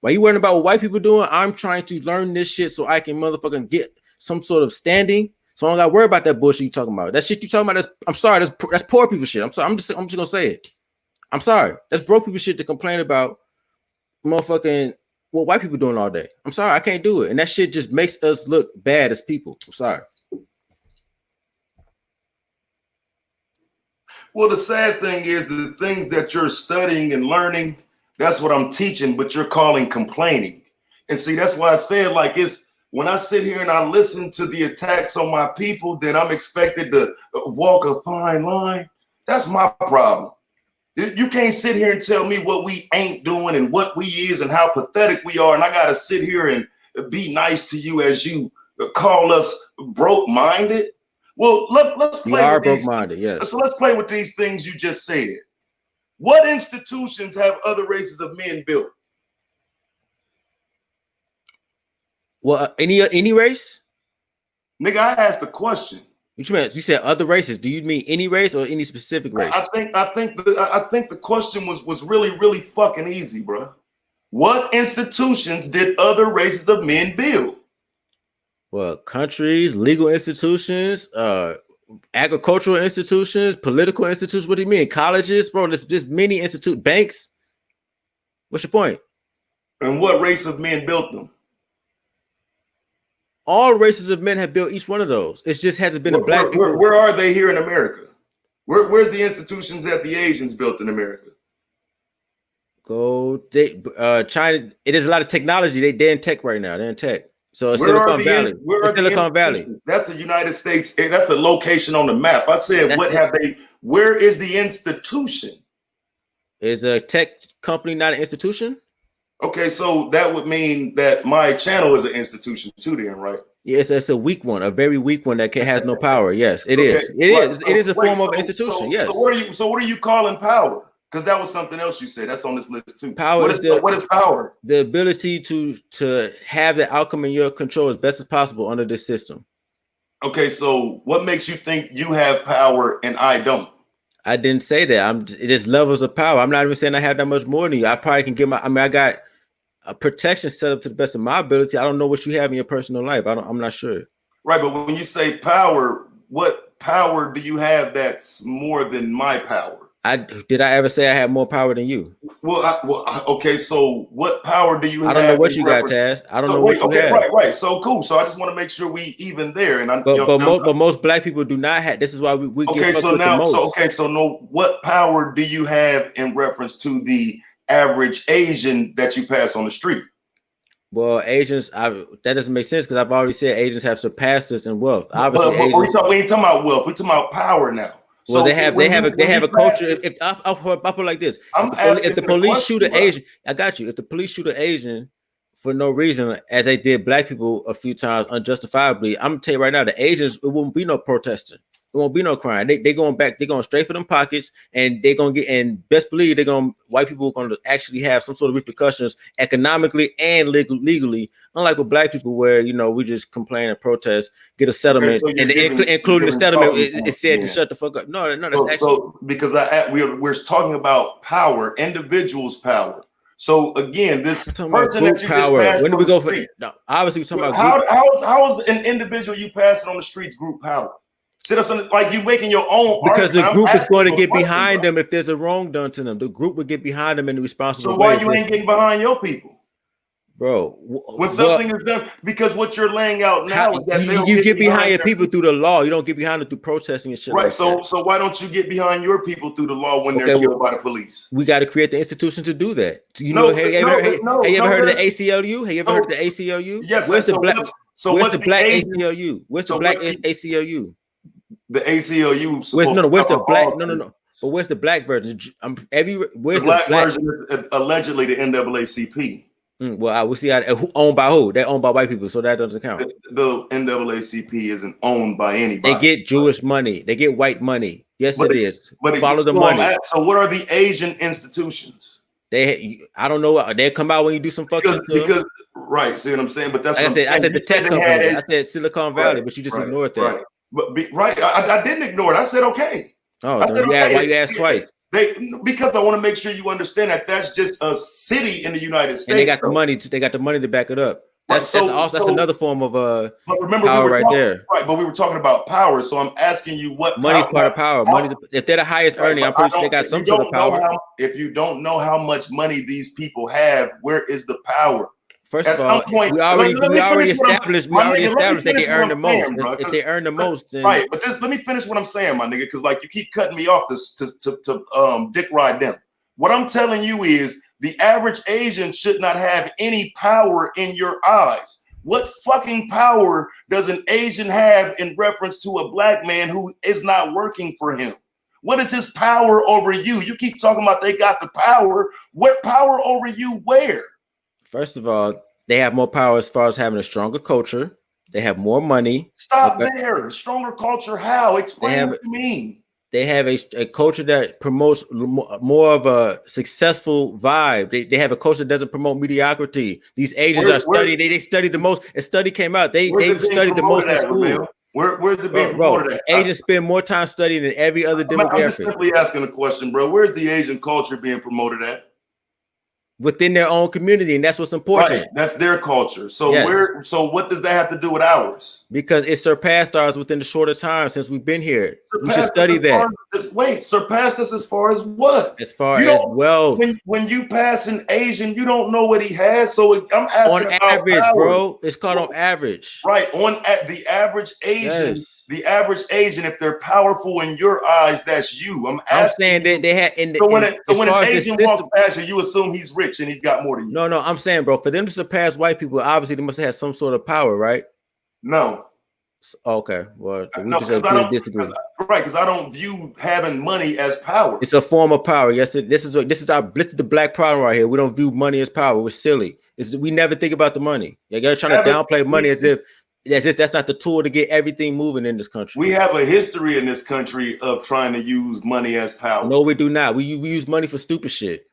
While you worrying about what white people doing, I'm trying to learn this shit so I can motherfucking get some sort of standing. So I don't gotta worry about that bullshit you talking about. That shit you talking about, I'm sorry, that's poor people shit. I'm sorry, I'm just gonna say it. I'm sorry. That's broke people shit to complain about motherfucking what white people doing all day. I'm sorry, I can't do it. And that shit just makes us look bad as people. I'm sorry. Well, the sad thing is the things that you're studying and learning, that's what I'm teaching, but you're calling complaining. And see, that's why I said, like, it's when I sit here and I listen to the attacks on my people, then I'm expected to walk a fine line. That's my problem. You can't sit here and tell me what we ain't doing and what we is and how pathetic we are. And I got to sit here and be nice to you as you call us broke-minded. Well, let's play. We are broke-minded, yes. So let's play with these things you just said. What institutions have other races of men built? Well, any race? Nigga, I asked a question. What you meant? You said other races. Do you mean any race or any specific race? I think the question was really fucking easy, bro. What institutions did other races of men build? Well, countries, legal institutions, agricultural institutions, political institutions. What do you mean? Colleges, bro? There's many institutes, banks. What's your point? And what race of men built them? All races of men have built each one of those. It just hasn't been a black people. Where are they here in America? Where's the institutions that the Asians built in America? China. It is a lot of technology. They're in tech right now. They're in tech. So it's Silicon Valley. Silicon Valley. That's a United States. That's a location on the map. I said, where is the institution? Is a tech company not an institution? Okay, so that would mean that my channel is an institution too, then, right? Yes, it's a weak one, a very weak one that has no power. Yes, it is. It is a form of institution. Yes. So what are you calling power? Because that was something else you said. That's on this list too. Power. What is power? The ability to have the outcome in your control as best as possible under this system. Okay, so what makes you think you have power and I don't? I didn't say that. It is levels of power. I'm not even saying I have that much more than you. I probably can get I got a protection set up to the best of my ability. I don't know what you have in your personal life. I'm not sure. Right, but when you say power, what power do you have that's more than my power? Did I ever say I had more power than you? Okay. So what power do you have? I don't know what in you got, reference- Taz. I don't So know wait, what you okay, have. right. So cool. So I just want to make sure we even there. And But most black people do not have. This is why we get okay. fucked So with the now, most. so no, what power do you have in reference to the average Asian that you pass on the street? Well, Asians, that doesn't make sense because I've already said Asians have surpassed us in wealth. But Obviously, we Asians. ain't talking about wealth. We talking about power now. Well, So they have a culture. pass, If I'll put it like this, I'm if the asking the police shoot question, an Asian, I got you. If the police shoot an Asian for no reason, as they did black people a few times unjustifiably, I'm gonna tell you right now, the Asians, it won't be no protesting. It won't be no crime. They going back. They're going straight for them pockets, and they're gonna get. And best believe they're gonna. White people are gonna actually have some sort of repercussions economically and legally. Unlike with black people, where we just complain and protest, get a settlement, so and including the settlement, it said to shut the fuck up. No, that's actually because we're talking about power, individuals' power. So again, this person that you just passed. When do we go for? No, obviously we're talking about how is an individual you passing on the streets group power? Like you making your own because argument. the group is going to get behind them if there's a wrong done to them. The group would get behind them in the responsible. So why you ain't getting behind your people, bro? When something is done, because what you're laying out now is that you get behind your people through the law. You don't get behind them through protesting and shit. Right. Like so why don't you get behind your people through the law when they're killed by the police? We got to create the institution to do that. Have you ever heard of the ACLU? Have you ever heard of the ACLU? Yes. Where's the black? Where's the black ACLU? Where's the black ACLU? The ACLU. Where's the black? No. But where's the black version? Where's the black version? Is allegedly the NAACP. Well, we see owned by who? They're owned by white people, so that doesn't count. The NAACP isn't owned by anybody. They get Jewish money. They get white money. Yes, it is. But follow the money. So, what are the Asian institutions? I don't know. They come out when you do some fucking because right. See what I'm saying? But that's like what I said the tech company. I said Silicon Valley, but you just ignored that. Right. But I didn't ignore it. I said okay. Oh, why you asked twice? Because I want to make sure you understand that that's just a city in the United States. And they got the money. They got the money to back it up. That's another form of but remember, power right there. Right, but we were talking about power. So I'm asking you what money's part of power. Money, if they're the highest earning, I'm pretty sure they got some sort of power. If you don't know how much money these people have, where is the power? First of all, we already established that they earn the most. If they earn the most, then right. But let me finish what I'm saying, my nigga, because like you keep cutting me off to dick ride them. What I'm telling you is the average Asian should not have any power in your eyes. What fucking power does an Asian have in reference to a black man who is not working for him? What is his power over you? You keep talking about they got the power. What power over you where? First of all, they have more power as far as having a stronger culture. They have more money. Stop there. Stronger culture how? Explain what you mean. They have a culture that promotes more of a successful vibe. They have a culture that doesn't promote mediocrity. These Asians are studying. They study the most. A study came out. They studied the most in school. Where's it being promoted at? Asians spend more time studying than every other demographic. I'm just simply asking a question, bro. Where's the Asian culture being promoted at? Within their own community, and that's what's important. Right, that's their culture. So so what does that have to do with ours? Because it surpassed ours within the shorter time since we've been here. We should study that. Surpassed us as far as what? As far as wealth. When you pass an Asian, you don't know what he has. So I'm asking on average, bro. It's called on average. Right. At the average Asian. Yes. The average Asian, if they're powerful in your eyes, that's you. I'm saying that they had in the. So when an Asian walks past you assume he's rich and he's got more than you. No, I'm saying, bro, for them to surpass white people, obviously they must have had some sort of power, right? No. Okay. Well, no, because I don't view having money as power. It's a form of power. Yes, this is the black problem right here. We don't view money as power. We're silly. We never think about the money. You're trying to downplay money as if that's not the tool to get everything moving in this country. We have a history in this country of trying to use money as power. No, we do not. We use money for stupid shit.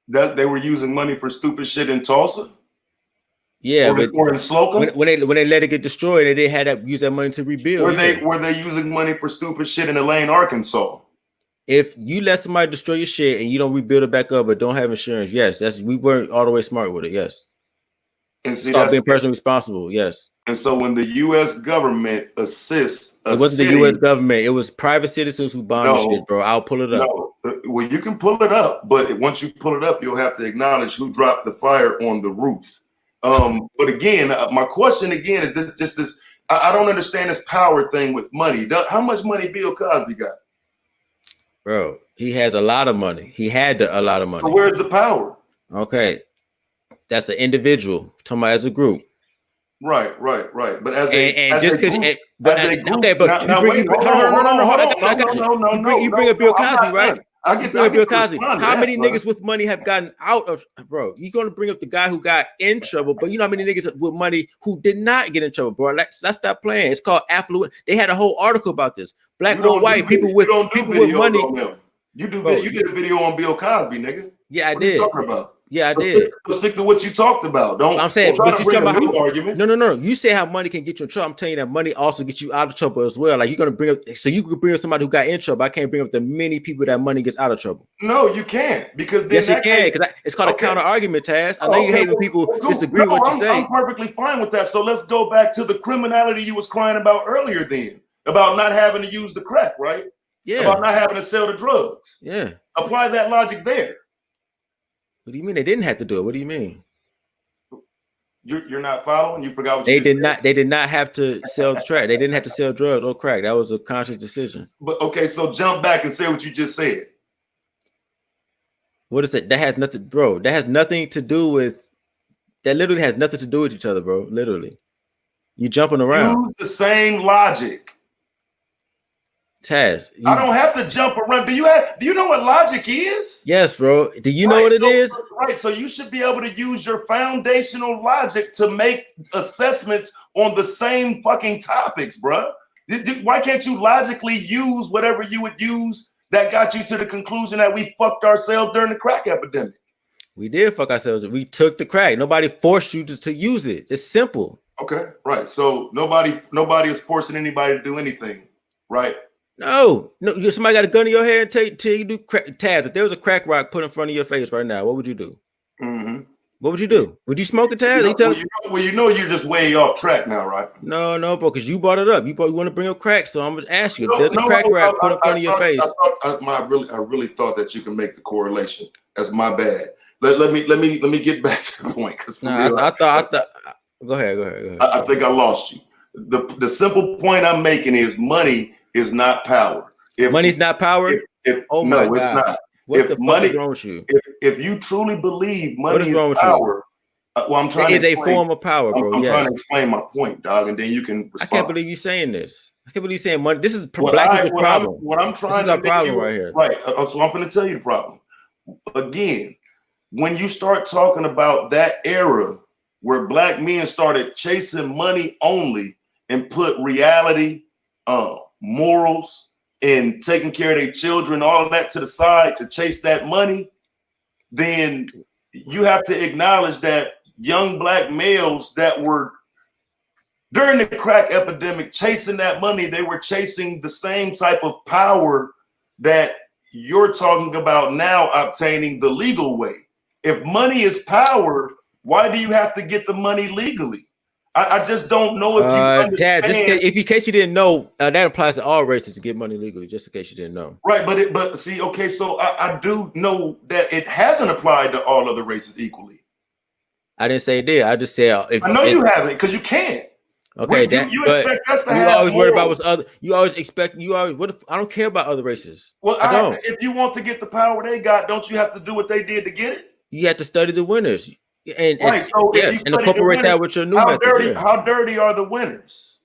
That they were using money for stupid shit in Tulsa? Yeah, or in Slocum? When they let it get destroyed, they had to use that money to rebuild. Were they using money for stupid shit in Elaine, Arkansas? If you let somebody destroy your shit and you don't rebuild it back up but don't have insurance, yes, we weren't all the way smart with it. Yes. And see, stop being personally responsible. Yes. And so when the U.S. government assists, it wasn't the U.S. government. It was private citizens who bonded shit, bro. I'll pull it up. Well, you can pull it up, but once you pull it up, you'll have to acknowledge who dropped the fire on the roof. But again, my question again is this. I don't understand this power thing with money. How much money Bill Cosby got? Bro, he has a lot of money. He had a lot of money. So where's the power? Okay, that's an individual. Talking about as a group. Right. But as you bring up Bill Cosby, right? I get Bill Cosby. How many niggas with money have gotten out of, bro? You're gonna bring up the guy who got in trouble, but you know how many niggas with money who did not get in trouble, bro? Let's stop playing. It's called affluent. They had a whole article about this. Black or white people with money. You did a video on Bill Cosby, nigga. Yeah, I did. What are you talking about? Yeah, I did. Stick to what you talked about. I'm saying, don't but you talking about argument. No. You say how money can get you in trouble. I'm telling you that money also gets you out of trouble as well. Like you're gonna bring up, so you could bring up somebody who got in trouble. I can't bring up the many people that money gets out of trouble. No, you can't, because yes, you can. Because it's called a counter argument, Taz. I know you hate when people disagree with what you say. I'm perfectly fine with that. So let's go back to the criminality you was crying about earlier. Then about not having to use the crack, right? Yeah. About not having to sell the drugs. Yeah. Apply that logic there. What do you mean they didn't have to do it? What do you mean? You're not following? You forgot what they did not. They did not have to sell crack. They didn't have to sell drugs or crack. That was a conscious decision. But okay, so jump back and say what you just said. What is it? That has nothing, bro. That has nothing to do with. That literally has nothing to do with each other, bro. Literally, you jumping around. Use the same logic. Taz, I don't have to jump around. Do you know what logic is? Yes, bro. Do you know what it is? Right. So you should be able to use your foundational logic to make assessments on the same fucking topics, bro. Why can't you logically use whatever you would use that got you to the conclusion that we fucked ourselves during the crack epidemic? We did fuck ourselves. We took the crack. Nobody forced you to use it. It's simple. Okay, right. So nobody is forcing anybody to do anything, right? No. Somebody got a gun in your head and tell you do crack. Taz, if there was a crack rock put in front of your face right now, what would you do? Mm-hmm. What would you do? Would you smoke a Taz? You're just way off track now, right? No, bro, because you brought it up. You want to bring up crack, so I'm gonna ask you. If there's a crack rock put in front of your face. I really thought that you can make the correlation. That's my bad. Let me get back to the point. Because I thought. Go ahead. I think I lost you. The simple point I'm making is money is not power. Money's not power? It's not. What the fuck is wrong with you? If you truly believe money is power, I'm trying to explain. It is a form of power, bro. I'm trying to explain my point, dog, and then you can respond. I can't believe you saying this. I can't believe you saying money. This is black people's problem. What I'm trying to make problem right here. Right. So I'm going to tell you the problem. Again, when you start talking about that era where black men started chasing money only and put reality, morals, and taking care of their children, all of that to the side to chase that money, then you have to acknowledge that young black males that were during the crack epidemic chasing that money, they were chasing the same type of power that you're talking about now obtaining the legal way. If money is power, why do you have to get the money legally? I just don't know if you understand. Dad, in case you didn't know, that applies to all races to get money legally, just in case you didn't know. Right, but see, okay, so I do know that it hasn't applied to all other races equally. I didn't say it did. I just said I know you haven't, because you can't. Okay, you expect us to have. You always worry about what's other. You always expect. You always. What if I don't care about other races? Well, I don't. If you want to get the power they got, don't you have to do what they did to get it? You have to study the winners. And incorporate that with your new method. How dirty are the winners?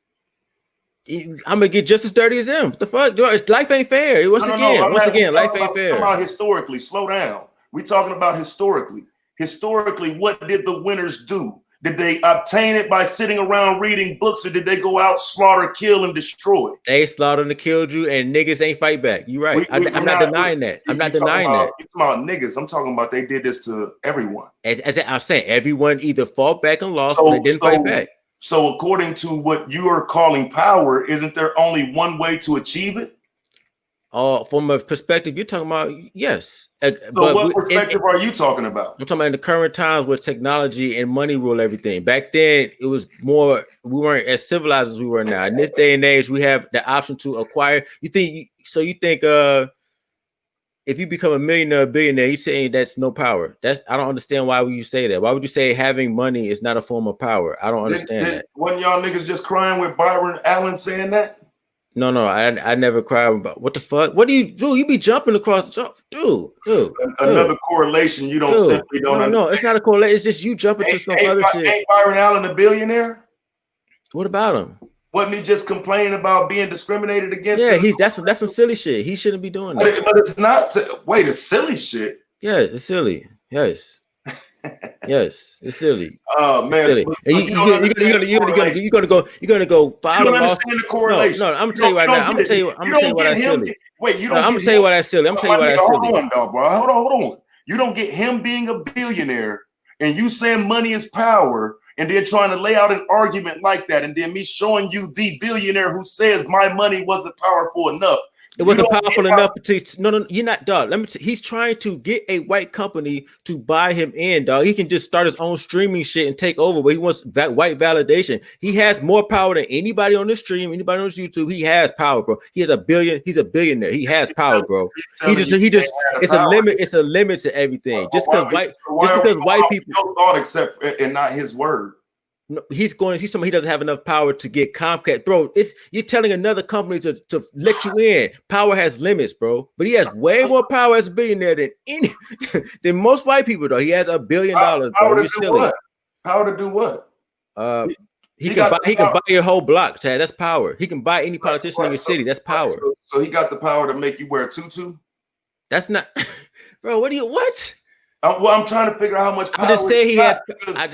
I'm gonna get just as dirty as them. The fuck? Life ain't fair. Once again, life ain't fair. About historically, slow down. We talking about historically. Historically, what did the winners do? Did they obtain it by sitting around reading books, or did they go out, slaughter, kill, and destroy? They slaughtered and killed you, and niggas ain't fight back. You right. I'm not denying that. I'm not denying that. You're talking about niggas. I'm talking about they did this to everyone. As I'm saying, everyone either fought back and lost, or they didn't fight back. So according to what you are calling power, isn't there only one way to achieve it? From a perspective you're talking about, yes. So what perspective are you talking about? I'm talking about in the current times where technology and money rule everything. Back then, it was more, we weren't as civilized as we were now. In this day and age, we have the option to acquire. You think if you become a millionaire, a billionaire, he's saying that's no power. I don't understand why would you say that. Why would you say having money is not a form of power? I don't understand that. Wasn't y'all niggas just crying with Byron Allen saying that? No, I never cried about what the fuck. What do you do? You be jumping across, dude. Another correlation you don't simply don't understand. No, it's not a correlation. It's just you jumping to some other shit. Ain't Byron Allen a billionaire? What about him? Wasn't he just complaining about being discriminated against? Yeah, that's some silly shit. He shouldn't be doing that. But it's not. Wait, it's silly shit. Yeah, it's silly. Yes. Yes, it's silly. Oh man, you're gonna go follow. You don't understand the correlation. No, I'm gonna tell you right now. I'm gonna tell you why that's silly. Wait, you don't. I'm gonna tell you why that's silly. Hold on, dog, bro. Hold on. You don't get him being a billionaire and you saying money is power, and then trying to lay out an argument like that, and then me showing you the billionaire who says my money wasn't powerful enough. It wasn't powerful enough to no, you're not, dog. He's trying to get a white company to buy him in, dog. He can just start his own streaming shit and take over, but he wants that white validation. He has more power than anybody on this stream, anybody on this YouTube. He has power, bro. He's a billionaire. He has power, bro. It's a limit. It's a limit to everything. Just because white people no thought except and not his word. No, he's somebody he doesn't have enough power to get Comcast, bro. You're telling another company to let you in. Power has limits, bro. But he has way more power as a billionaire than most white people, though. He has $1 billion. Power to do what? Power to do what? He can buy your whole block, Chad. That's power. He can buy any politician in your city. That's power. So he got the power to make you wear a tutu? That's not, bro. What? Well, I'm trying to figure out how much power. I just say he has.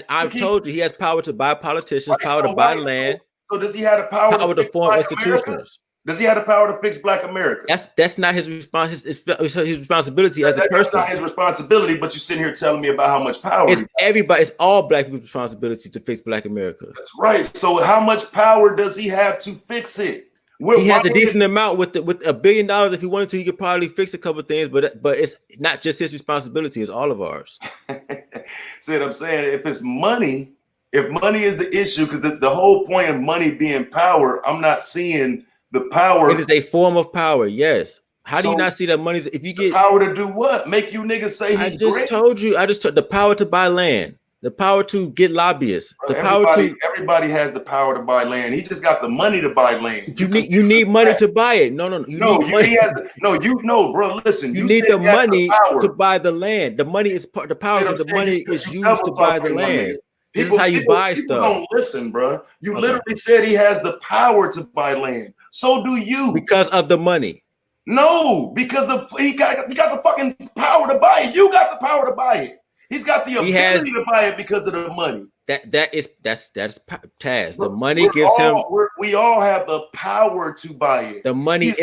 I've told you he has power to buy politicians, power to buy land. So does he have the power to form institutions? Does he have the power to fix Black America? That's not his response. His responsibility as a person. That's not his responsibility. But you're sitting here telling me about how much power. It's everybody. It's all Black people's responsibility to fix Black America. That's right. So how much power does he have to fix it? He has a decent amount with $1 billion. If he wanted to, he could probably fix a couple of things. But it's not just his responsibility; it's all of ours. See what I'm saying? If money is the issue, because the whole point of money being power, I'm not seeing the power. It is a form of power. Yes. How do you not see that money? If you get power to do what? Make you niggas say he's great? I just told the power to buy land. The power to get lobbyists. Everybody has the power to buy land. He just got the money to buy land. You need money to buy it. No. Bro. Listen, you need the money to buy the land. The money is part. The power of the money is used to buy the land. This is how you buy stuff. Don't listen, bro. You literally said he has the power to buy land. So do you. Because of the money. No, because he got the fucking power to buy it. You got the power to buy it. He's got the ability to buy it because of the money. That's Taz. The money gives him. We all have the power to buy it. The money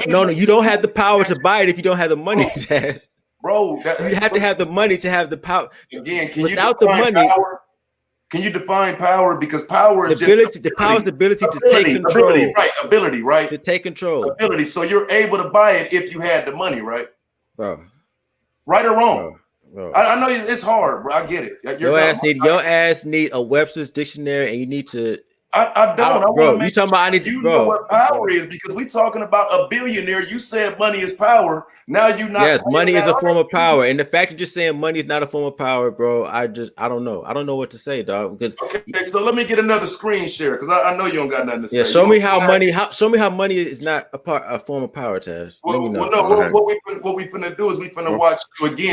no. You don't have the power to buy it if you don't have the money, Taz. Bro, you have to have the money to have the power. Again, without the money. Power? Can you define power? Because power is the power is the ability to take control. Ability, right? To take control. Ability. So you're able to buy it if you had the money, right? Bro. Right or wrong? Bro. I know it's hard, bro. I get it. Your ass need a Webster's dictionary, and you need to. I don't, bro. You talking about I need to, bro. Know what power is because we talking about a billionaire. You said money is power. Now you not. Yes, money is a form of power, and the fact that you're saying money is not a form of power, bro. I don't know. I don't know what to say, dog. Because so let me get another screen share because I know you don't got nothing to say. Yeah, show me how money is not a form of power, Taz. What we finna do is we finna watch you again.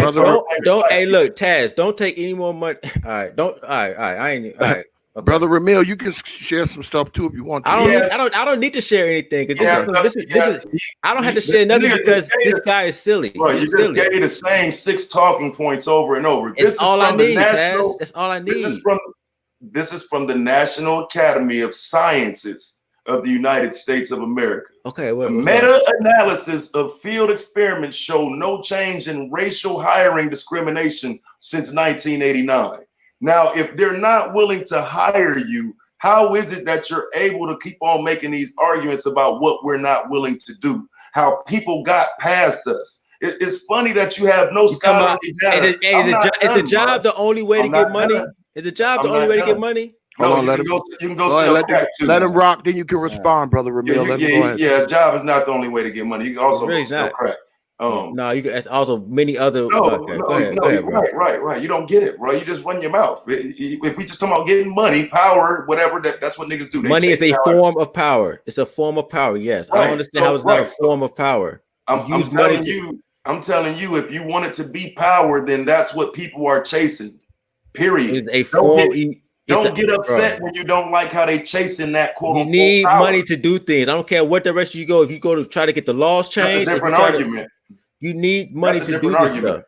Hey, look, Taz, don't take any more money. All right, I ain't. All right. Okay. Brother Ramil, you can share some stuff too if you want to. I don't need to share anything because this is I don't have to share nothing because this guy is silly. Bro, you just gave the same 6 talking points over and over. That's all I need. That's all I need. This is from the National Academy of Sciences of the United States of America. Okay, meta-analysis of field experiments show no change in racial hiring discrimination since 1989. Now, if they're not willing to hire you, how is it that you're able to keep on making these arguments about what we're not willing to do? How people got past us? It's funny that you have no scholarly data. Is a job the only way to get money? Is a job the only way to get money? Hold on, let him rock. Then you can respond, brother Ramil. Yeah, job is not the only way to get money. You can also really sell crack. No, you can. That's also many other. No, Okay, no, go ahead, bro. right. You don't get it, bro. You just run your mouth. If we just talking about getting money, power, whatever, that's what niggas do. They Money is a power. form of power. It's a form of power. Yes, I don't understand how it's not a form of power. I'm telling you, if you want it to be power, then that's what people are chasing. Period. It's a form. Don't get upset when you don't like how they chasing that quote unquote. You need power. money to do things. I don't care what direction you go. If you go to try to get the laws changed, that's a different argument. You need money to do this stuff.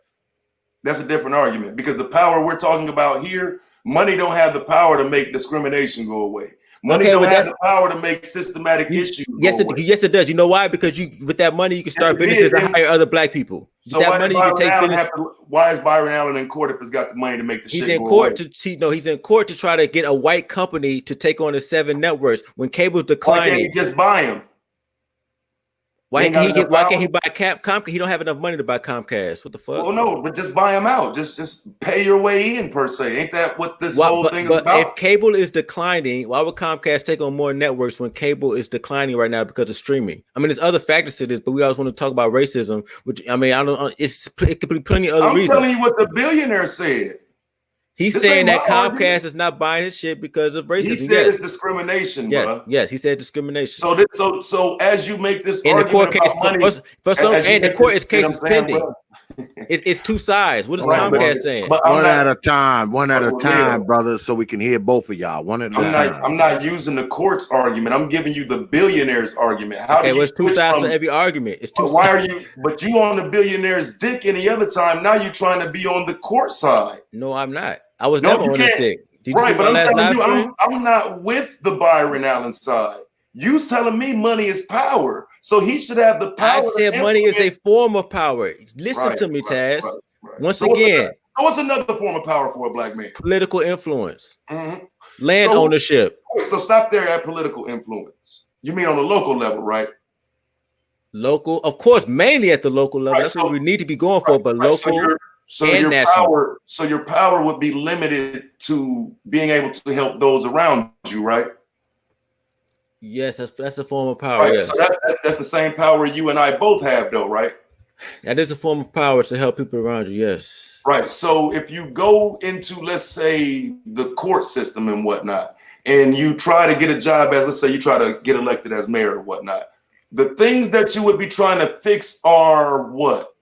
That's a different argument because the power we're talking about here, money don't have the power to make discrimination go away. Money don't have the power to make systematic issues go away. Yes, it does. You know why? Because with that money, you can start businesses and hire other black people. So why is Byron Allen in court if he's got the money to make the shit go away? He's in court to try to get a white company to take on the 7 networks when cable's declining. Why can't he just buy them? Why can't he buy Comcast? He don't have enough money to buy Comcast. What the fuck? Well, no, but just buy them out. Just pay your way in, per se. Ain't that what this whole thing is about? If cable is declining, why would Comcast take on more networks when cable is declining right now because of streaming? I mean, there's other factors to this, but we always want to talk about racism. Which I mean, I don't. It could be plenty of other reasons. I'm telling you what the billionaire said. He's saying that Comcast is not buying his shit because of racism. He said it's discrimination, bro. Yes, he said discrimination. So as you make this in argument the court case, the court is cases pending. It's 2 sides. What is Comcast saying? One at a time, brother, so we can hear both of y'all. One at a time. I'm not using the court's argument. I'm giving you the billionaire's argument. It's 2 sides to every argument. It's 2 sides. Why are you? But you on the billionaire's dick any other time? Now you're trying to be on the court side. No, I'm not. I was never on this dick. Right, but I'm telling you, I'm not with the Byron Allen side. You telling me money is power, so he should have the power. I said money is a form of power. Listen to me, Taz. Once again, what's another form of power for a black man? Political influence, land ownership. So stop there at political influence. You mean on the local level, right? Local, of course, mainly at the local level. That's what we need to be going for, but local. So your power would be limited to being able to help those around you, right? Yes, that's a form of power. Right. Yes. So that's the same power you and I both have, though, right? That is a form of power to help people around you. Yes. Right. So if you go into, let's say, the court system and whatnot, and you try to get a job as, let's say, you try to get elected as mayor or whatnot, the things that you would be trying to fix are what?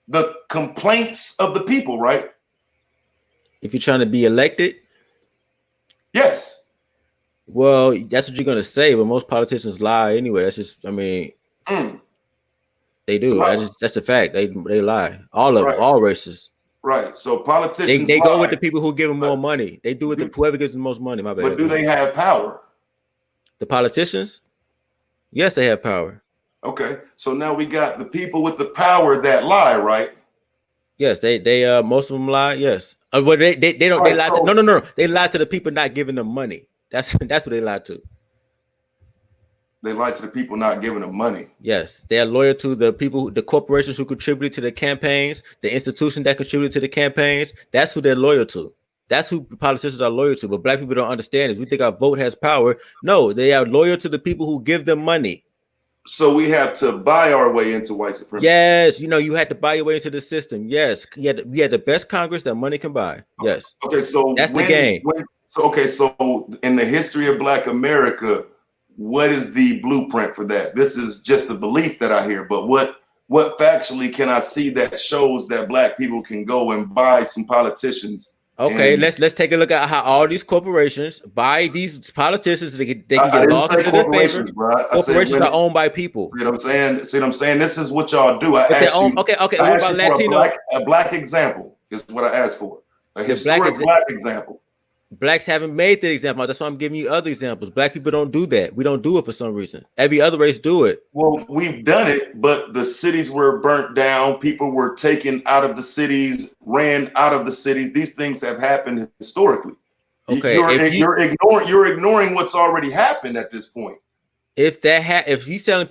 The complaints of the people, right? If you're trying to be elected? Yes. Well, that's what you're going to say, but most politicians lie anyway. That's just, I mean, they do. That's a fact. They lie. All of them, all races. Right. So politicians they go with the people who give them more money. They do it with whoever gives them the most money. My bad. But do they have power? The politicians? Yes, they have power. Okay, so now we got the people with the power that lie, right? Yes, they most of them lie. Yes, but they don't. Right, they lie to no. They lie to the people not giving them money. That's what they lie to. They lie to the people not giving them money. Yes, they are loyal to the people, the corporations who contributed to the campaigns, the institution that contributed to the campaigns. That's who they're loyal to. That's who politicians are loyal to. But black people don't understand is we think our vote has power. No, they are loyal to the people who give them money. So we have to buy our way into white supremacy. Yes, you had to buy your way into the system. Yes, we had the best Congress that money can buy. Yes. Okay, so that's the game. So in the history of Black America, what is the blueprint for that? This is just a belief that I hear, but what factually can I see that shows that black people can go and buy some politicians? Okay, let's take a look at how all these corporations buy these politicians. They can get laws into their favor. Corporations are owned by people. See what I'm saying? See what I'm saying? This is what y'all do. I asked you. Okay. What about Latino? A black example is what I asked for. A historic black example. Blacks haven't made the example. That's why I'm giving you other examples. Black people don't do that. We don't do it for some reason. Every other race do it. Well, we've done it, but the cities were burnt down. People were taken out of the cities, ran out of the cities. These things have happened historically. Okay, you're ignoring what's already happened at this point. If you saying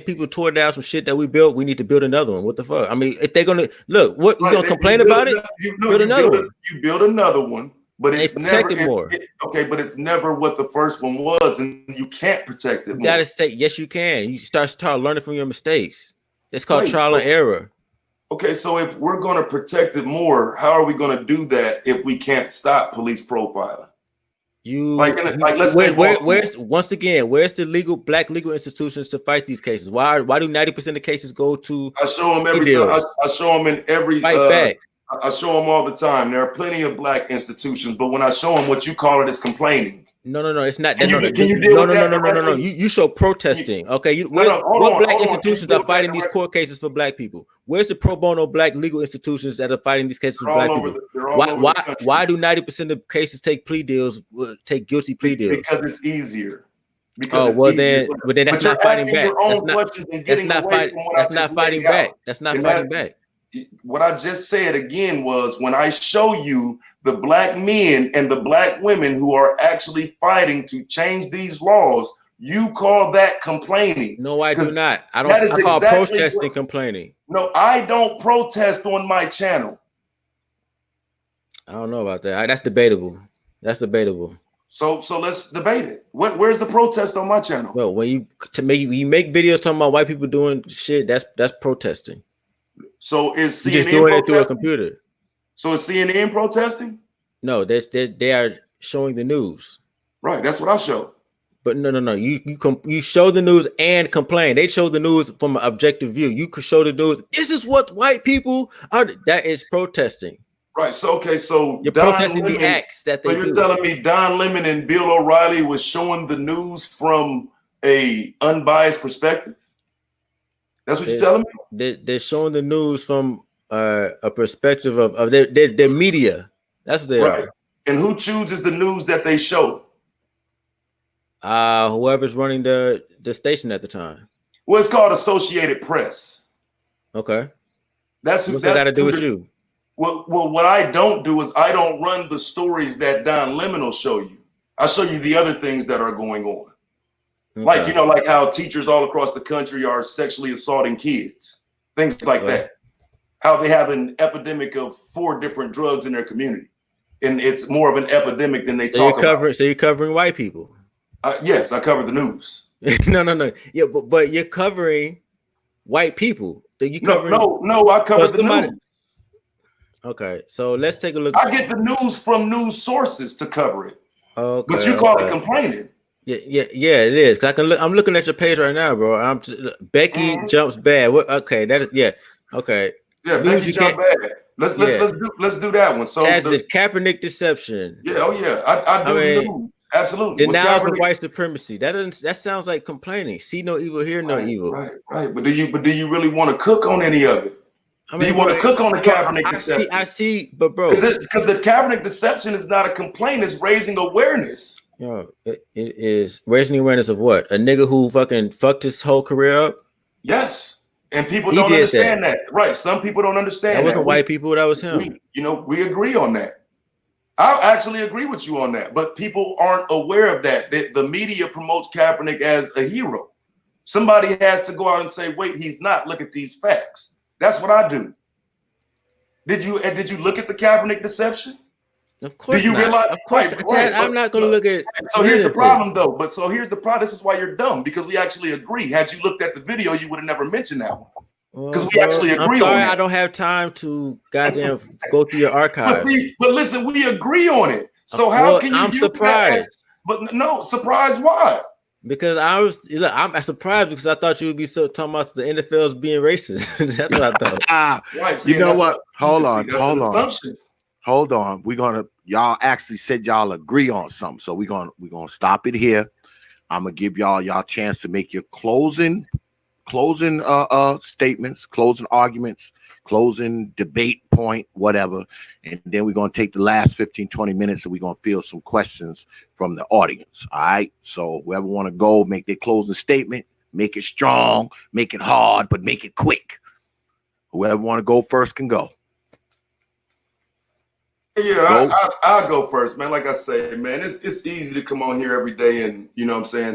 people tore down some shit that we built, we need to build another one. What the fuck? I mean, if they're gonna look, what you gonna complain about it? Build another one. You build another one. But it's never more. But it's never what the first one was, and you can't protect it. You gotta say yes, you can. You start learning from your mistakes. It's called trial and error. Okay, so if we're going to protect it more, how are we going to do that if we can't stop police profiling? Let's say where's once again, where's the black legal institutions to fight these cases? Why do 90% of cases go to? I show them every time. I show them in every fight back. I show them all the time. There are plenty of black institutions, but when I show them, what you call it is complaining. No, it's not. Can you deal with that? No. You show protesting. Okay, what black institutions are fighting these court cases for black people? Where's the pro bono black legal institutions that are fighting these cases for black people? Why do 90% of cases take plea deals? Take guilty plea deals? Because it's easier. Because then that's not fighting back. That's not fighting back. That's not fighting back. What I just said again was, when I show you the black men and the black women who are actually fighting to change these laws, you call that complaining. No, I do not. I call protesting complaining. No, I don't protest on my channel. I don't know about that. That's debatable. So let's debate it. Where's the protest on my channel? Well, when you make videos talking about white people doing shit, that's protesting. So is CNN just doing it through a computer? So is CNN protesting? No, they are showing the news. Right, that's what I show. But no. You show the news and complain. They show the news from an objective view. You could show the news. This is what white people are. That is protesting. Right. So you're protesting the acts that they do. So you're telling me Don Lemon and Bill O'Reilly was showing the news from a unbiased perspective? That's what you're telling me? They're showing the news from a perspective of their media. That's what they are. And who chooses the news that they show? Whoever's running the station at the time. Well, it's called Associated Press. Okay. What's that got to do with you? Well, what I don't do is I don't run the stories that Don Lemon will show you. I'll show you the other things that are going on. Okay. Like how teachers all across the country are sexually assaulting kids, things like that. How they have an epidemic of 4 different drugs in their community, and it's more of an epidemic than they talk about. So you're covering white people? Yes, I cover the news. No. Yeah, but you're covering white people. No, I cover the news. Okay, so let's take a look. I get the news from news sources to cover it. Okay, but you call it complaining. Yeah, it is. I'm looking at your page right now, bro. Becky jumps bad. Okay, that is okay. Yeah, Becky jump bad. Let's do that one. So the Kaepernick deception. Yeah, I do the news. Absolutely. Denials of white supremacy. That sounds like complaining. See no evil, hear no evil. Right. But do you really want to cook on any of it? Do you want to cook on the Kaepernick deception? I see, but bro, because the Kaepernick deception is not a complaint; it's raising awareness. It is raising awareness of what? A nigga who fucking fucked his whole career up. Yes, and people don't understand that. Right? Some people don't understand that. That wasn't white people. That was him. We agree on that. I actually agree with you on that, but people aren't aware of that. The media promotes Kaepernick as a hero. Somebody has to go out and say, "Wait, he's not. Look at these facts." That's what I do. Did you look at the Kaepernick deception? Of course. Do you realize? Of course, I'm not going to look at. So here's the problem, though. Here's the problem. This is why you're dumb, because we actually agree. Had you looked at the video, you would have never mentioned that one. Because we actually agree on that. I don't have time to goddamn go through your archive. But listen, we agree on it. So how can you? I'm surprised. But no, surprised why? Because I'm surprised because I thought you would be so talking about the NFL's being racist. That's what I thought. Right, you know what? Hold on. Y'all actually said y'all agree on something, so we're gonna stop it here. I'm gonna give y'all chance to make your closing statements, closing arguments, closing debate point, whatever, and then we're going to take the last 15-20 minutes and we're going to field some questions from the audience. All right, so whoever want to go, make their closing statement, make it strong, make it hard, but make it quick. Whoever want to go first can go. Yeah, I'll go first, man. Like I say, man, it's easy to come on here every day and,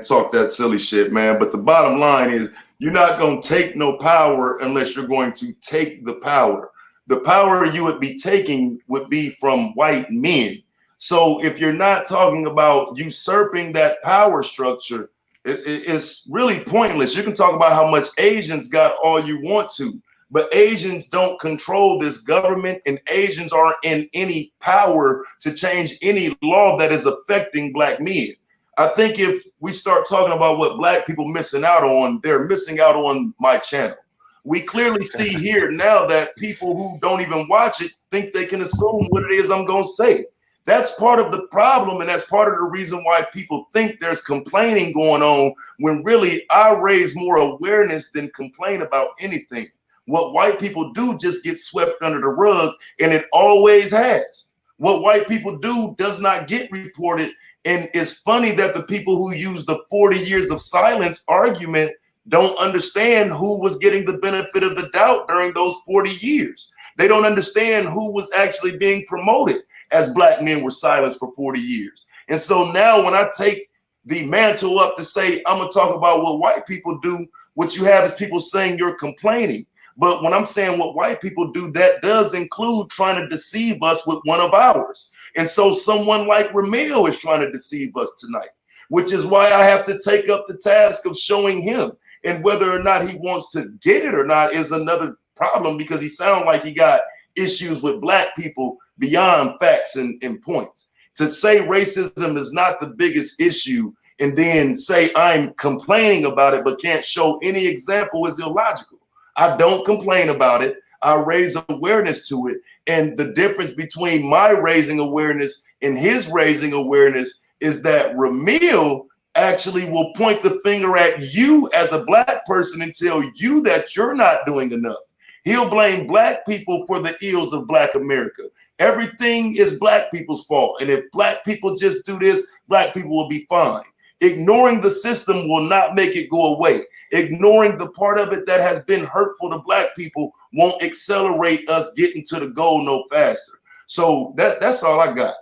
talk that silly shit, man. But the bottom line is you're not going to take no power unless you're going to take the power. The power you would be taking would be from white men. So if you're not talking about usurping that power structure, It's really pointless. You can talk about how much Asians got all you want to, but Asians don't control this government, and Asians aren't in any power to change any law that is affecting black men. I think if we start talking about what black people missing out on, they're missing out on my channel. We clearly see here now that people who don't even watch it think they can assume what it is I'm going to say. That's part of the problem, and that's part of the reason why people think there's complaining going on, when really I raise more awareness than complain about anything. What white people do just gets swept under the rug, and it always has. What white people do does not get reported, and it's funny that the people who use the 40 years of silence argument don't understand who was getting the benefit of the doubt during those 40 years. They don't understand who was actually being promoted as black men were silenced for 40 years. And so now when I take the mantle up to say, I'm gonna talk about what white people do, what you have is people saying you're complaining. But when I'm saying what white people do, that does include trying to deceive us with one of ours. And so someone like Ramil is trying to deceive us tonight, which is why I have to take up the task of showing him. And whether or not he wants to get it or not is another problem, because he sounds like he got issues with black people beyond facts and points. To say racism is not the biggest issue and then say I'm complaining about it but can't show any example is illogical. I don't complain about it. I raise awareness to it. And the difference between my raising awareness and his raising awareness is that Ramil actually will point the finger at you as a black person and tell you that you're not doing enough. He'll blame black people for the ills of black America. Everything is black people's fault. And if black people just do this, black people will be fine. Ignoring the system will not make it go away. Ignoring the part of it that has been hurtful to black people won't accelerate us getting to the goal no faster. So that's all I got.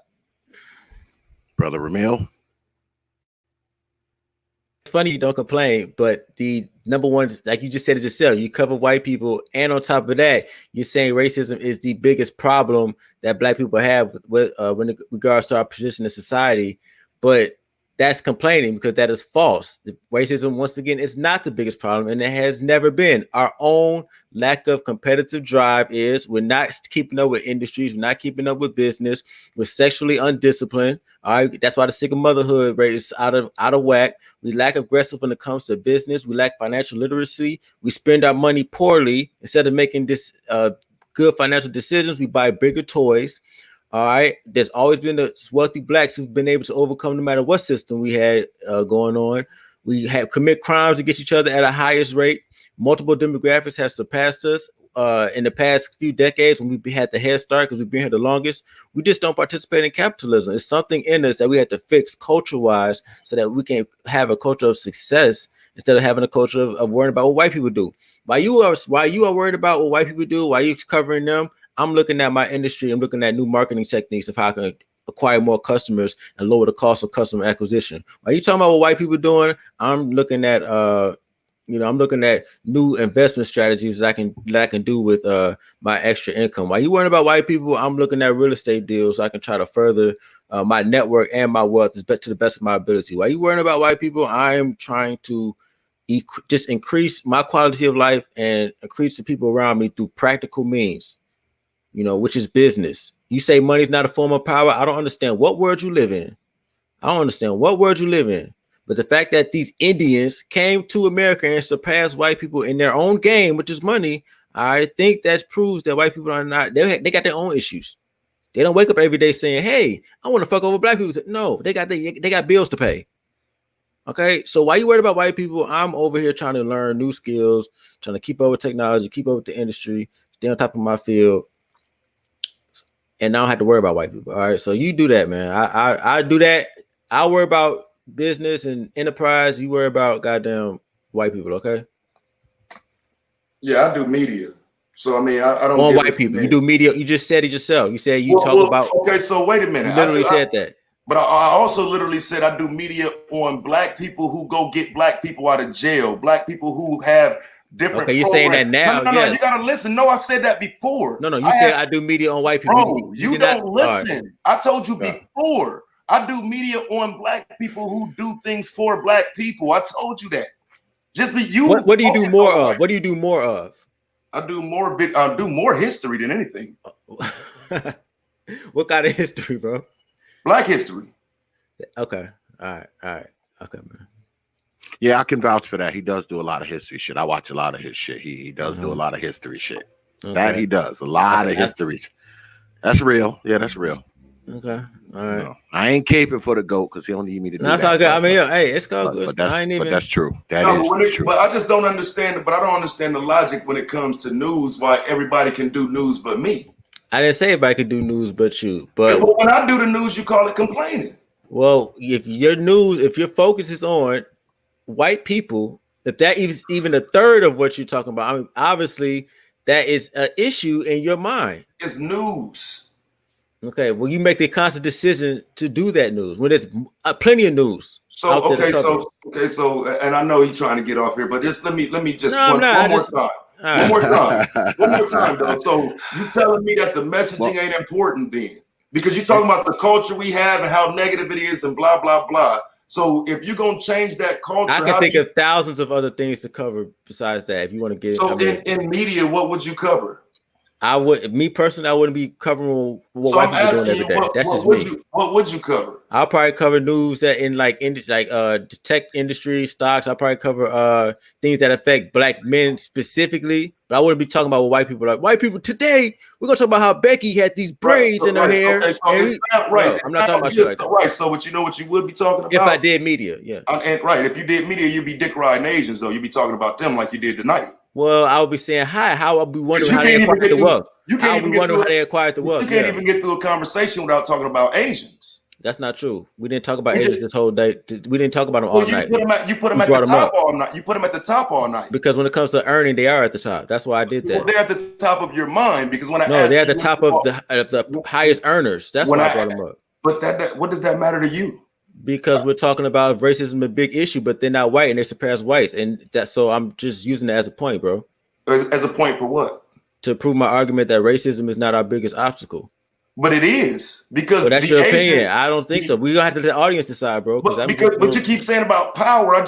Brother Ramil. It's funny you don't complain, but the number one, like you just said it yourself, you cover white people, and on top of that, you're saying racism is the biggest problem that black people have with when it regards to our position in society. But that's complaining, because that is false. The racism, once again, is not the biggest problem, and it has never been. Our own lack of competitive drive is we're not keeping up with industries, we're not keeping up with business, we're sexually undisciplined. All right, that's why the single motherhood rate is out of whack. We lack aggressive when it comes to business. We lack financial literacy. We spend our money poorly. Instead of making this good financial decisions, we buy bigger toys. All right, there's always been the wealthy blacks who've been able to overcome no matter what system we had going on. We have commit crimes against each other at a highest rate. Multiple demographics have surpassed us in the past few decades when we had the head start because we've been here the longest. We just don't participate in capitalism. It's something in us that we have to fix culture-wise so that we can have a culture of success instead of having a culture of worrying about what white people do. While you are worried about what white people do, while you're covering them, I'm looking at my industry. I'm looking at new marketing techniques of how I can acquire more customers and lower the cost of customer acquisition. Are you talking about what white people are doing? I'm looking at I'm looking at new investment strategies that I can do with my extra income. While you worrying about white people, I'm looking at real estate deals so I can try to further my network and my wealth to the best of my ability. While you worrying about white people, I am trying to just increase my quality of life and increase the people around me through practical means. Which is business. You say money is not a form of power. I don't understand what world you live in. But the fact that these Indians came to America and surpassed white people in their own game, which is money, I think that proves that white people are not, they got their own issues. They don't wake up every day saying, hey, I want to fuck over black people. No, they got bills to pay. Okay, so why you worried about white people? I'm over here trying to learn new skills, trying to keep up with technology, keep up with the industry, stay on top of my field. And I don't have to worry about white people. All right. So you do that, man. I do that. I worry about business and enterprise. You worry about goddamn white people. Okay. Yeah, I do media. So I mean, I don't want white people. You do media. You just said it yourself. You said talk about. Okay, so wait a minute. You literally said that. But I also literally said I do media on black people who go get black people out of jail. Black people who have different. Okay, you're saying that now. No, you gotta listen. No, I said that before. No, you said I do media on white people. Bro, you don't listen. I told you before. I do media on black people who do things for black people. I told you that. Just be you. What do you do more of? What do you do more of? I do more history than anything. What kind of history, bro? Black history. Okay. All right. Okay, man. Yeah, I can vouch for that. He does do a lot of history shit. I watch a lot of his shit. He does do a lot of history shit. Okay. That he does. A lot of history. That's real. Yeah, that's real. Okay. All right. No, I ain't caping for the GOAT because he don't need me to do that. That's all good. I mean, hey, it's all good. But that's true. That is true. But I just don't understand. But I don't understand the logic when it comes to news. Why everybody can do news but me? I didn't say everybody could do news but you. But when I do the news, you call it complaining. Well, if your focus is on white people, if that is even a third of what you're talking about, I mean, obviously that is an issue in your mind. It's news. Okay, well, you make the conscious decision to do that news when there's plenty of news. So and I know he's trying to get off here, but just let me just one more time, though. So you telling me that the messaging ain't important then? Because you're talking about the culture we have and how negative it is and blah, blah, blah. So if you're going to change that culture, I can think of thousands of other things to cover besides that. If you want to get in media, what would you cover? I wouldn't be covering what white people are doing every day. That's just me. What would you cover? I'll probably cover news that in the tech industry, stocks. I'll probably cover things that affect black men specifically. But I wouldn't be talking about what white people are like. White people today, we're gonna talk about how Becky had these braids in her hair. Okay, so it's not right. No, I'm not talking about shit like that. Right. So, but you know what you would be talking about? If I did media, yeah. And right, if you did media, you'd be dick riding Asians, though. You'd be talking about them like you did tonight. Well, I would be saying hi. How I'll be wondering how they acquired the wealth. I'll be wondering how they acquired the wealth. You can't even get through a conversation without talking about Asians. That's not true. We didn't talk about Asians this whole day. We didn't talk about them all night. You put them at the top all night. You put them at the top all night. Because when it comes to earning, they are at the top. That's why I did that. Well, they're at the top of your mind because when they're at the top of the highest earners. That's why I brought them up. But what does that matter to you? Because we're talking about racism, a big issue, but they're not white and they surpass whites, and so I'm just using that as a point, bro. As a point for what? To prove my argument that racism is not our biggest obstacle. But it is because that's your opinion. I don't think so. We're gonna have to let the audience decide, bro. But you keep saying about power. I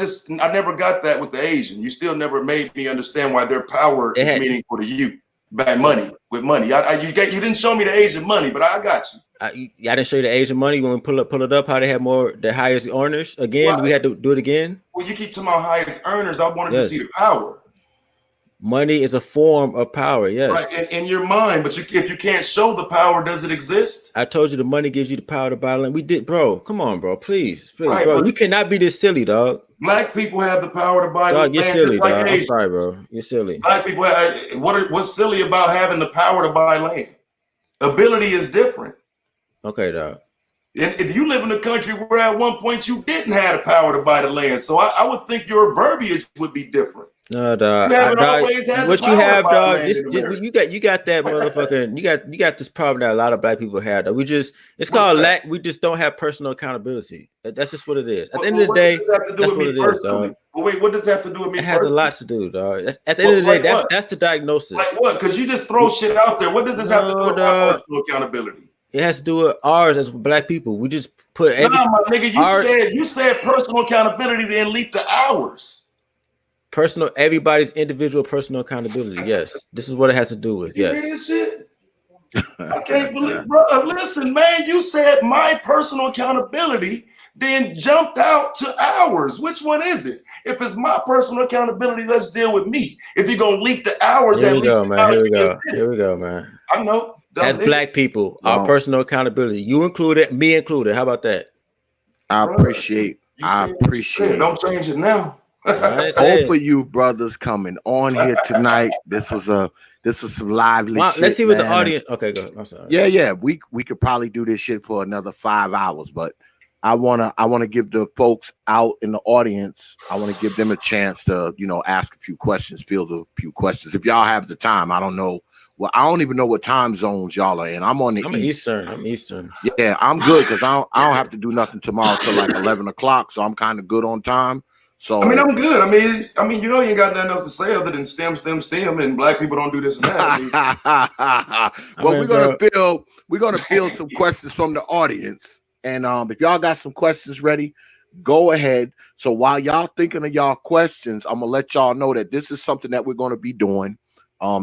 never got that with the Asian. You still never made me understand why their power is meaningful to you. By money, with money. You didn't show me the Asian money, but I got you. I didn't show you the Asian money when we pull it up. How they had the highest earners again. Well, we had to do it again. Well, you keep talking about highest earners. I wanted to see the power. Money is a form of power, yes. Right, in your mind, but if you can't show the power, does it exist? I told you the money gives you the power to buy land. We did, bro. Come on, bro. Please, right, bro. You cannot be this silly, dog. Black people have the power to buy land. You're silly, dog. I'm sorry, bro. You're silly. Black people what's silly about having the power to buy land? Ability is different. Okay, dog. And if you live in a country where at one point you didn't have the power to buy the land, so I would think your verbiage would be different. No, dog. What you have, dog? You got that motherfucking. You got this problem that a lot of black people have. That it's called lack. We just don't have personal accountability. That's just what it is. At the end of the day, that's what it is, dog. Wait, what does that have to do with me? It has a lot to do, dog. At the end of the day, that's the diagnosis. Like what? Because you just throw shit out there. What does this have to do with my personal accountability? It has to do with ours as black people. We just put. My nigga, you said personal accountability, then leap to ours. Everybody's individual personal accountability. Yes, this is what it has to do with. Yes. Shit? I can't believe, bro. Listen, man, you said my personal accountability, then jumped out to ours. Which one is it? If it's my personal accountability, let's deal with me. If you're gonna leap to ours, Here we go, man. I know. As black people, our personal accountability, you included, me included. How about that? I appreciate. Don't change it now. Both of you brothers coming on here tonight. This was some lively shit. Let's see what the audience. Okay, go. I'm sorry. Yeah. We could probably do this shit for another 5 hours, but I wanna give the folks out in the audience. I want to give them a chance to ask a few questions, field a few questions. If y'all have the time, I don't know. Well, I don't even know what time zones y'all are in. I'm on the Eastern. I'm Eastern. Yeah, I'm good because I don't have to do nothing tomorrow till like 11 o'clock, so I'm kind of good on time. So I'm good. I mean, you ain't got nothing else to say other than stem, and black people don't do this and that. Well, we're gonna field some questions from the audience. And if y'all got some questions ready, go ahead. So while y'all thinking of y'all questions, I'm gonna let y'all know that this is something that we're gonna be doing.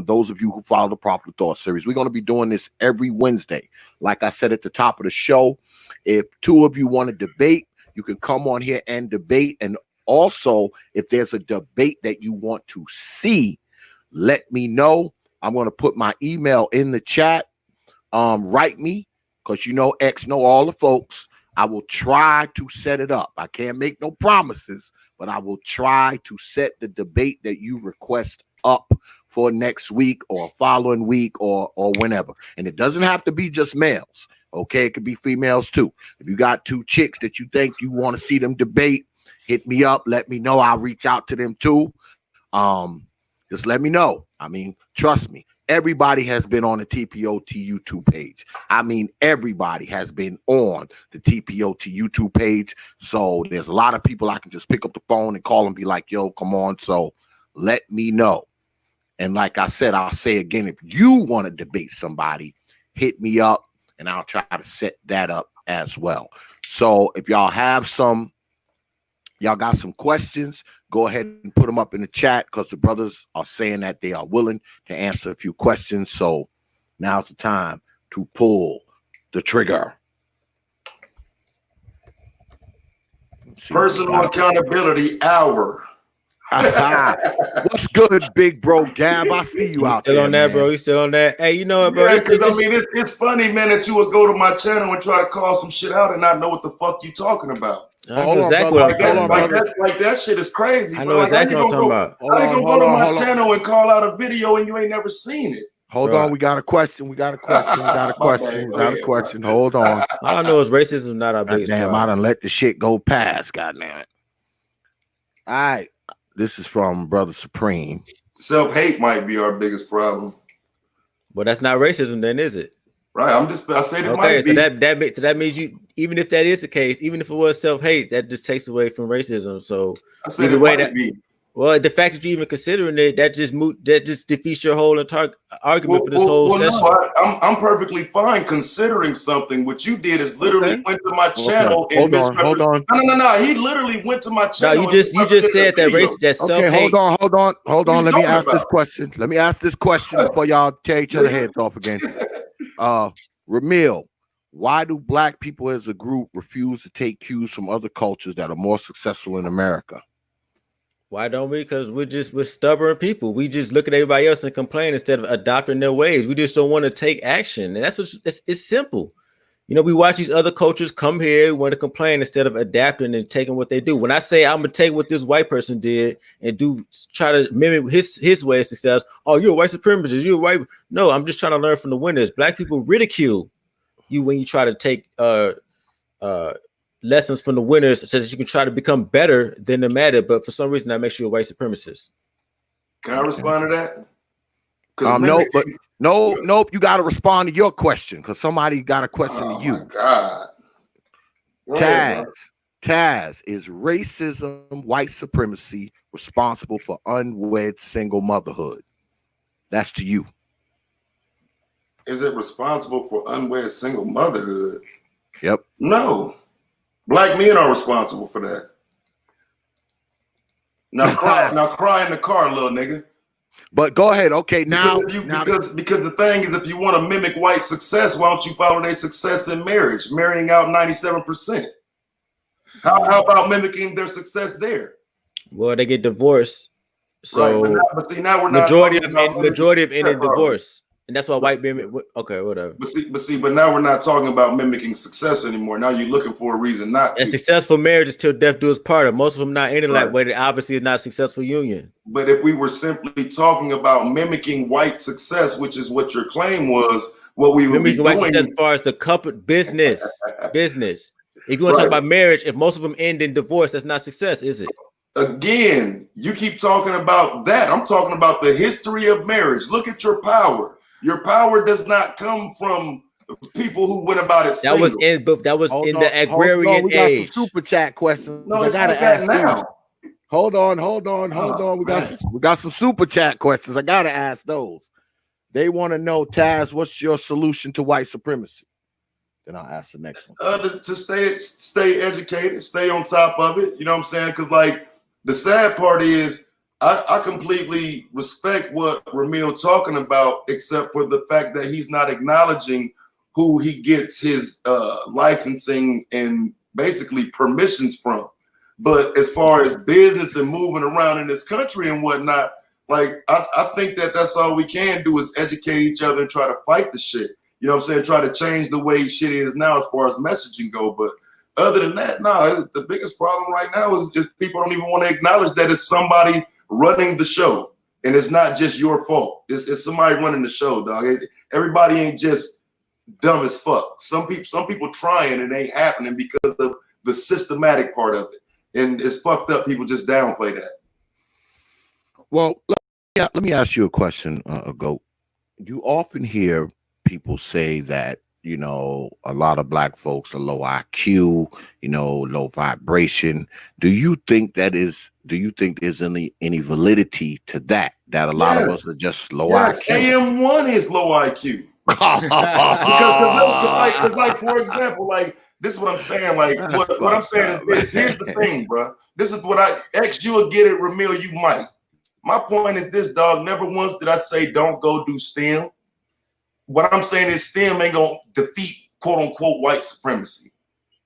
Those of you who follow the Proper Thought series, we're gonna be doing this every Wednesday. Like I said at the top of the show, if two of you want to debate, you can come on here and debate. And also, if there's a debate that you want to see, let me know. I'm gonna put my email in the chat. Write me, because you know X know all the folks. I will try to set it up. I can't make no promises, but I will try to set the debate that you request up for next week or following week or whenever. And it doesn't have to be just males. Okay, it could be females too. If you got two chicks that you think you want to see them debate, hit me up. Let me know. I'll reach out to them too. Just let me know. I mean, trust me. Everybody has been on the T.P.O.T YouTube page. I mean, everybody has been on the T.P.O.T YouTube page. So there's a lot of people I can just pick up the phone and call and be like, yo, come on. So let me know. And like I said, I'll say again, if you want to debate somebody, hit me up and I'll try to set that up as well. So if y'all got some questions, go ahead and put them up in the chat, because the brothers are saying that they are willing to answer a few questions. So now's the time to pull the trigger. Personal accountability hour. What's good, big bro Gab? I see you out still there, on that, man. bro. You still on that? Hey, you know what, bro? Yeah, because I mean, it's funny, man, that you would go to my channel and try to call some shit out and not know what the fuck you talking about. I know exactly what I'm talking about. Like that shit is crazy. I know exactly what I'm talking about. How you gonna go to my channel and call out a video and you ain't never seen it? Hold on, we got a question. Hold on. All I know is racism not our biggest problem. I done let the shit go past. Goddamn it. All right. This is from Brother Supreme. Self-hate might be our biggest problem. But that's not racism, then, is it? Right. I said it might be. So that means you, even if that is the case, even if it was self-hate, that just takes away from racism. So I said it might be. Well, the fact that you're even considering it, that just defeats your whole entire argument for this whole session. No, I'm perfectly fine considering something. What you did is literally went to my channel and hold on. No. He literally went to my channel. No, you just said that race. That's self-hate. Hold on. Let me ask this question. Before y'all tear each other heads off again. Ramil, why do black people as a group refuse to take cues from other cultures that are more successful in America? Why don't we? Because we're stubborn people. We just look at everybody else and complain instead of adopting their ways. We just don't want to take action, and it's simple. You know, we watch these other cultures come here, want to complain instead of adapting and taking what they do. When I say I'm gonna take what this white person did and try to mimic his way of success. Oh, you're a white supremacist. You're white. No, I'm just trying to learn from the winners. Black people ridicule you when you try to take lessons from the winners so that you can try to become better than the matter, but for some reason that makes you a white supremacist. Can I respond to that? Nope. You got to respond to your question because somebody got a question to you. God. Taz, is racism, white supremacy responsible for unwed single motherhood? That's to you. Is it responsible for unwed single motherhood? Yep. No. Black men are responsible for that. Now cry in the car, little nigga. But go ahead. Okay, now because the thing is, if you want to mimic white success, why don't you follow their success in marriage, marrying out 97%? How about mimicking their success there? Well, they get divorced. So right, but see, now we're majority of ending divorce. And that's why white women. Okay, whatever. But now we're not talking about mimicking success anymore. Now you're looking for a reason not to. A successful marriage is till death do us part. Most of them not ending that way. They obviously is not a successful union. But if we were simply talking about mimicking white success, which is what your claim was, what we would be doing as far as the couple business. If you want to talk about marriage, if most of them end in divorce, that's not success, is it? Again, you keep talking about that. I'm talking about the history of marriage. Look at your power. Your power does not come from people who went about it. That was in the agrarian we age. Got some super chat questions. No, I gotta ask now. Hold on. We got some super chat questions. I gotta ask those. They want to know, Taz, what's your solution to white supremacy? Then I'll ask the next one. To stay educated, stay on top of it. You know what I'm saying? Because like the sad part is, I completely respect what Ramil talking about, except for the fact that he's not acknowledging who he gets his licensing and basically permissions from. But as far as business and moving around in this country and whatnot, like I think that that's all we can do is educate each other and try to fight the shit. You know what I'm saying? Try to change the way shit is now as far as messaging go. But other than that, no, the biggest problem right now is people don't even want to acknowledge that it's somebody running the show. And it's not just your fault. It's somebody running the show, dog. Everybody ain't just dumb as fuck. Some people trying and it ain't happening because of the systematic part of it. And it's fucked up. People just downplay that. Well, let me ask you a question, Go. You often hear people say that, you know, a lot of black folks are low IQ, you know, low vibration. Do you think there's any validity to that a lot of us are just low IQ? AM1 is low IQ. because like, for example, like, this is what I'm saying. Like, what I'm saying is this. Here's the thing, bro. This is what you will get it, Ramil, you might. My point is this, dog. Never once did I say don't go do STEM. What I'm saying is STEM ain't gonna defeat quote unquote white supremacy.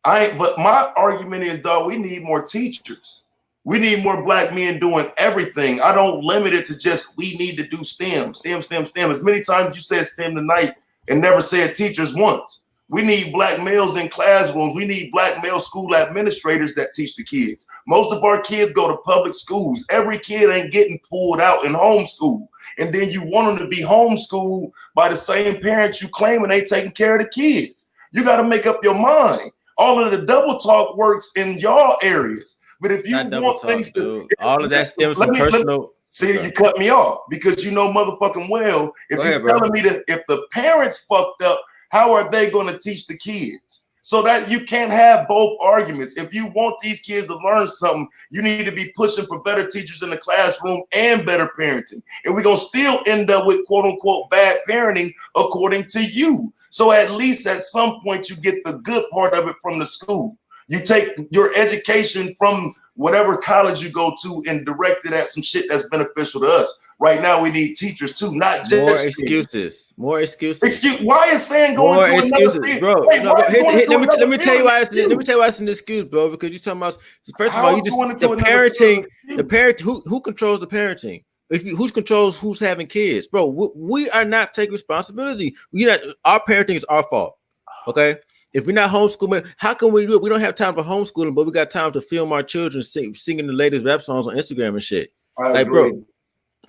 But my argument is, dog, we need more teachers. We need more black men doing everything. I don't limit it to just we need to do STEM. As many times you said STEM tonight and never said teachers once. We need black males in classrooms. We need black male school administrators that teach the kids. Most of our kids go to public schools. Every kid ain't getting pulled out in homeschool. And then you want them to be homeschooled by the same parents you claiming they taking care of the kids. You got to make up your mind. All of the double talk works in y'all areas. But if you want things to, all of that stems from personal. See, you cut me off because you know motherfucking well, if you're telling me that if the parents fucked up, how are they going to teach the kids? So that you can't have both arguments. If you want these kids to learn something, you need to be pushing for better teachers in the classroom and better parenting. And we're going to still end up with quote unquote bad parenting according to you. So at least at some point you get the good part of it from the school. You take your education from whatever college you go to and direct it at some shit that's beneficial to us. Right now, we need teachers too, not just more excuses. More excuses. Why is saying going more to excuses, another bro? Wait, no, let me tell you why. Let me tell you why it's an excuse, bro. Because you're talking about first of all, you just the parenting. The parent who controls the parenting. Who controls who's having kids, bro? We are not taking responsibility. Our parenting is our fault. Okay. If we're not homeschooling, how can we do it? We don't have time for homeschooling, but we got time to film our children singing the latest rap songs on Instagram and shit. Like, bro.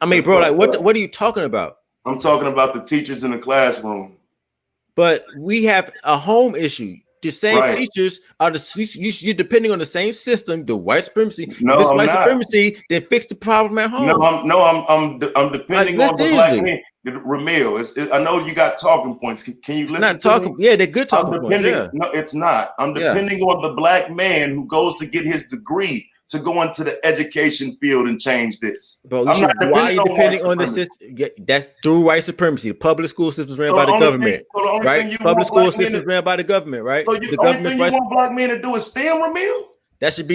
I mean, bro, like, what are you talking about? I'm talking about the teachers in the classroom. But we have a home issue. The same teachers are you're depending on the same system, the white supremacy. No, if it's I'm white not. supremacy, then fix the problem at home. I'm depending on the black men. Ramil, I know you got talking points. Can you listen not to talking, me? Yeah, they're good talking points. Yeah. No, it's not. I'm depending on the black man who goes to get his degree to go into the education field and change this. Bro, why are you depending on the system? That's through white supremacy. The public school system is ran by the government, right? Public school system is ran by the government, right? So the only thing you want black men to do is STEM, Ramil? That should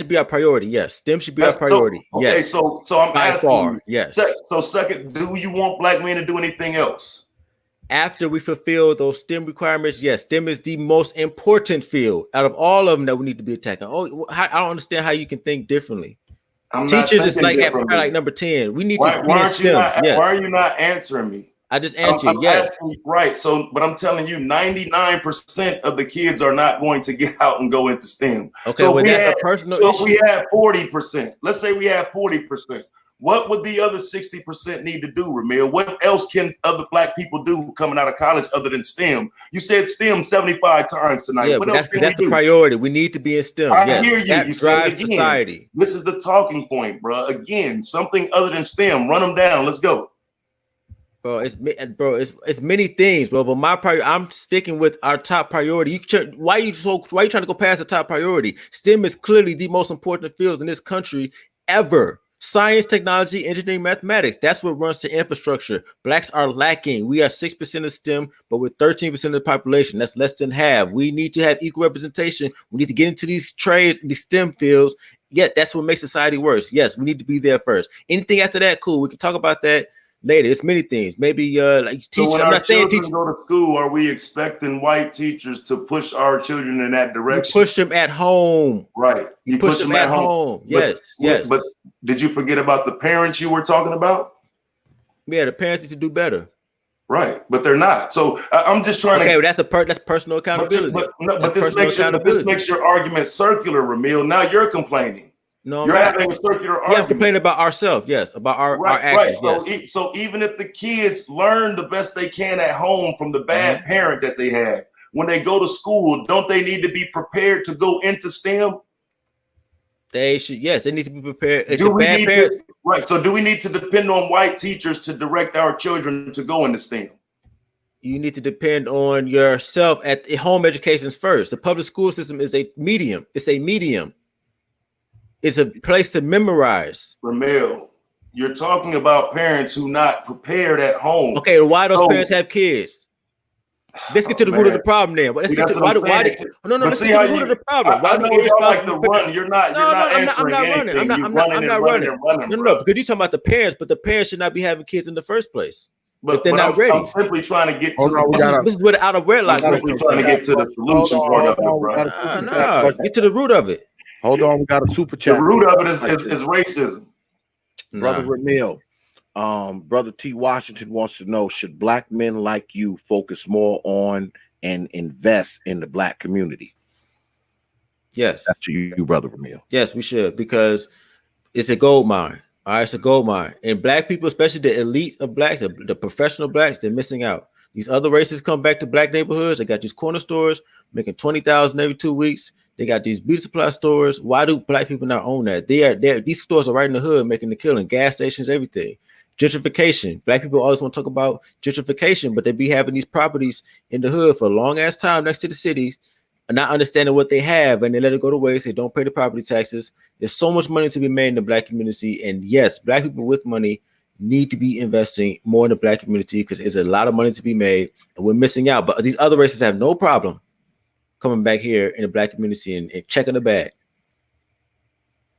be our priority. Yes, STEM should be our priority. Okay, yes. So I'm asking you. Yes. So second, do you want black men to do anything else? After we fulfill those STEM requirements, yes, STEM is the most important field out of all of them that we need to be attacking. Oh, I don't understand how you can think differently. Teachers is like at number 10. We need to be in STEM. Why are you not answering me? I just answered you. Yes. Right. So, but I'm telling you, 99% of the kids are not going to get out and go into STEM. Okay, well, that's a personal issue. So we have 40%. Let's say we have 40%. What would the other 60% need to do, Ramil? What else can other black people do coming out of college other than STEM? You said STEM 75 times tonight. Yeah, that's the priority. We need to be in STEM. I hear you. That you drives society. This is the talking point, bro. Again, something other than STEM. Run them down. Let's go. Bro, it's many things, bro. But my priority, I'm sticking with our top priority. Why are you trying to go past the top priority? STEM is clearly the most important fields in this country ever. Science, technology, engineering, mathematics. That's what runs to infrastructure. Blacks are lacking. We are 6% of STEM, but we're 13% of the population. That's less than half. We need to have equal representation. We need to get into these trades, these STEM fields. Yeah, that's what makes society worse. Yes, we need to be there first. Anything after that, cool. We can talk about that later. It's many things. Maybe like teach. So when I'm our not saying children teach. go to school, are we expecting white teachers to push our children in that You direction? push them at home. Right. You push them at home. Yes, yes. But did you forget about the parents you were talking about? Yeah, the parents need to do better. Right, but they're not. So I'm just trying to. Okay, well, that's personal accountability. But this makes your argument circular, Ramil. Now you're complaining. No, you're having a circular argument. I'm complaining about ourselves. Yes, about our actions. Right. So even if the kids learn the best they can at home from the bad parent that they had, when they go to school, don't they need to be prepared to go into STEM? They should. Yes, they need to be prepared. Right. So do we need to depend on white teachers to direct our children to go into STEM? You need to depend on yourself at home education first. The public school system is a medium. It's a medium. It's a place to memorize. Ramil, you're talking about parents who not prepared at home. Okay, why those parents have kids? Let's get to the root of the problem then. Let's get to why. Let's get to the root of the problem. I know you don't like to run. You're not answering anything. I'm not running. No, because you're talking about the parents, but the parents should not be having kids in the first place. But they're not ready. I'm simply trying to get to this is where the out of wedlock. I'm simply trying to get to the solution part of it, bro. No, get to the root of it. Hold on, we got a super chat. The root of it is racism. Brother Ramil, Brother T. Washington wants to know, should black men like you focus more on and invest in the black community? Yes. That's to you, Brother Ramil. Yes, we should, because it's a gold mine. All right, it's a gold mine. And black people, especially the elite of blacks, the professional blacks, they're missing out. These other races come back to black neighborhoods. They got these corner stores making $20,000 every 2 weeks. They got these beauty supply stores. Why do black people not own that? These stores are right in the hood making the killing, gas stations, everything. Gentrification. Black people always want to talk about gentrification, but they be having these properties in the hood for a long ass time next to the cities, and not understanding what they have, and they let it go to waste. They don't pay the property taxes. There's so much money to be made in the black community, and yes, black people with money need to be investing more in the black community because there's a lot of money to be made, and we're missing out. But these other races have no problem coming back here in the black community and checking the bag.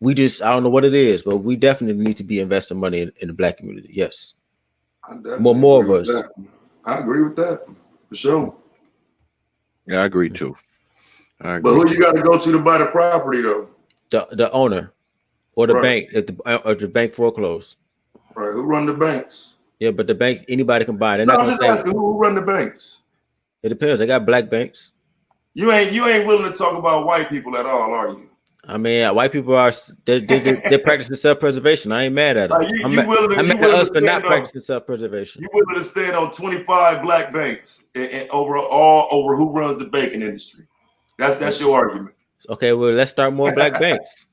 I don't know what it is, but we definitely need to be investing money in the black community. Yes. More of us. I agree with that for sure. Yeah, I agree too. But who you got to go to buy the property though? The owner or the bank, or the bank foreclosed. Right. Who run the banks? Yeah, but the bank, anybody can buy it. I'm just asking who run the banks. It depends. They got black banks. You ain't willing to talk about white people at all, are you? I mean, white people are they're practicing self-preservation. I ain't mad at them. I'm mad at us for not practicing self-preservation. You willing to stand on 25 black banks and over who runs the banking industry? That's your argument. Okay, well, let's start more black banks.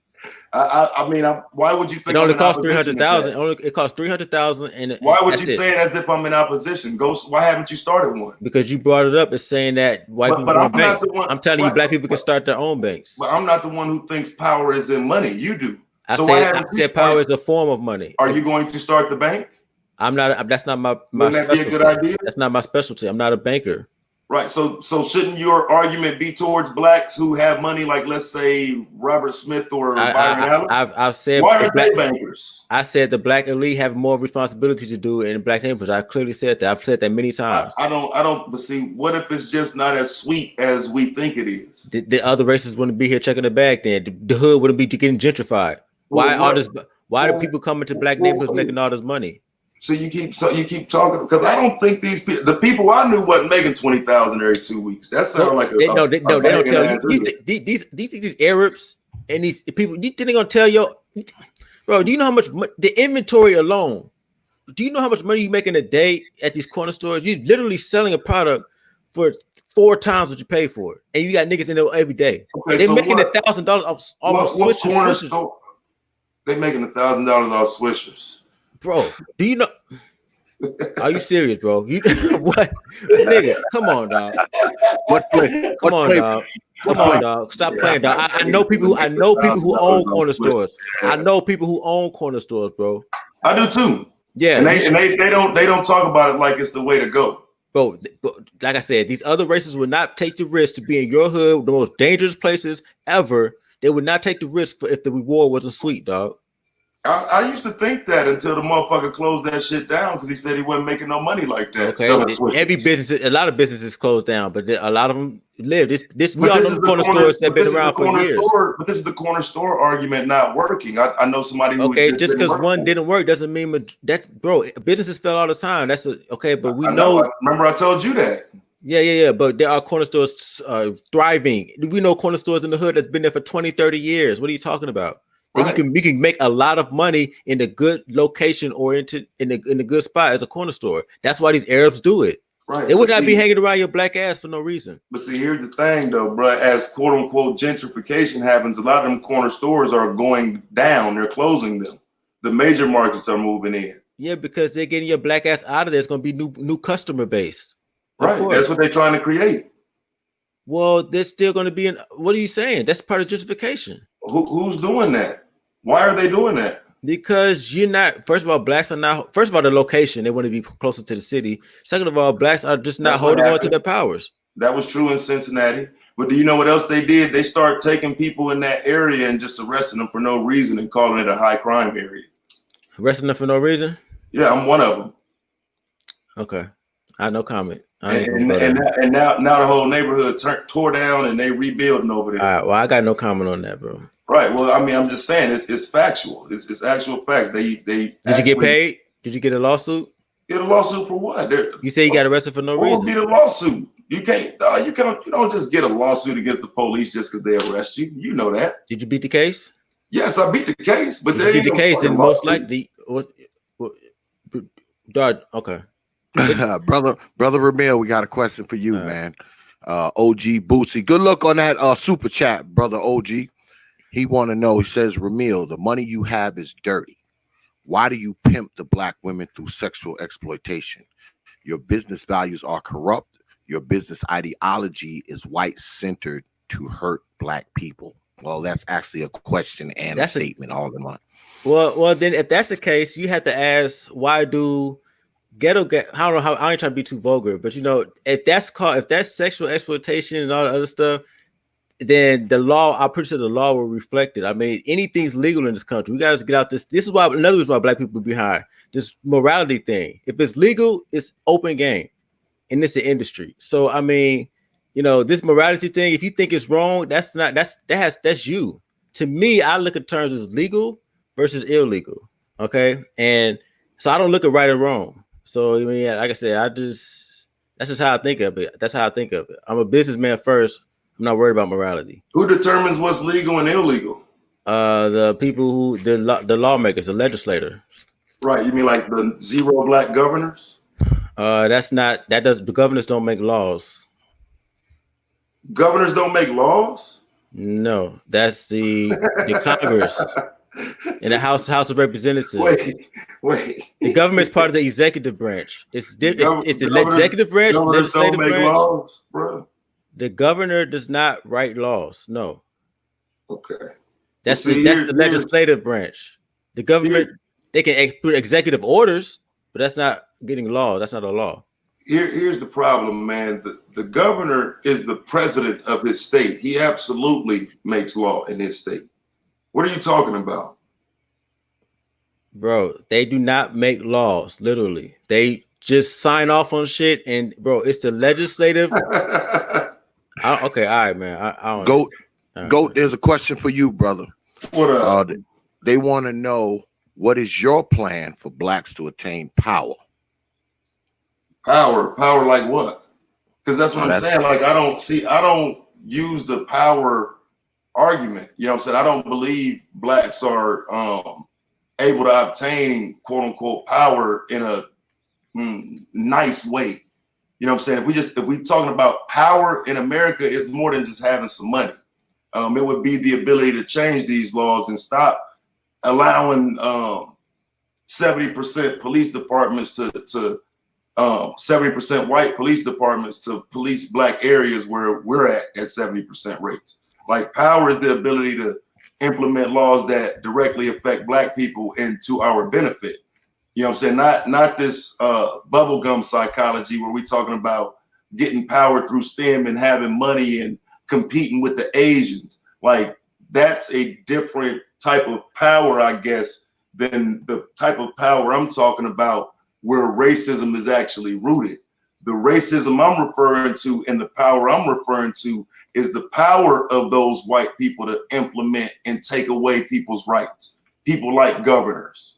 I mean, why would you think it only costs $300,000? It costs $300,000, and why would you say it as if I'm in opposition? Why haven't you started one? Because you brought it up as saying that white people run banks. I'm telling you, black people can start their own banks. But I'm not the one who thinks power is in money. You do. I said power is a form of money. Are you going to start the bank? I'm not. That's not my. Wouldn't that be a good idea? That's not my specialty. I'm not a banker. Right. So shouldn't your argument be towards blacks who have money, like let's say Robert Smith or Byron Allen? I've said why are they bankers? I said the black elite have more responsibility to do in black neighborhoods. I clearly said that. I've said that many times. I don't. But see, what if it's just not as sweet as we think it is? The other races wouldn't be here checking the bag. Then the hood wouldn't be getting gentrified. Why do people coming to black neighborhoods making all this money? So you keep talking, because I don't think the people I knew wasn't making 20,000 every 2 weeks. That sounds like they don't tell you. These Arabs and these people, you think they're gonna tell you, bro? Do you know how much the inventory alone? Do you know how much money you make in a day at these corner stores? You're literally selling a product for 4 times what you pay for it, and you got niggas in there every day. Okay, they're making $1,000 off almost switchers. They're making $1,000 off switchers. Bro, do you know? Are you serious, bro? What, nigga? Come on, dog. Come on, dog. Come on, dog. Stop playing, dog. I know people who own corner stores. I know people who own corner stores, bro. I do too. Yeah, and they don't talk about it like it's the way to go. Bro, like I said, these other races would not take the risk to be in your hood, the most dangerous places ever. They would not take the risk if the reward wasn't sweet, dog. I used to think that until the motherfucker closed that shit down because he said he wasn't making no money like that. Okay, every business, a lot of businesses closed down, but a lot of them live. We all know the corner stores that have been around for years. But this is the corner store argument not working. I know somebody who just because one didn't work doesn't mean that's bro. Businesses fail all the time. That's okay, but we know. Remember, I told you that. Yeah. But there are corner stores thriving. We know corner stores in the hood that's been there for 20, 30 years. What are you talking about? Right. You can make a lot of money in a good location or in a good spot as a corner store. That's why these Arabs do it. Right. They would not be hanging around your black ass for no reason. But see, here's the thing though, bro. As quote unquote gentrification happens, a lot of them corner stores are going down. They're closing them. The major markets are moving in. Yeah, because they're getting your black ass out of there. It's going to be new customer base. Right. That's what they're trying to create. Well, there's still going to be what are you saying? That's part of gentrification. Who's doing that? Why are they doing that? Because you're not. First of all, blacks are not. First of all, the location, they want to be closer to the city. Second of all, blacks are just not holding on to their powers. That was true in Cincinnati. But do you know what else they did? They started taking people in that area and just arresting them for no reason and calling it a high crime area. Arresting them for no reason? Yeah, I'm one of them. Okay, I have no comment. And now the whole neighborhood tore down and they rebuilding over there. All right, well, I got no comment on that, bro. Right. Well, I mean, I'm just saying it's factual. It's actual facts. They did you get paid? Did you get a lawsuit? Get a lawsuit for what? You say you got arrested for no reason. What would be the lawsuit? You can't. You don't just get a lawsuit against the police just because they arrest you. You know that. Did you beat the case? Yes, I beat the case, but they beat the case, then most likely. Okay. brother Ramil, we got a question for you, man. OG Bootsy, good luck on that super chat, brother OG. He want to know. He says, Ramil, the money you have is dirty. Why do you pimp the black women through sexual exploitation? Your business values are corrupt. Your business ideology is white-centered to hurt black people. Well, that's actually a question and a statement all in one. Well, then if that's the case, you have to ask, why do ghetto? I don't know how. I ain't trying to be too vulgar, but if that's sexual exploitation and all the other stuff, then the law, I'm pretty sure the law will reflect it. I mean, anything's legal in this country. We got to get out this. This is why, another reason why black people are behind this morality thing. If it's legal, it's open game, and it's an industry. So, I mean, this morality thing, if you think it's wrong, that's you. To me, I look at terms as legal versus illegal. Okay. And so I don't look at right or wrong. So, I mean, like I said, that's just how I think of it. That's how I think of it. I'm a businessman first. I'm not worried about morality. Who determines what's legal and illegal? The people the lawmakers, the legislator. Right. You mean like the 0 black governors? The governors don't make laws. Governors don't make laws? No, that's the Congress and the House of Representatives. Wait. The government is part of the executive branch. It's the executive branch, legislative branch. Laws, bro. The governor does not write laws. No. Okay. That's the legislative branch. The government, they can put executive orders, but that's not getting law. That's not a law. Here's the problem, man. The governor is the president of his state. He absolutely makes law in his state. What are you talking about? Bro, they do not make laws, literally. They just sign off on shit, and bro, it's the legislative. Okay, all right, man. I don't Go. There's a question for you, brother. What up? They want to know, what is your plan for blacks to attain power? Power like what? Because that's what I'm saying. Like, I don't use the power argument. You know what I'm saying? I don't believe blacks are able to obtain quote unquote power in a nice way. You know what I'm saying? If we talking about power in America, it's more than just having some money. It would be the ability to change these laws and stop allowing 70% police departments to 70% white police departments to police black areas where we're at 70% rates. Like, power is the ability to implement laws that directly affect black people and to our benefit. You know what I'm saying? Not this bubblegum psychology where we're talking about getting power through STEM and having money and competing with the Asians. Like, that's a different type of power, I guess, than the type of power I'm talking about where racism is actually rooted. The racism I'm referring to and the power I'm referring to is the power of those white people to implement and take away people's rights. People like governors.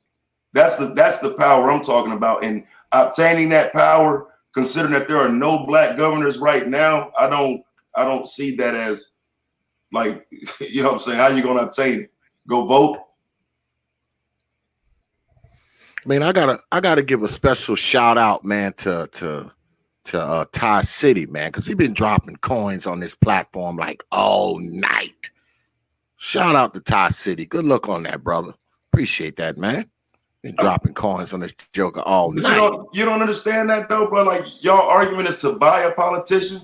That's the power I'm talking about. And obtaining that power, considering that there are no black governors right now, I don't see that as, like, you know what I'm saying? How you gonna obtain it? Go vote? I mean, I gotta give a special shout out, man, to Ty City, man, because he's been dropping coins on this platform like all night. Shout out to Ty City. Good luck on that, brother. Appreciate that, man. Been dropping coins on this joker all But night. you don't understand that though, bro. Like, y'all argument is to buy a politician.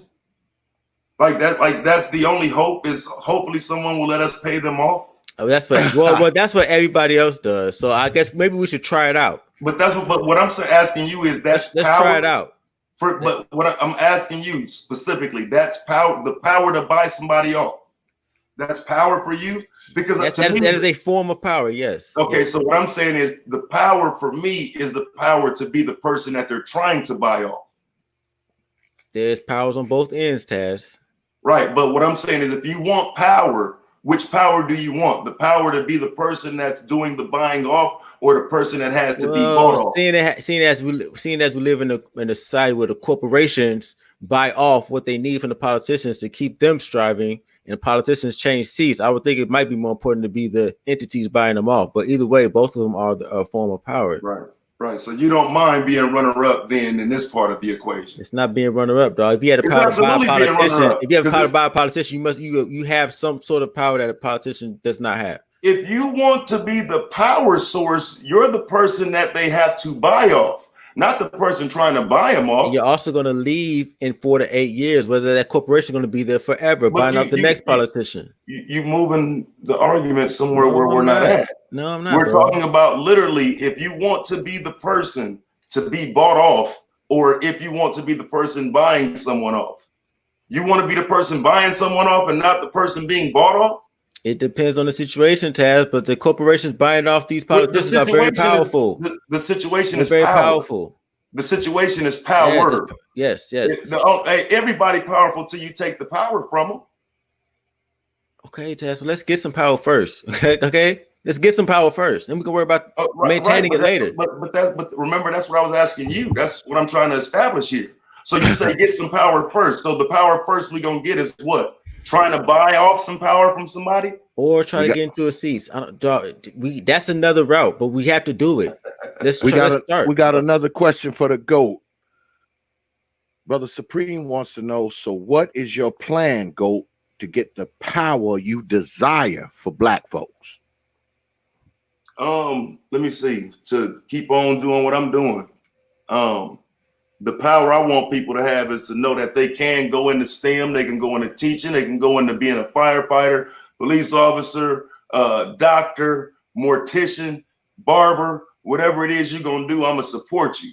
That's the only hope, is hopefully someone will let us pay them off. Oh, that's what. Well, that's what everybody else does. So I guess maybe we should try it out. But what I'm asking you is Let's power. try it out. But what I'm asking you specifically, that's power. The power to buy somebody off. That's power for you, because that is a form of power. Yes. Okay, yes. so what I'm saying is the power for me is the power to be the person that they're trying to buy off. There's powers on both ends, Taz. Right, but what I'm saying is, if you want power, which power do you want? The power to be the person that's doing the buying off, or the person that has to be bought off? Seeing as we live in a society where the corporations buy off what they need from the politicians to keep them striving, and the politicians change seats, I would think it might be more important to be the entities buying them off. But either way, both of them are a form of power. Right. So you don't mind being runner-up then in this part of the equation? It's not being runner-up, dog. If you had the power to buy a politician, you have some sort of power that a politician does not have. If you want to be the power source, you're the person that they have to buy off, not the person trying to buy them off. And you're also going to leave in 4 to 8 years, whether that corporation is going to be there forever, buying up the next politician. You moving the argument somewhere where we're not at. No, I'm not. We're talking about literally, if you want to be the person to be bought off, or if you want to be the person buying someone off. You want to be the person buying someone off and not the person being bought off? It depends on the situation, Taz, but the corporations buying off these politicians are very powerful. The situation is very powerful. The situation is power. Yes. Everybody powerful till you take the power from them. Okay, Taz, so let's get some power first. Okay? Let's get some power first. Then we can worry about maintaining it later. But remember, that's what I was asking you. That's what I'm trying to establish here. So you say get some power first. So the power first we're going to get is what? Trying to buy off some power from somebody? Or try to get into a seat. That's another route, but we have to do it. Let's start. We got another question for the GOAT. Brother Supreme wants to know, so what is your plan, GOAT, to get the power you desire for black folks? Let me see. To keep on doing what I'm doing. The power I want people to have is to know that they can go into STEM, they can go into teaching, they can go into being a firefighter, police officer, doctor, mortician, barber, whatever it is you're gonna do, I'm gonna support you.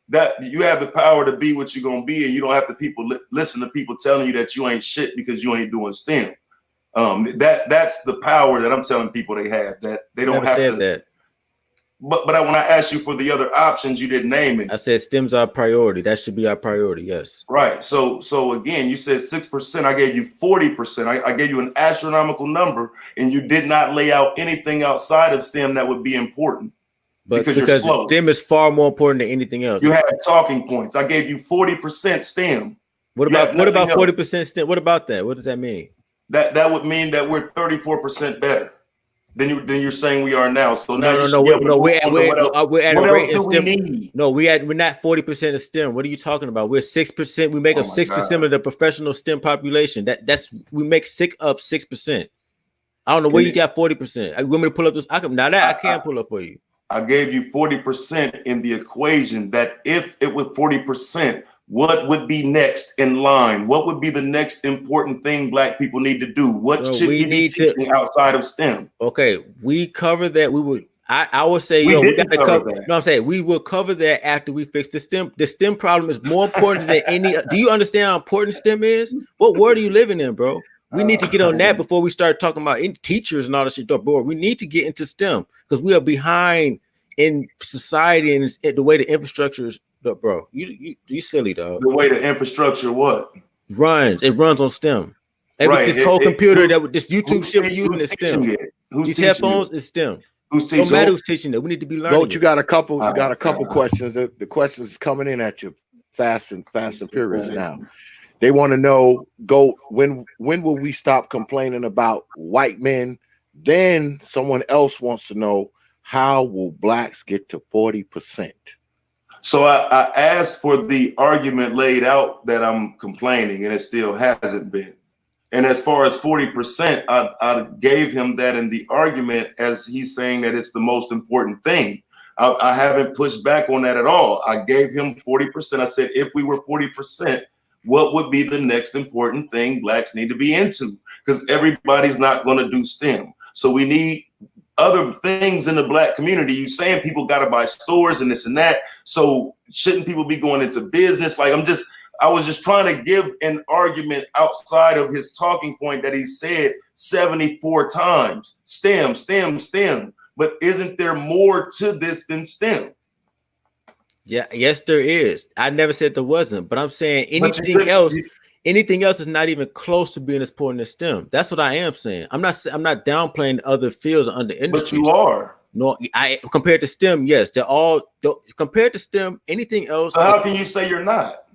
That you have the power to be what you're gonna be, and you don't have to listen to people telling you that you ain't shit because you ain't doing STEM. That's the power that I'm telling people they have, that they don't have to. That. But when I asked you for the other options, you didn't name it. I said STEM's our priority. That should be our priority. Yes. Right. So again, you said 6%. I gave you 40%. I gave you an astronomical number, and you did not lay out anything outside of STEM that would be important. Because you're slow. STEM is far more important than anything else. You have talking points. I gave you 40% STEM. What about 40% STEM? What about that? What does that mean? That would mean that we're 34% better than you're saying we are now. So no, we're at a rate in STEM. No, we're not 40% of STEM. What are you talking about? We're 6%. We make up 6% of the professional STEM population. We make up 6%. I don't know where you got 40%. You want me to pull up this? I can't pull up for you. I gave you 40% in the equation, that if it was 40%, what would be next in line? What would be the next important thing Black people need to do? What So should we be teaching outside of STEM? Okay, we cover that. We would. I would say, We we got to cover that. that. You know what I'm saying? We will cover that after we fix the STEM. The STEM problem is more important than any. Do you understand how important STEM is? What world are you living in, bro? We need to get on that before we start talking about teachers and all that shit. Bro, we need to get into STEM because we are behind in society and the way the infrastructure is. Bro, you silly, dog. The way the infrastructure what? Runs. It runs on STEM. This whole computer this YouTube shit we're using is STEM. These headphones is STEM. Who's teaching? Don't matter who's teaching it. We need to be learning. Go, you got a couple. You got a couple questions. The questions coming in at you fast and furious now. They want to know, when will we stop complaining about white men? Then someone else wants to know, how will Blacks get to 40%? So I asked for the argument laid out that I'm complaining, and it still hasn't been. And as far as 40%, I gave him that in the argument as he's saying that it's the most important thing. I haven't pushed back on that at all. I gave him 40%. I said, if we were 40%, what would be the next important thing Blacks need to be into? Because everybody's not going to do STEM. So we need other things in the Black community. You saying people got to buy stores and this and that. So shouldn't people be going into business? Like, I was just trying to give an argument outside of his talking point that he said 74 times. STEM, STEM, STEM. But isn't there more to this than STEM? Yeah, yes, there is. I never said there wasn't, but I'm saying anything else is not even close to being as important as STEM. That's what I am saying. I'm not downplaying other fields under industry. But you are. No, compared to STEM, yes, they're all compared to STEM. Anything else? So how can you say you're not?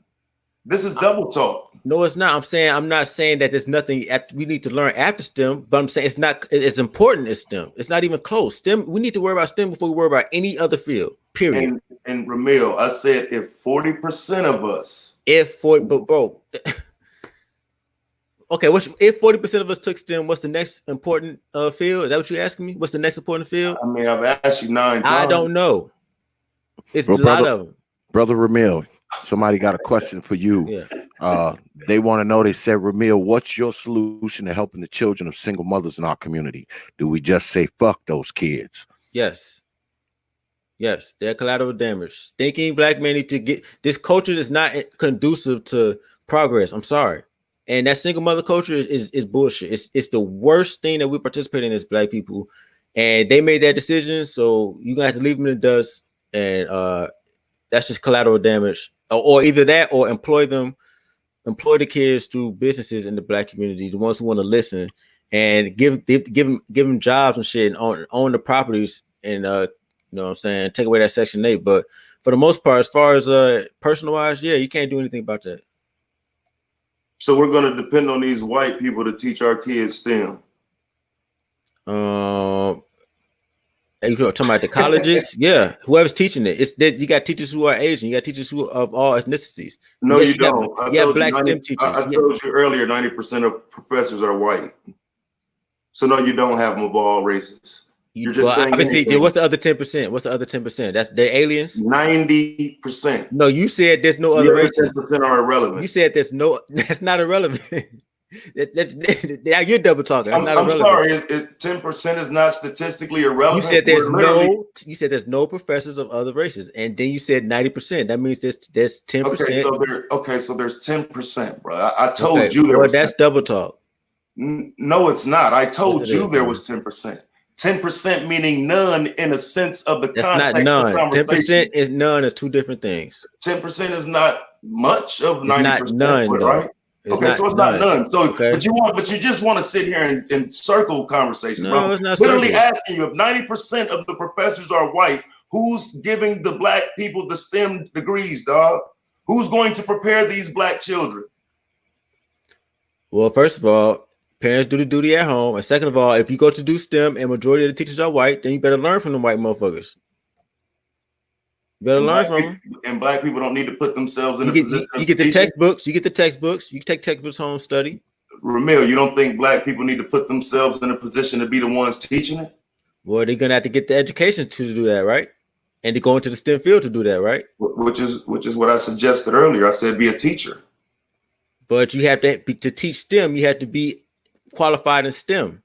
This is double talk. No, it's not. I'm not saying that there's nothing we need to learn after STEM, but I'm saying it's not as important as STEM. It's not even close. STEM, we need to worry about STEM before we worry about any other field, period. And Ramil, I said if 40% of us. Bro. Okay, if 40% of us took STEM, what's the next important field? Is that what you're asking me? What's the next important field? I mean, I've asked you 9 times. I don't know. It's a lot of them. Brother Ramil, somebody got a question for you. Yeah. They want to know, they said, Ramil, what's your solution to helping the children of single mothers in our community? Do we just say, fuck those kids? Yes. Yes, they're collateral damage. Thinking Black men need to get this culture is not conducive to progress. I'm sorry. And that single mother culture is bullshit. It's the worst thing that we participate in as Black people. And they made that decision. So you're gonna have to leave them in the dust. And that's just collateral damage. Or either that or employ the kids through businesses in the Black community, the ones who want to listen, and give them jobs and shit, and own the properties, and you know what I'm saying, take away that Section 8. But for the most part, as far as personal wise, yeah, you can't do anything about that. So we're going to depend on these white people to teach our kids STEM. You talking about the colleges? Yeah, whoever's teaching it. It's that you got teachers who are Asian, you got teachers who of all ethnicities. No, you don't. Yeah, Black STEM teachers. I told you earlier, 90% of professors are white. So no, you don't have them of all races. You're just saying. Obviously, what's the other 10%? What's the other 10%? That's they're aliens. 90%. No, you said there's no other races. 10% are irrelevant. You said there's no. That's not irrelevant. You're double talking. I'm sorry. 10% is not statistically irrelevant. You said there's no professors of other races, and then you said 90%. That means there's 10%. Okay, so there's 10%, bro. I told you there was. That's 10%. Double talk. No, it's not. I told you there was 10%. 10% meaning none in a sense of the context. That's not none. 10% is none of two different things. 10% is not much of 90%. Not none, right? Okay, so it's not none. So, okay. but you just want to sit here and circle conversation, no, bro. It's not literally circle. asking you if 90% of the professors are white, who's giving the Black people the STEM degrees, dog? Who's going to prepare these Black children? Well, first of all, parents do the duty at home. And second of all, if you go to do STEM and majority of the teachers are white, then you better learn from the white motherfuckers. You better learn from them. And Black people don't need to put themselves in a position. You get the textbooks. You get the textbooks. You can take textbooks home, study. Ramil, you don't think Black people need to put themselves in a position to be the ones teaching it? Well, they're gonna have to get the education to do that, right? And to go into the STEM field to do that, right? Which is what I suggested earlier. I said be a teacher. But you have to teach STEM. You have to be qualified in STEM.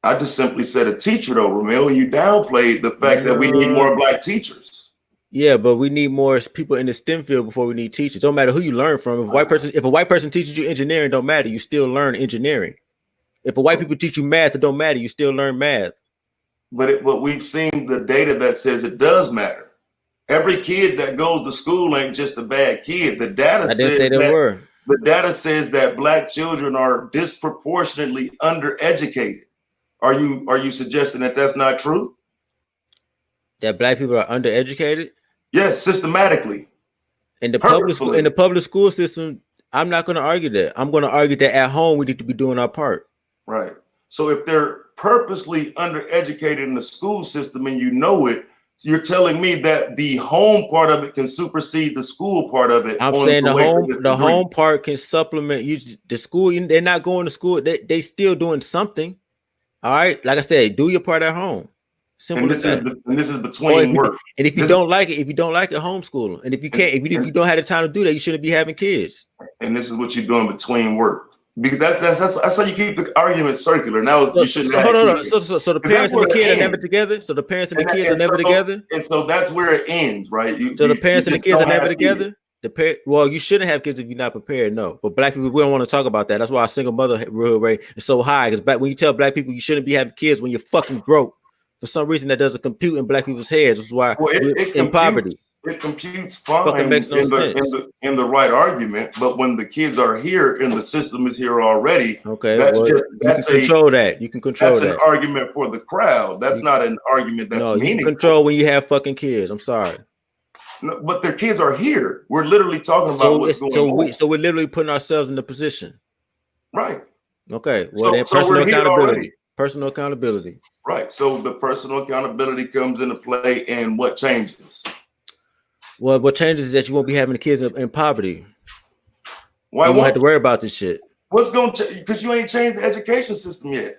I just simply said a teacher, though, Ramil, and you downplayed the fact that we need more black teachers. Yeah, but we need more people in the STEM field before we need teachers. Don't matter who you learn from. If a white person teaches you engineering, don't matter. You still learn engineering. If a white people teach you math, it don't matter. You still learn math. But we've seen the data that says it does matter. Every kid that goes to school ain't just a bad kid. The data The data says that black children are disproportionately undereducated. Are you suggesting that that's not true? That black people are undereducated? Yes, systematically. In the public school system, I'm not going to argue that. I'm going to argue that at home we need to be doing our part. Right. So if they're purposely undereducated in the school system and you know it, you're telling me that the home part of it can supersede the school part of it. I'm saying the home part can supplement you. The school, they're not going to school. They still doing something. All right. Like I said, do your part at home. Simple as that. And this is between work. And if you don't like it, homeschool them. And if you can't, if you don't have the time to do that, you shouldn't be having kids. And this is what you're doing between work. Because that's how you keep the argument circular. Now you shouldn't. So the parents and the kid are never together. So the parents and the kids are never together. And so that's where it ends, right? So the parents and the kids are never together. Well, you shouldn't have kids if you're not prepared. No, but black people, we don't want to talk about that. That's why our single motherhood rate is so high. Because when you tell black people you shouldn't be having kids when you're fucking broke, for some reason that doesn't compute in black people's heads. That's why we're in poverty. It computes fine in the right argument, but when the kids are here and the system is here already, okay, you can control that. That's an argument for the crowd. That's not an argument that's meaningful. You can control when you have fucking kids. I'm sorry. No, but their kids are here. We're literally talking about what's going on. So we're literally putting ourselves in the position. Right. Okay. Well, then personal accountability. Personal accountability. Right. So the personal accountability comes into play, and what changes? Well, what changes is that you won't be having the kids in poverty. Why you won't have to worry about this shit? What's going to change? Because you ain't changed the education system yet.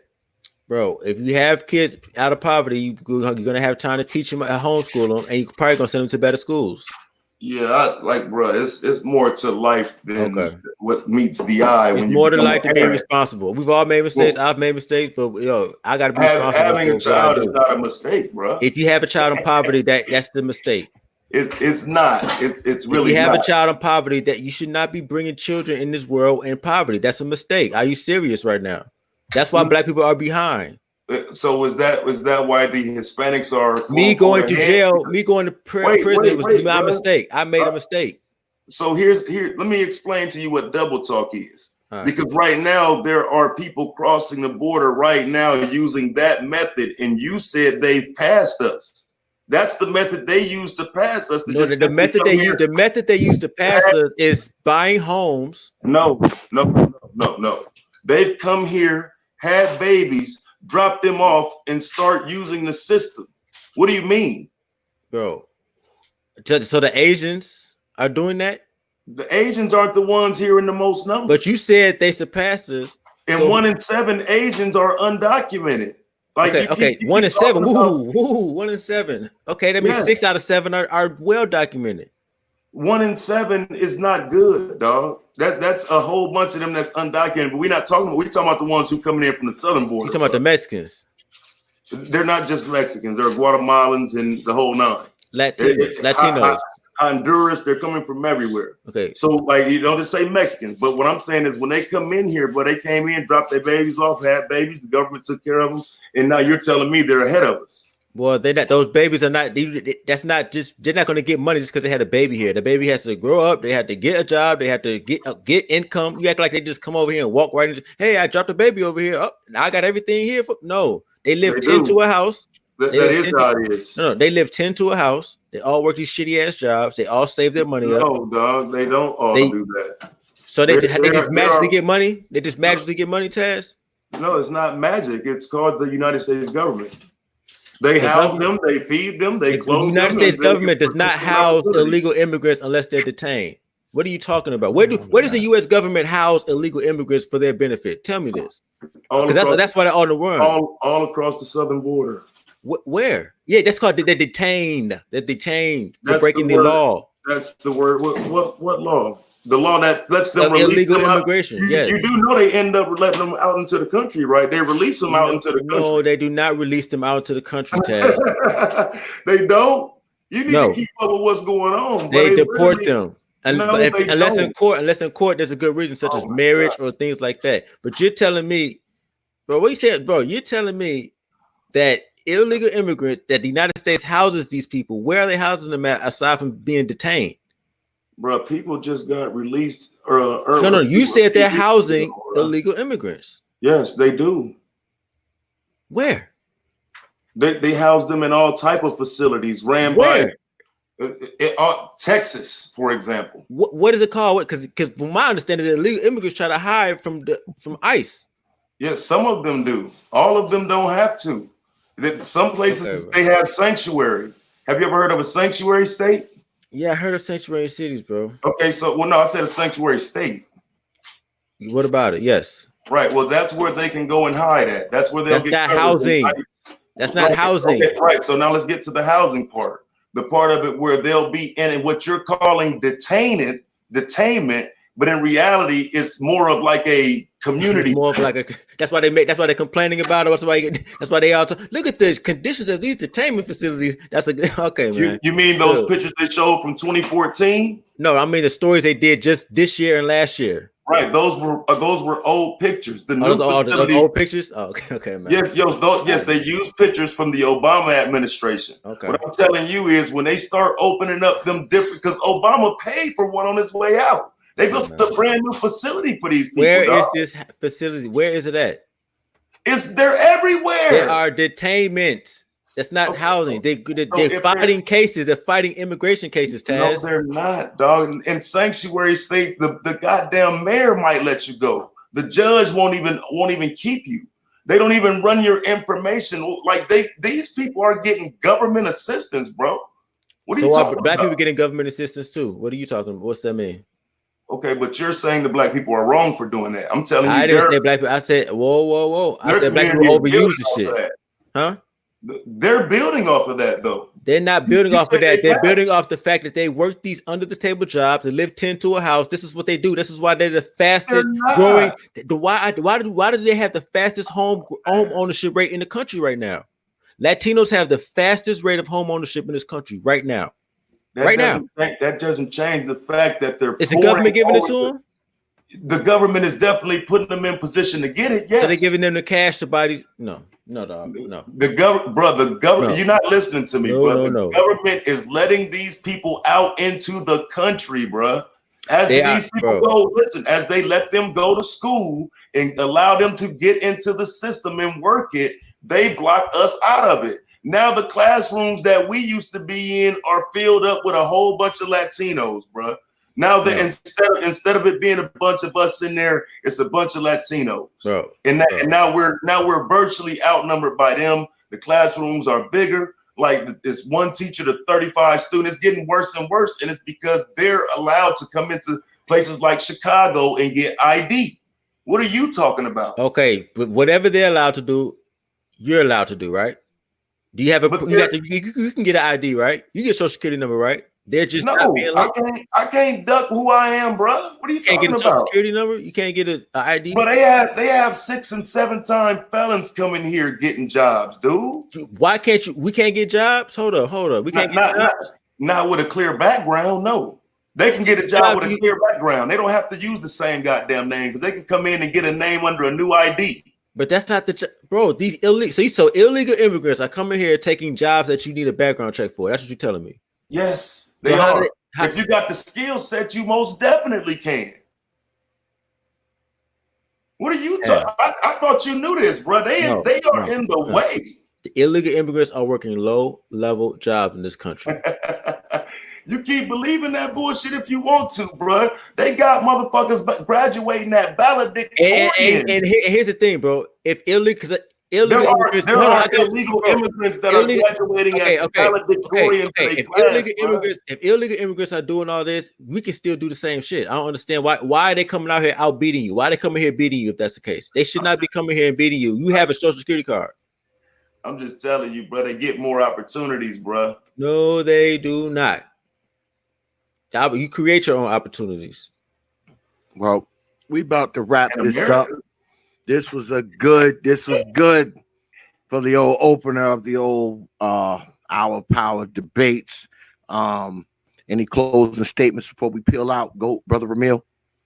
Bro, if you have kids out of poverty, you're going to have time to teach them at homeschool them, and you're probably going to send them to better schools. Yeah, it's more to life than what meets the eye. It's more to life than being responsible. We've all made mistakes. I've made mistakes, but I got to be responsible. Having a child is not a mistake, bro. If you have a child in poverty, that's the mistake. It's not. It's really. If you have a child in poverty, that you should not be bringing children in this world in poverty. That's a mistake. Are you serious right now? That's why black people are behind. So is that why the Hispanics are me going to jail? Me going to prison was my mistake. I made a mistake. So let me explain to you what double talk is. Right. Because right now there are people crossing the border right now using that method, and you said they've passed us. That's the method they use to pass us. The method they use to pass us is buying homes. No. They've come here, had babies, dropped them off, and start using the system. What do you mean, bro? So the Asians are doing that. The Asians aren't the ones here in the most numbers. But you said they surpassed us. And 1 in 7 Asians are undocumented. Like okay, 1 in 7. Woo, 1 in 7. Okay, that means 6 out of 7 are well documented. 1 in 7 is not good, dog. That's a whole bunch of them that's undocumented. But we're talking about the ones who coming in from the southern border. You're talking about the Mexicans. They're not just Mexicans. They're Guatemalans and the whole nine. Latinos. Honduras, they're coming from everywhere. Okay. So like you don't just say Mexicans, but what I'm saying is when they come in here, but they came in, dropped their babies off, had babies, the government took care of them, and now you're telling me they're ahead of us. Well, those babies are not. That's not just. They're not going to get money just because they had a baby here. The baby has to grow up. They had to get a job. They had to get income. You act like they just come over here and walk right into. Hey, I dropped a baby over here. Oh, now I got everything here. No, they live 10 to a house. That is how it is. No, they live 10 to a house. They all work these shitty ass jobs. They all save their money up. No, dog, they don't all do that. So they just magically get money. They just magically get money, Taz. No, it's not magic. It's called the United States government. They house them, they feed them, they clothe them. The United States government does not house illegal immigrants unless they're detained. What are you talking about? Where does the U.S. government house illegal immigrants for their benefit? Tell me this. Because that's why they're on the run. All across the southern border. Where? Yeah, that's called they're detained. They're detained for That's breaking the the word. law. That's the word. What law? The law that lets them release Illegal them out. immigration. Yes. You do know they end up letting them out into the country, right? They release them out into the country. No, they do not release them out to the country, Taz. They don't. You need to keep up with what's going on. They deport them. Unless in court, there's a good reason, such as marriage or things like that. But you're telling me, bro, what you saying, bro? You're telling me that illegal immigrant that the United States houses these people. Where are they housing them at aside from being detained? Bro, people just got released. No, you said they're housing illegal immigrants. Yes, they do. Where? They house them in all type of facilities ran by Texas, for example. What is it called? Because from my understanding, the illegal immigrants try to hide from ICE. Yes, some of them do. All of them don't have to. Some places they have sanctuary. Have you ever heard of a sanctuary state? Yeah, I heard of sanctuary cities, bro. Okay, so no, I said a sanctuary state. What about it? Yes. Right. Well, that's where they can go and hide at. That's where they'll get not housing. That's not housing. Okay, right. So now let's get to the housing part. The part of it where they'll be in what you're calling detainment, but in reality, it's more of like a community. It's more of like a. That's why they're complaining about it. That's why they all look at the conditions of these detainment facilities. That's okay, man. You mean those pictures they showed from 2014? No, I mean the stories they did just this year and last year. Right, those were old pictures. The new facilities, old pictures. Oh, okay, man. Yes, they used pictures from the Obama administration. Okay. What I'm telling you is when they start opening up them different, because Obama paid for one on his way out. They built a brand new facility for these people. Where is this facility? Where is it at? They're everywhere. There are detainments. That's not housing. They're fighting cases. They're fighting immigration cases, Taz. No, they're not, dog. In sanctuary state, the goddamn mayor might let you go. The judge won't even keep you. They don't even run your information. Like these people are getting government assistance, bro. What are you talking about? Black people getting government assistance too. What are you talking about? What's that mean? Okay, but you're saying the black people are wrong for doing that. I'm telling you, I didn't say black people. I said, whoa. I said black people overuse the shit. Huh? They're building off of that, though. They're not building off of that. They're building off the fact that they work these under the table jobs and live 10 to a house. This is what they do. This is why they're the fastest growing. Why do they have the fastest home ownership rate in the country right now? Latinos have the fastest rate of home ownership in this country right now. That doesn't change the fact that they're. Is the government giving it to them? The government is definitely putting them in position to get it. Yes. So they're giving them the cash to buy these. No, dog. No. The government. No. You're not listening to me, bro. The government is letting these people out into the country, bro. As these people go, listen, as they let them go to school and allow them to get into the system and work it, they block us out of it. Now the classrooms that we used to be in are filled up with a whole bunch of Latinos, bro. Now that instead of it being a bunch of us in there, it's a bunch of Latinos. Bro. And now we're virtually outnumbered by them. The classrooms are bigger. Like it's one teacher to 35 students. It's getting worse and worse, and it's because they're allowed to come into places like Chicago and get ID. What are you talking about? Okay, but whatever they're allowed to do, you're allowed to do, right? Do you have you can get an ID, right? You get a social security number, right? They're just not being I can't duck who I am, bro. What are you talking about? You can't get a social security number. You can't get an ID. But they have 6 and 7 time felons coming here getting jobs, dude. Why can't you? We can't get jobs. Hold up. We can't get jobs. Not with a clear background. No, they can get a job with a clear background. They don't have to use the same goddamn name because they can come in and get a name under a new ID. But that's not bro. These illegal. So illegal immigrants are coming here taking jobs that you need a background check for. That's what you're telling me. Yes, they are. If you got the skill set, you most definitely can. What are you talking? I thought you knew this, bro. They are in the way. The illegal immigrants are working low-level jobs in this country. You keep believing that bullshit if you want to, bro. They got motherfuckers graduating that valedictorian. And here's the thing, bro. If illegal immigrants that are graduating at valedictorian. If illegal immigrants are doing all this, we can still do the same shit. I don't understand why are they coming out here out beating you? Why are they coming here beating you if that's the case? They should not be coming here and beating you. You have a social security card. I'm just telling you, bro. They get more opportunities, bro. No, they do not. You create your own opportunities. Well, we about to wrap In this up. America, This was good for the old opener of the old Our Power debates. Any closing statements before we peel out? Go, Brother Ramil.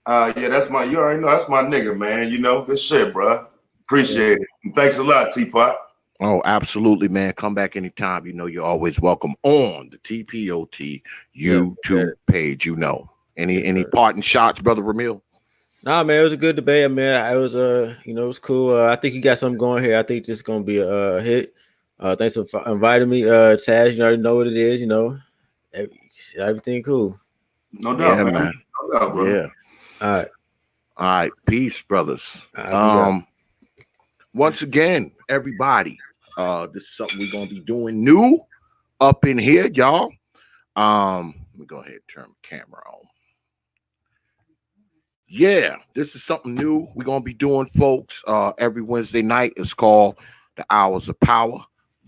yeah, you already know that's my nigga, man. You know, good shit, bro. Appreciate it. And thanks a lot, T.P.O.T. Oh, absolutely, man. Come back anytime. You know you're always welcome on the T.P.O.T. YouTube page. You know. Any parting shots, Brother Ramil? Nah, man, it was a good debate. I mean, it was it was cool. I think you got something going here. I think this is gonna be a hit. Thanks for inviting me, Taz. You already know what it is. You know, everything cool. No doubt, Yeah, man. No doubt, bro. Yeah. All right. Peace, brothers. Right, Once again, everybody, this is something we're gonna be doing new up in here, y'all. Let me go ahead and turn the camera on. Yeah, this is something new we're gonna be doing, folks. Every Wednesday night. It's called the Hours of Power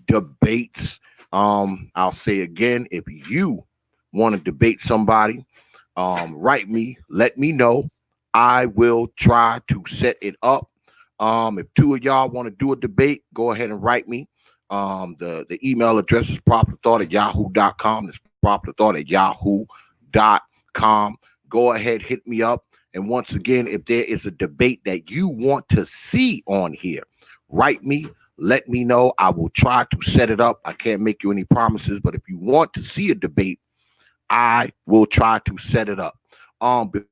Debates. I'll say again, if you want to debate somebody, write me, let me know. I will try to set it up. If two of y'all want to do a debate, go ahead and write me. The email address is properthought@yahoo.com. It's properthought@yahoo.com. Go ahead, hit me up. And once again, if there is a debate that you want to see on here, write me, let me know. I will try to set it up. I can't make you any promises, but if you want to see a debate, I will try to set it up.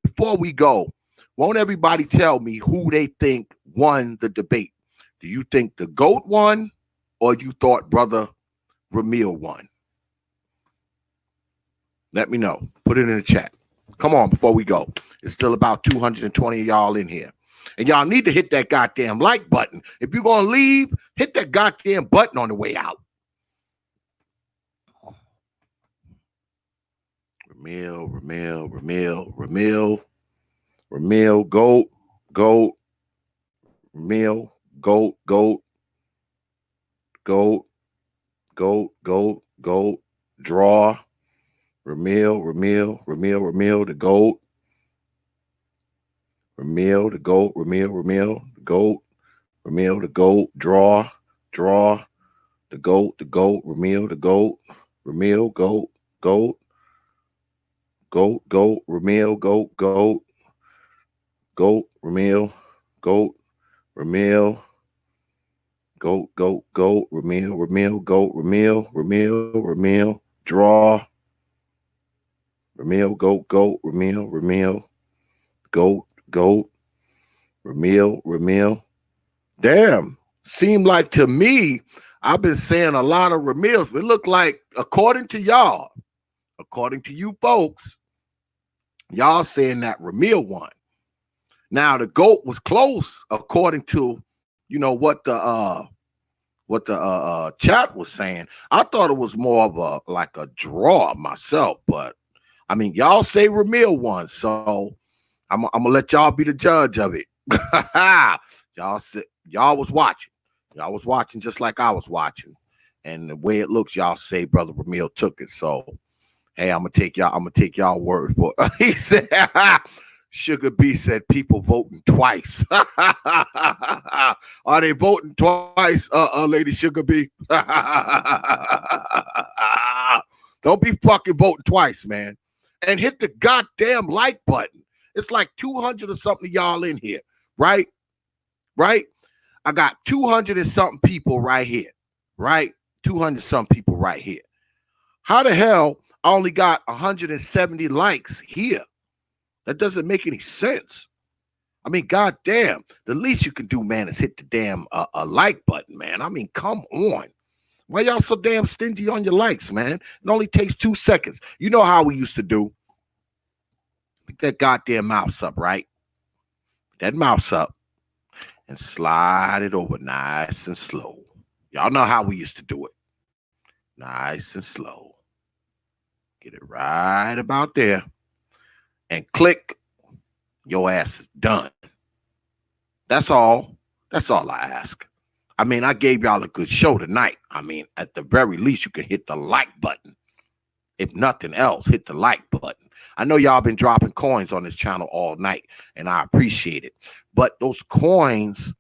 Before we go, won't everybody tell me who they think won the debate? Do you think the GOAT won, or you thought Brother Ramil won? Let me know. Put it in the chat. Come on, before we go. It's still about 220 of y'all in here. And y'all need to hit that goddamn like button. If you're going to leave, hit that goddamn button on the way out. Ramil, GOAT, Ramil, GOAT, draw. Ramil, the GOAT. Ramil, the GOAT, Ramil, the GOAT. Ramil, the GOAT, draw. The GOAT, Ramil, the GOAT. Ramil, GOAT. Ramil, GOAT. Ramil, GOAT. Ramil, GOAT. Ramil, GOAT. Ramil, draw. Ramil, GOAT. Ramil, GOAT. Ramil. Damn. Seemed like to me, I've been saying a lot of Ramils, but it looked like, according to y'all, according to you folks, y'all saying that Ramil won. Now the GOAT was close, according to what the chat was saying. I thought it was more of a draw myself, but I mean, y'all say Ramil won, so I'm gonna let y'all be the judge of it. Y'all was watching. Y'all was watching just like I was watching. And the way it looks, y'all say Brother Ramil took it. So hey, I'm gonna take y'all word for it. He said Sugar B said people voting twice. Are they voting twice, Lady Sugar B? Don't be fucking voting twice, man. And hit the goddamn like button. It's like 200 or something of y'all in here, right? I got 200 and something people right here, right? 200 something people right here. How the hell I only got 170 likes here? That doesn't make any sense. I mean, goddamn, the least you can do, man, is hit the damn like button, man. I mean, come on. Why y'all so damn stingy on your likes, man? It only takes 2 seconds. You know how we used to do. Pick that goddamn mouse up, right? Pick that mouse up and slide it over nice and slow. Y'all know how we used to do it. Nice and slow. Get it right about there. And click. Your ass is done. That's all. That's all I ask. I mean, I gave y'all a good show tonight. I mean, at the very least, you can hit the like button. If nothing else, hit the like button. I know y'all been dropping coins on this channel all night, and I appreciate it. But those coins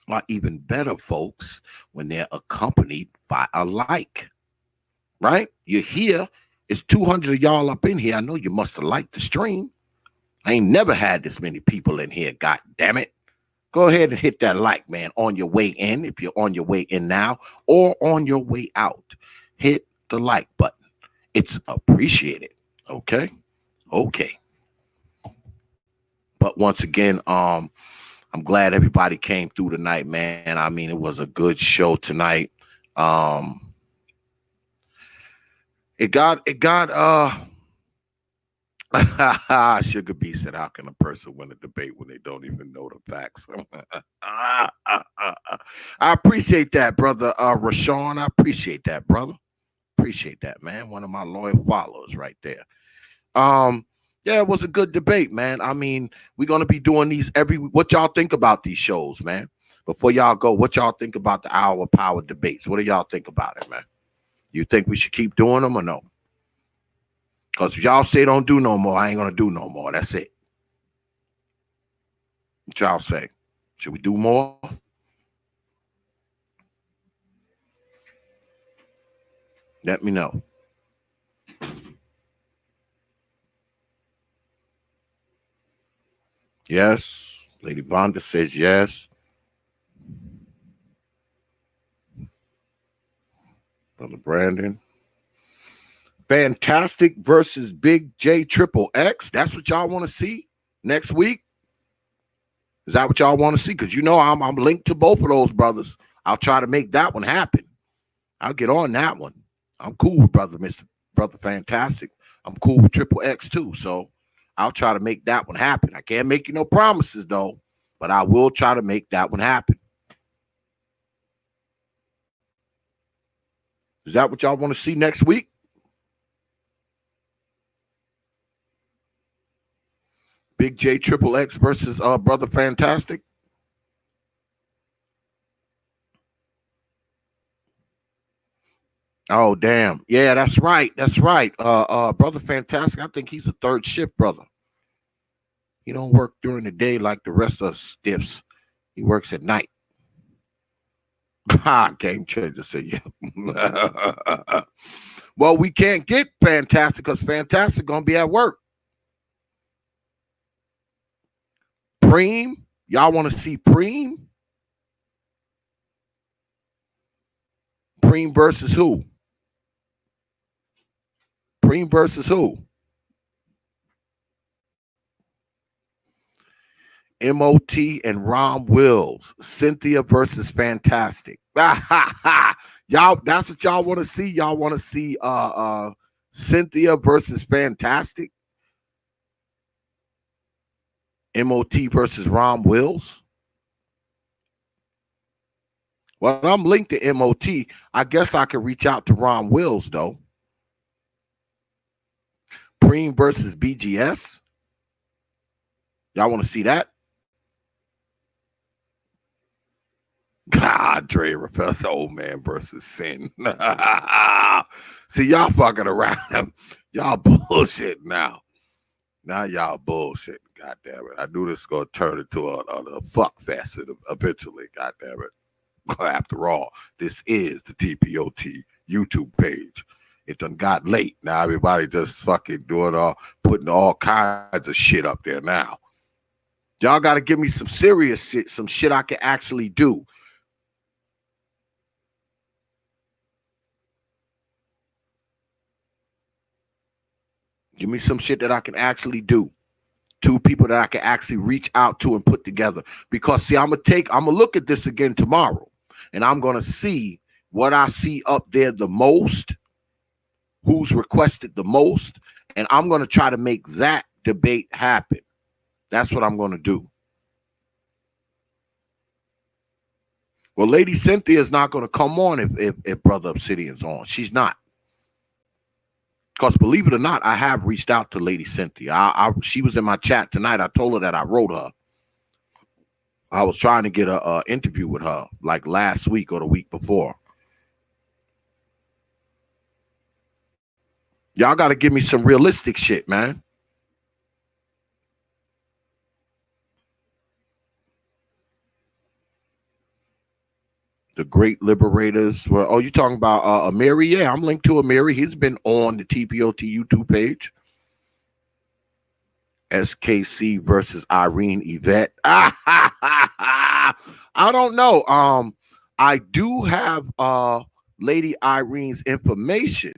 are even better, folks, when they're accompanied by a like, right? You're here. It's 200 of y'all up in here. I know you must have liked the stream. I ain't never had this many people in here, god damn it. Go ahead and hit that like, man, on your way in, if you're on your way in now, or on your way out. Hit the like button. It's appreciated. Okay. But once again, I'm glad everybody came through tonight, man. I mean, it was a good show tonight. It got Sugar B said, how can a person win a debate when they don't even know the facts? I appreciate that, brother. Rashawn, I appreciate that, brother. Appreciate that, man. One of my loyal followers right there. Yeah, it was a good debate, man. I mean, we're gonna be doing these every week. What y'all think about these shows, man? Before y'all go, what y'all think about the Hour Power debates? What do y'all think about it, man? You think we should keep doing them or no? Because if y'all say don't do no more, I ain't gonna do no more. That's it. What y'all say? Should we do more? Let me know. Yes. Lady Bonda says yes. Brother Brandon. Fantastic versus Big J Triple X. That's what y'all want to see next week? Is that what y'all want to see? Because you know I'm linked to both of those brothers. I'll try to make that one happen. I'll get on that one. I'm cool with Brother Fantastic. I'm cool with Triple X too. So I'll try to make that one happen. I can't make you no promises though, but I will try to make that one happen. Is that what y'all want to see next week? Big J Triple X versus Brother Fantastic. Oh, damn. Yeah, that's right. That's right. Brother Fantastic, I think he's a third shift brother. He don't work during the day like the rest of us stiffs. He works at night. Game changer said, yeah. Well, we can't get Fantastic because Fantastic gonna be at work. Preem, y'all want to see Preem? Preem versus who? Preem versus who? M.O.T. and Rom Wills. Cynthia versus Fantastic. Y'all, that's what y'all want to see. Y'all want to see Cynthia versus Fantastic. M.O.T. versus Rom Wills. Well, I'm linked to M.O.T. I guess I could reach out to Rom Wills though. Preem versus BGS. Y'all want to see that? God, Dre Repel's old man versus Sin. See, y'all fucking around. Y'all bullshit now. Now y'all bullshit. God damn it. I knew this was going to turn into a fuck fest eventually. God damn it. After all, this is the T.P.O.T. YouTube page. It done got late. Now everybody just fucking putting all kinds of shit up there now. Y'all got to give me some serious shit, some shit I can actually do. Give me some shit that I can actually do. Two people that I can actually reach out to and put together. Because see, I'm gonna look at this again tomorrow, and I'm gonna see what I see up there the most, who's requested the most, and I'm gonna try to make that debate happen. That's what I'm gonna do. Well, Lady Cynthia is not gonna come on if Brother Obsidian's on. She's not. Because believe it or not, I have reached out to Lady Cynthia. She was in my chat tonight. I told her that I wrote her. I was trying to get a interview with her like last week or the week before. Y'all got to give me some realistic shit, man. The great liberators were, oh, you talking about Amyr? Yeah, I'm linked to Amyr. He's been on the T.P.O.T YouTube page. SKC versus Irene Yvette. I don't know. I do have Lady Irene's information,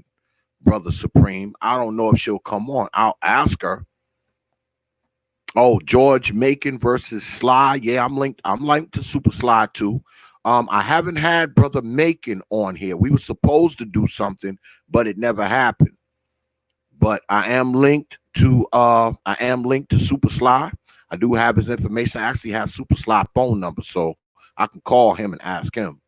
Brother Supreme. I don't know if she'll come on. I'll ask her. Oh, George Macon versus Sly. Yeah, I'm linked to Super Sly too. I haven't had Brother Macon on here. We were supposed to do something, but it never happened. But I am linked to Super Sly. I do have his information. I actually have Super Sly phone number, so I can call him and ask him.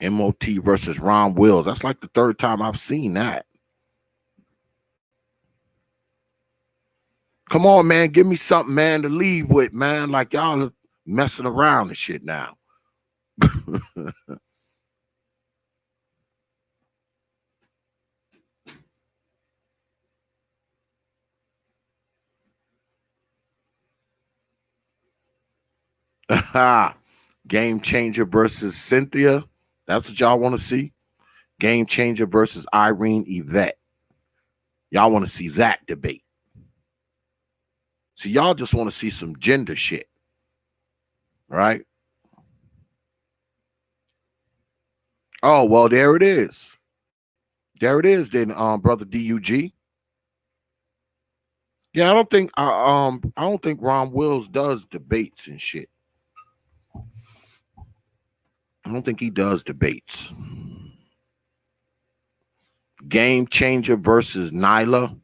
MOT versus Ron Wills. That's like the third time I've seen that. Come on, man. Give me something, man, to leave with, man. Like y'all are messing around and shit now. Game Changer versus Cynthia. That's what y'all want to see. Game Changer versus Irene Yvette. Y'all want to see that debate. So y'all just want to see some gender shit, right? Oh, well, there it is. There it is then, Brother DUG. Yeah, I don't think Ron Wills does debates and shit. I don't think he does debates. Game Changer versus Nyla.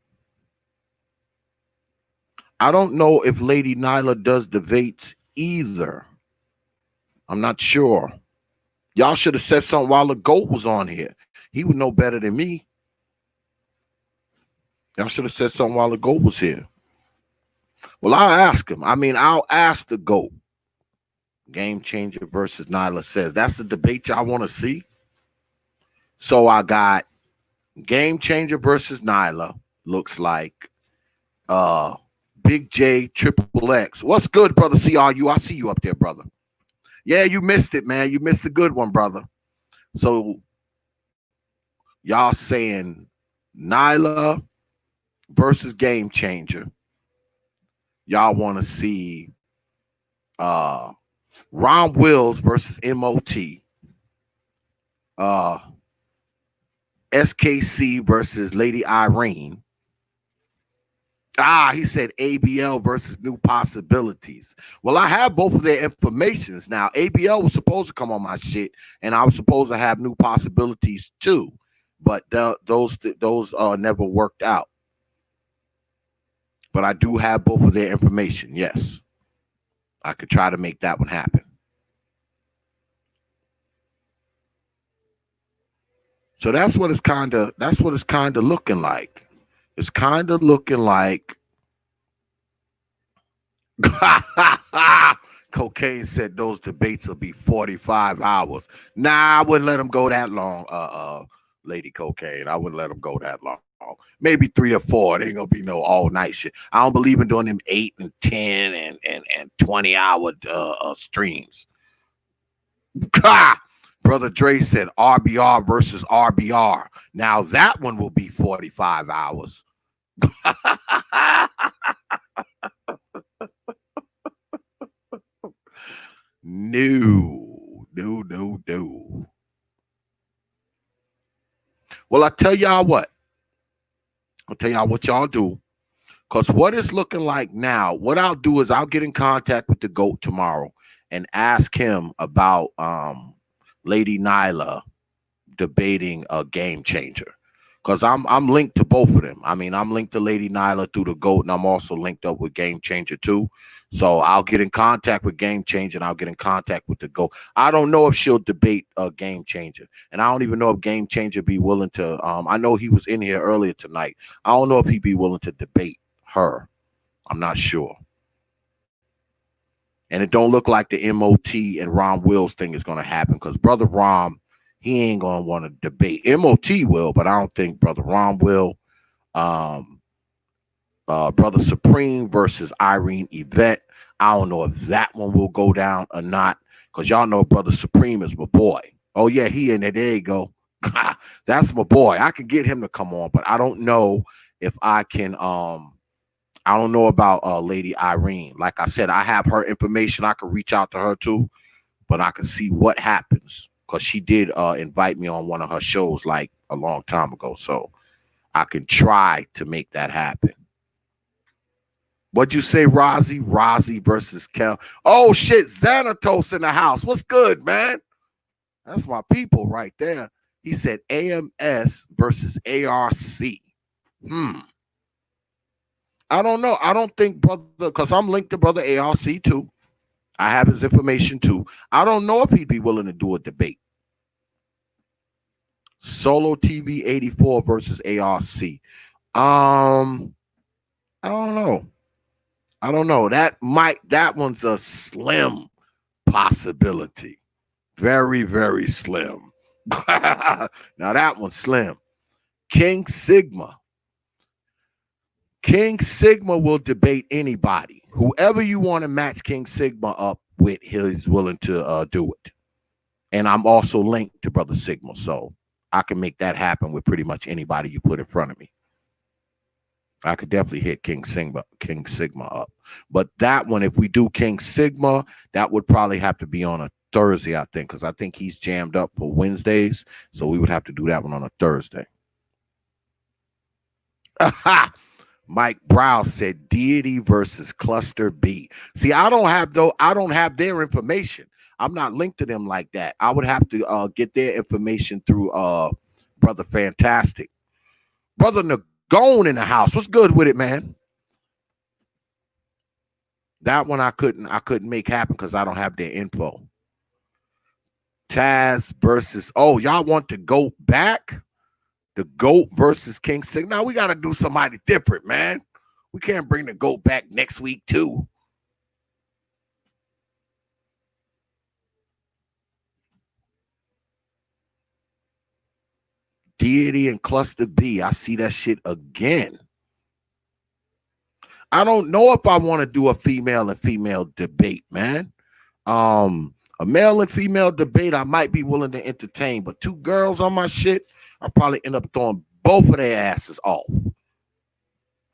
I don't know if Lady Nyla does debates either. I'm not sure. Y'all should have said something while the GOAT was on here. He would know better than me. Y'all should have said something while the GOAT was here. Well, I'll ask him. I mean, I'll ask the GOAT. Game Changer versus Nyla says, that's the debate y'all want to see? So I got Game Changer versus Nyla. Looks like Big J Triple X. What's good, Brother CRU? I see you up there, brother. Yeah, you missed it, man. You missed a good one, brother. So y'all saying Nyla versus Game Changer. Y'all want to see Ron Wills versus MOT. SKC versus Lady Irene. He said ABL versus New Possibilities. Well, I have both of their informations now. ABL was supposed to come on my shit, and I was supposed to have New Possibilities too, but those never worked out. But I do have both of their information. Yes, I could try to make that one happen. So that's what it's kind of looking like. It's kind of looking like Cocaine said those debates will be 45 hours. Nah, I wouldn't let them go that long, Lady Cocaine. I wouldn't let them go that long. Maybe 3 or 4. It ain't gonna be no all night shit. I don't believe in doing them 8 and 10 and 20-hour streams. Brother Dre said RBR versus RBR. Now that one will be 45 hours. No. Well, I tell y'all what. I'll tell y'all what y'all do. Because what it's looking like now, what I'll do is I'll get in contact with the GOAT tomorrow and ask him about Lady Nyla debating a Game Changer. because I'm linked to both of them. I mean, I'm linked to Lady Nyla through the GOAT, and I'm also linked up with Game Changer too. So I'll get in contact with Game Changer, and I'll get in contact with the GOAT. I don't know if she'll debate Game Changer, and I don't even know if Game Changer be willing to. I know he was in here earlier tonight. I don't know if he'd be willing to debate her. I'm not sure. And it don't look like the MOT and Ron Wills thing is going to happen because Brother Rom, he ain't going to want to debate. MOT will, but I don't think Brother Ron will. Brother Supreme versus Irene Yvette. I don't know if that one will go down or not because y'all know Brother Supreme is my boy. Oh, yeah, he in there. There you go. That's my boy. I can get him to come on, but I don't know if I can I don't know about Lady Irene. Like I said, I have her information. I can reach out to her too, but I can see what happens because she did invite me on one of her shows like a long time ago. So I can try to make that happen. What'd you say, Rozzy? Rozzy versus Kel. Oh, shit. Xanatos in the house. What's good, man? That's my people right there. He said AMS versus ARC. I don't know. I don't think brother, because I'm linked to Brother ARC too. I have his information too. I don't know if he'd be willing to do a debate. Solo TV 84 versus ARC. I don't know. I don't know. That one's a slim possibility. Very, very slim. Now that one's slim. King Sigma. King Sigma will debate anybody. Whoever you want to match King Sigma up with, he's willing to do it. And I'm also linked to Brother Sigma, so I can make that happen with pretty much anybody you put in front of me. I could definitely hit King Sigma up. But that one, if we do King Sigma, that would probably have to be on a Thursday, I think, because I think he's jammed up for Wednesdays. So we would have to do that one on a Thursday. Mike Brow said Deity versus Cluster B. See, I don't have their information. I'm not linked to them like that. I would have to get their information through Brother Fantastic. Brother Nagone in the house. What's good with it, man? That one I couldn't make happen because I don't have their info. Taz versus, oh, y'all want the GOAT back? The GOAT versus King Sig. Now we got to do somebody different, man. We can't bring the GOAT back next week, too. Deity and Cluster B. I see that shit again. I don't know if I want to do a female and female debate, man. A male and female debate, I might be willing to entertain, but two girls on my shit, I'll probably end up throwing both of their asses off.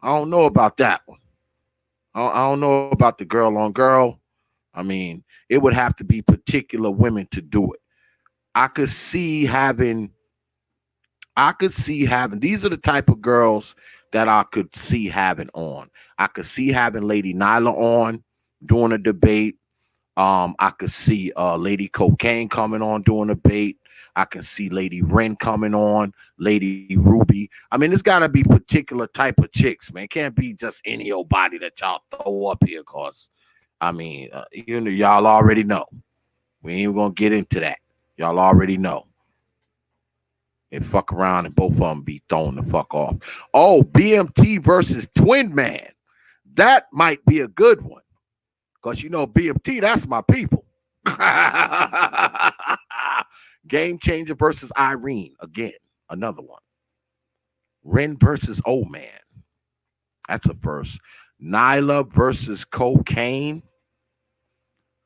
I don't know about that one. I don't know about the girl on girl. I mean, it would have to be particular women to do it. I could see having, these are the type of girls that I could see having on. I could see having Lady Nyla on doing a debate. I could see Lady Cocaine coming on doing a debate. I can see Lady Ren coming on, Lady Ruby. I mean, it's got to be particular type of chicks, man. It can't be just any old body that y'all throw up here, cause I mean, you know, y'all already know. We ain't even gonna get into that. Y'all already know. And fuck around and both of them be thrown the fuck off. Oh, BMT versus Twin Man. That might be a good one. Because you know BMT, that's my people. Game Changer versus Irene. Again, another one. Ren versus Old Man. That's a first. Nyla versus Cocaine.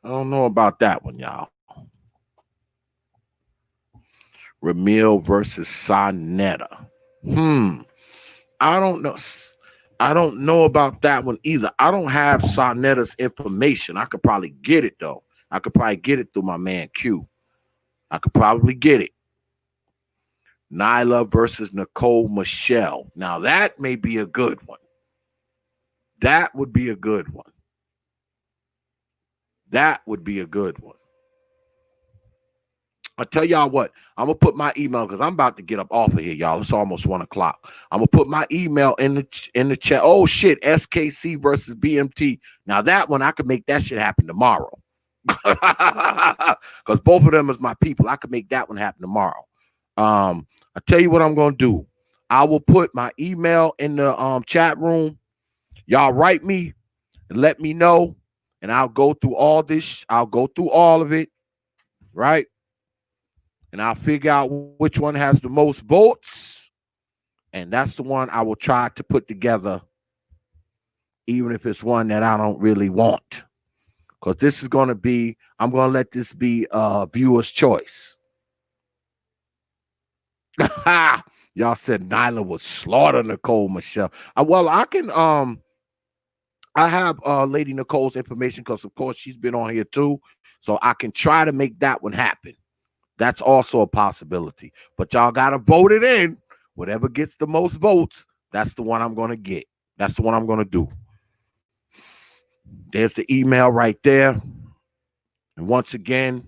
I don't know about that one, y'all. Ramil versus Sonetta. I don't know. I don't know about that one either. I don't have Sonetta's information. I could probably get it, though. I could probably get it through my man Q. I could probably get it. Nyla versus Nicole Michelle. Now, that may be a good one. That would be a good one. That would be a good one. I tell y'all what, I'm gonna put my email because I'm about to get up off of here, y'all. It's almost 1 o'clock. I'm gonna put my email in the chat. Oh shit, SKC versus BMT. Now that one I could make that shit happen tomorrow. Because both of them is my people. I could make that one happen tomorrow. I tell you what I'm gonna do. I will put my email in the chat room. Y'all write me and let me know, and I'll go through all this. I'll go through all of it, right? And I'll figure out which one has the most votes. And that's the one I will try to put together, even if it's one that I don't really want. Because this is going to be, I'm going to let this be viewer's choice. Y'all said Nyla was slaughter Nicole Michelle. Well, I can, I have Lady Nicole's information because, of course, she's been on here too. So I can try to make that one happen. That's also a possibility. But y'all got to vote it in. Whatever gets the most votes, that's the one I'm going to get. That's the one I'm going to do. There's the email right there. And once again,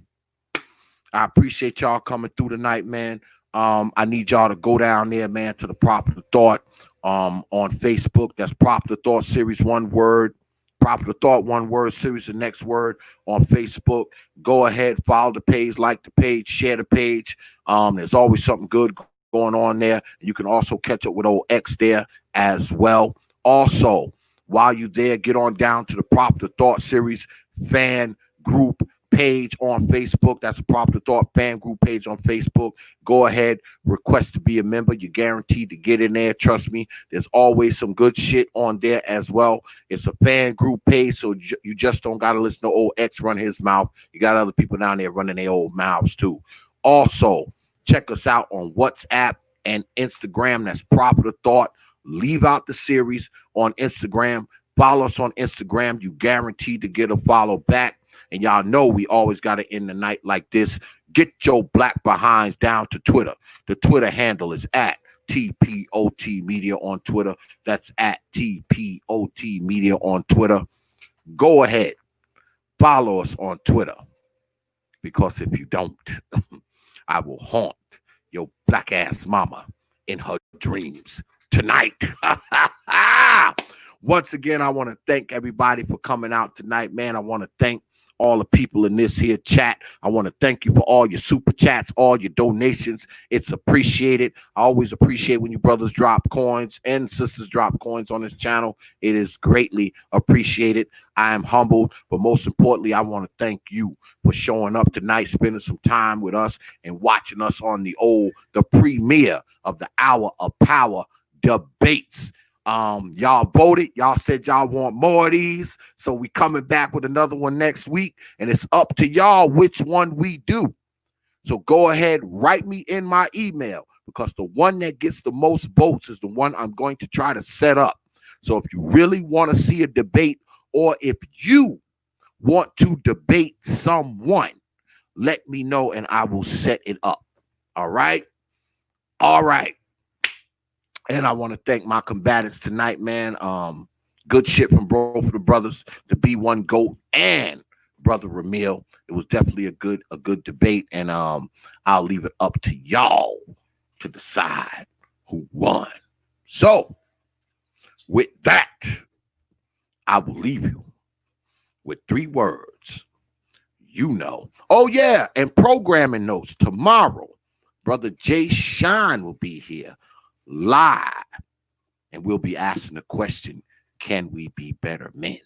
I appreciate y'all coming through tonight, man. I need y'all to go down there, man, to the Proper Thought on Facebook. That's Proper Thought Series, one word. Proper Thought, one word, series, the next word on Facebook. Go ahead, follow the page, like the page, share the page. There's always something good going on there. You can also catch up with old X there as well. Also, while you're there, get on down to the Proper Thought Series fan group page on Facebook. That's a Proper Thought fan group page on Facebook. Go ahead, request to be a member. You're guaranteed to get in there. Trust me, there's always some good shit on there as well. It's a fan group page, so you just don't got to listen to old X run his mouth. You got other people down there running their old mouths too. Also, check us out on WhatsApp and Instagram. That's Proper Thought. Leave out the series on Instagram. Follow us on Instagram. You guaranteed to get a follow back. And y'all know we always got to end the night like this. Get your black behinds down to Twitter. The Twitter handle is at T.P.O.T Media on Twitter. That's at T.P.O.T Media on Twitter. Go ahead. Follow us on Twitter. Because if you don't, I will haunt your black ass mama in her dreams tonight. Once again, I want to thank everybody for coming out tonight, man. I want to thank all the people in this here chat. I want to thank you for all your super chats, all your donations. It's appreciated. I always appreciate when you brothers drop coins and sisters drop coins on this channel. It is greatly appreciated. I am humbled, but most importantly, I want to thank you for showing up tonight, spending some time with us and watching us on the premiere of the Hour of Power debates. Y'all voted. Y'all said y'all want more of these, so we coming back with another one next week, and it's up to y'all which one we do. So go ahead, write me in my email, because the one that gets the most votes is the one I'm going to try to set up. So if you really want to see a debate, or if you want to debate someone, let me know and I will set it up. All right. And I want to thank my combatants tonight, man. Good shit from both of the brothers, the B1 GOAT and brother Ramil. It was definitely a good debate, and I'll leave it up to y'all to decide who won. So, with that, I will leave you with 3 words. You know. Oh yeah, and programming notes tomorrow. Brother Jay Shine will be here live, and we'll be asking the question, can we be better men?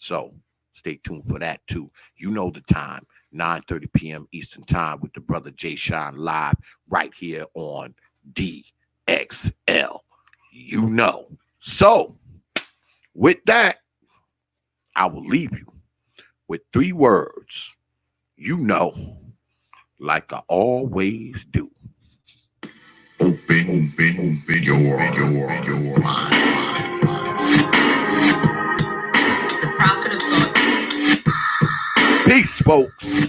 So stay tuned for that too. You know the time, 9:30 p.m. Eastern time, with the brother Jay Shine live right here on DXL. You know. So with that, I will leave you with 3 words. You know, like I always do. Open your mind. The Prophet of Thought. Peace, folks.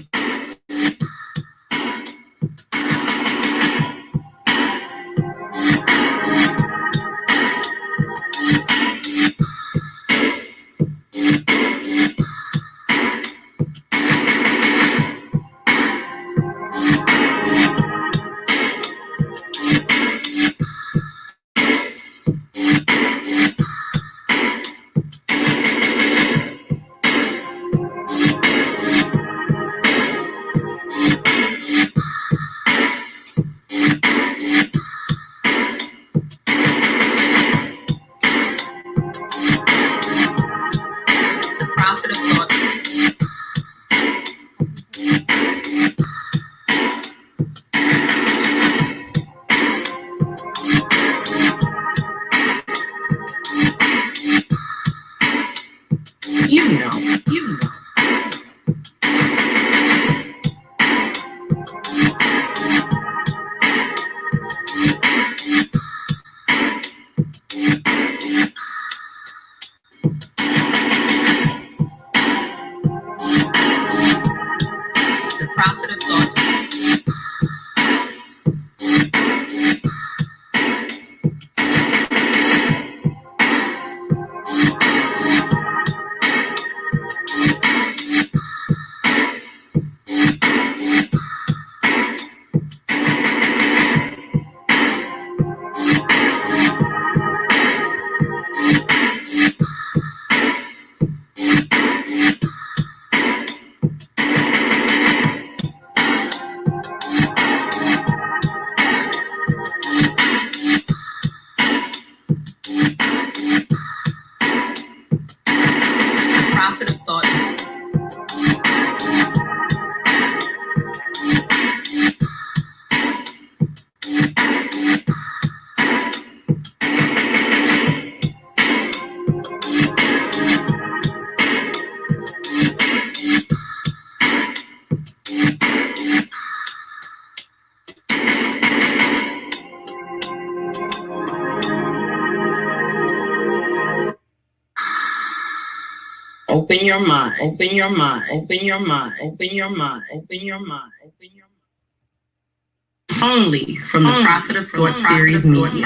Open your mind, open your mind, open your mind, open your mind, open your mind, open your mind. Only from the Prophet of Thought series media.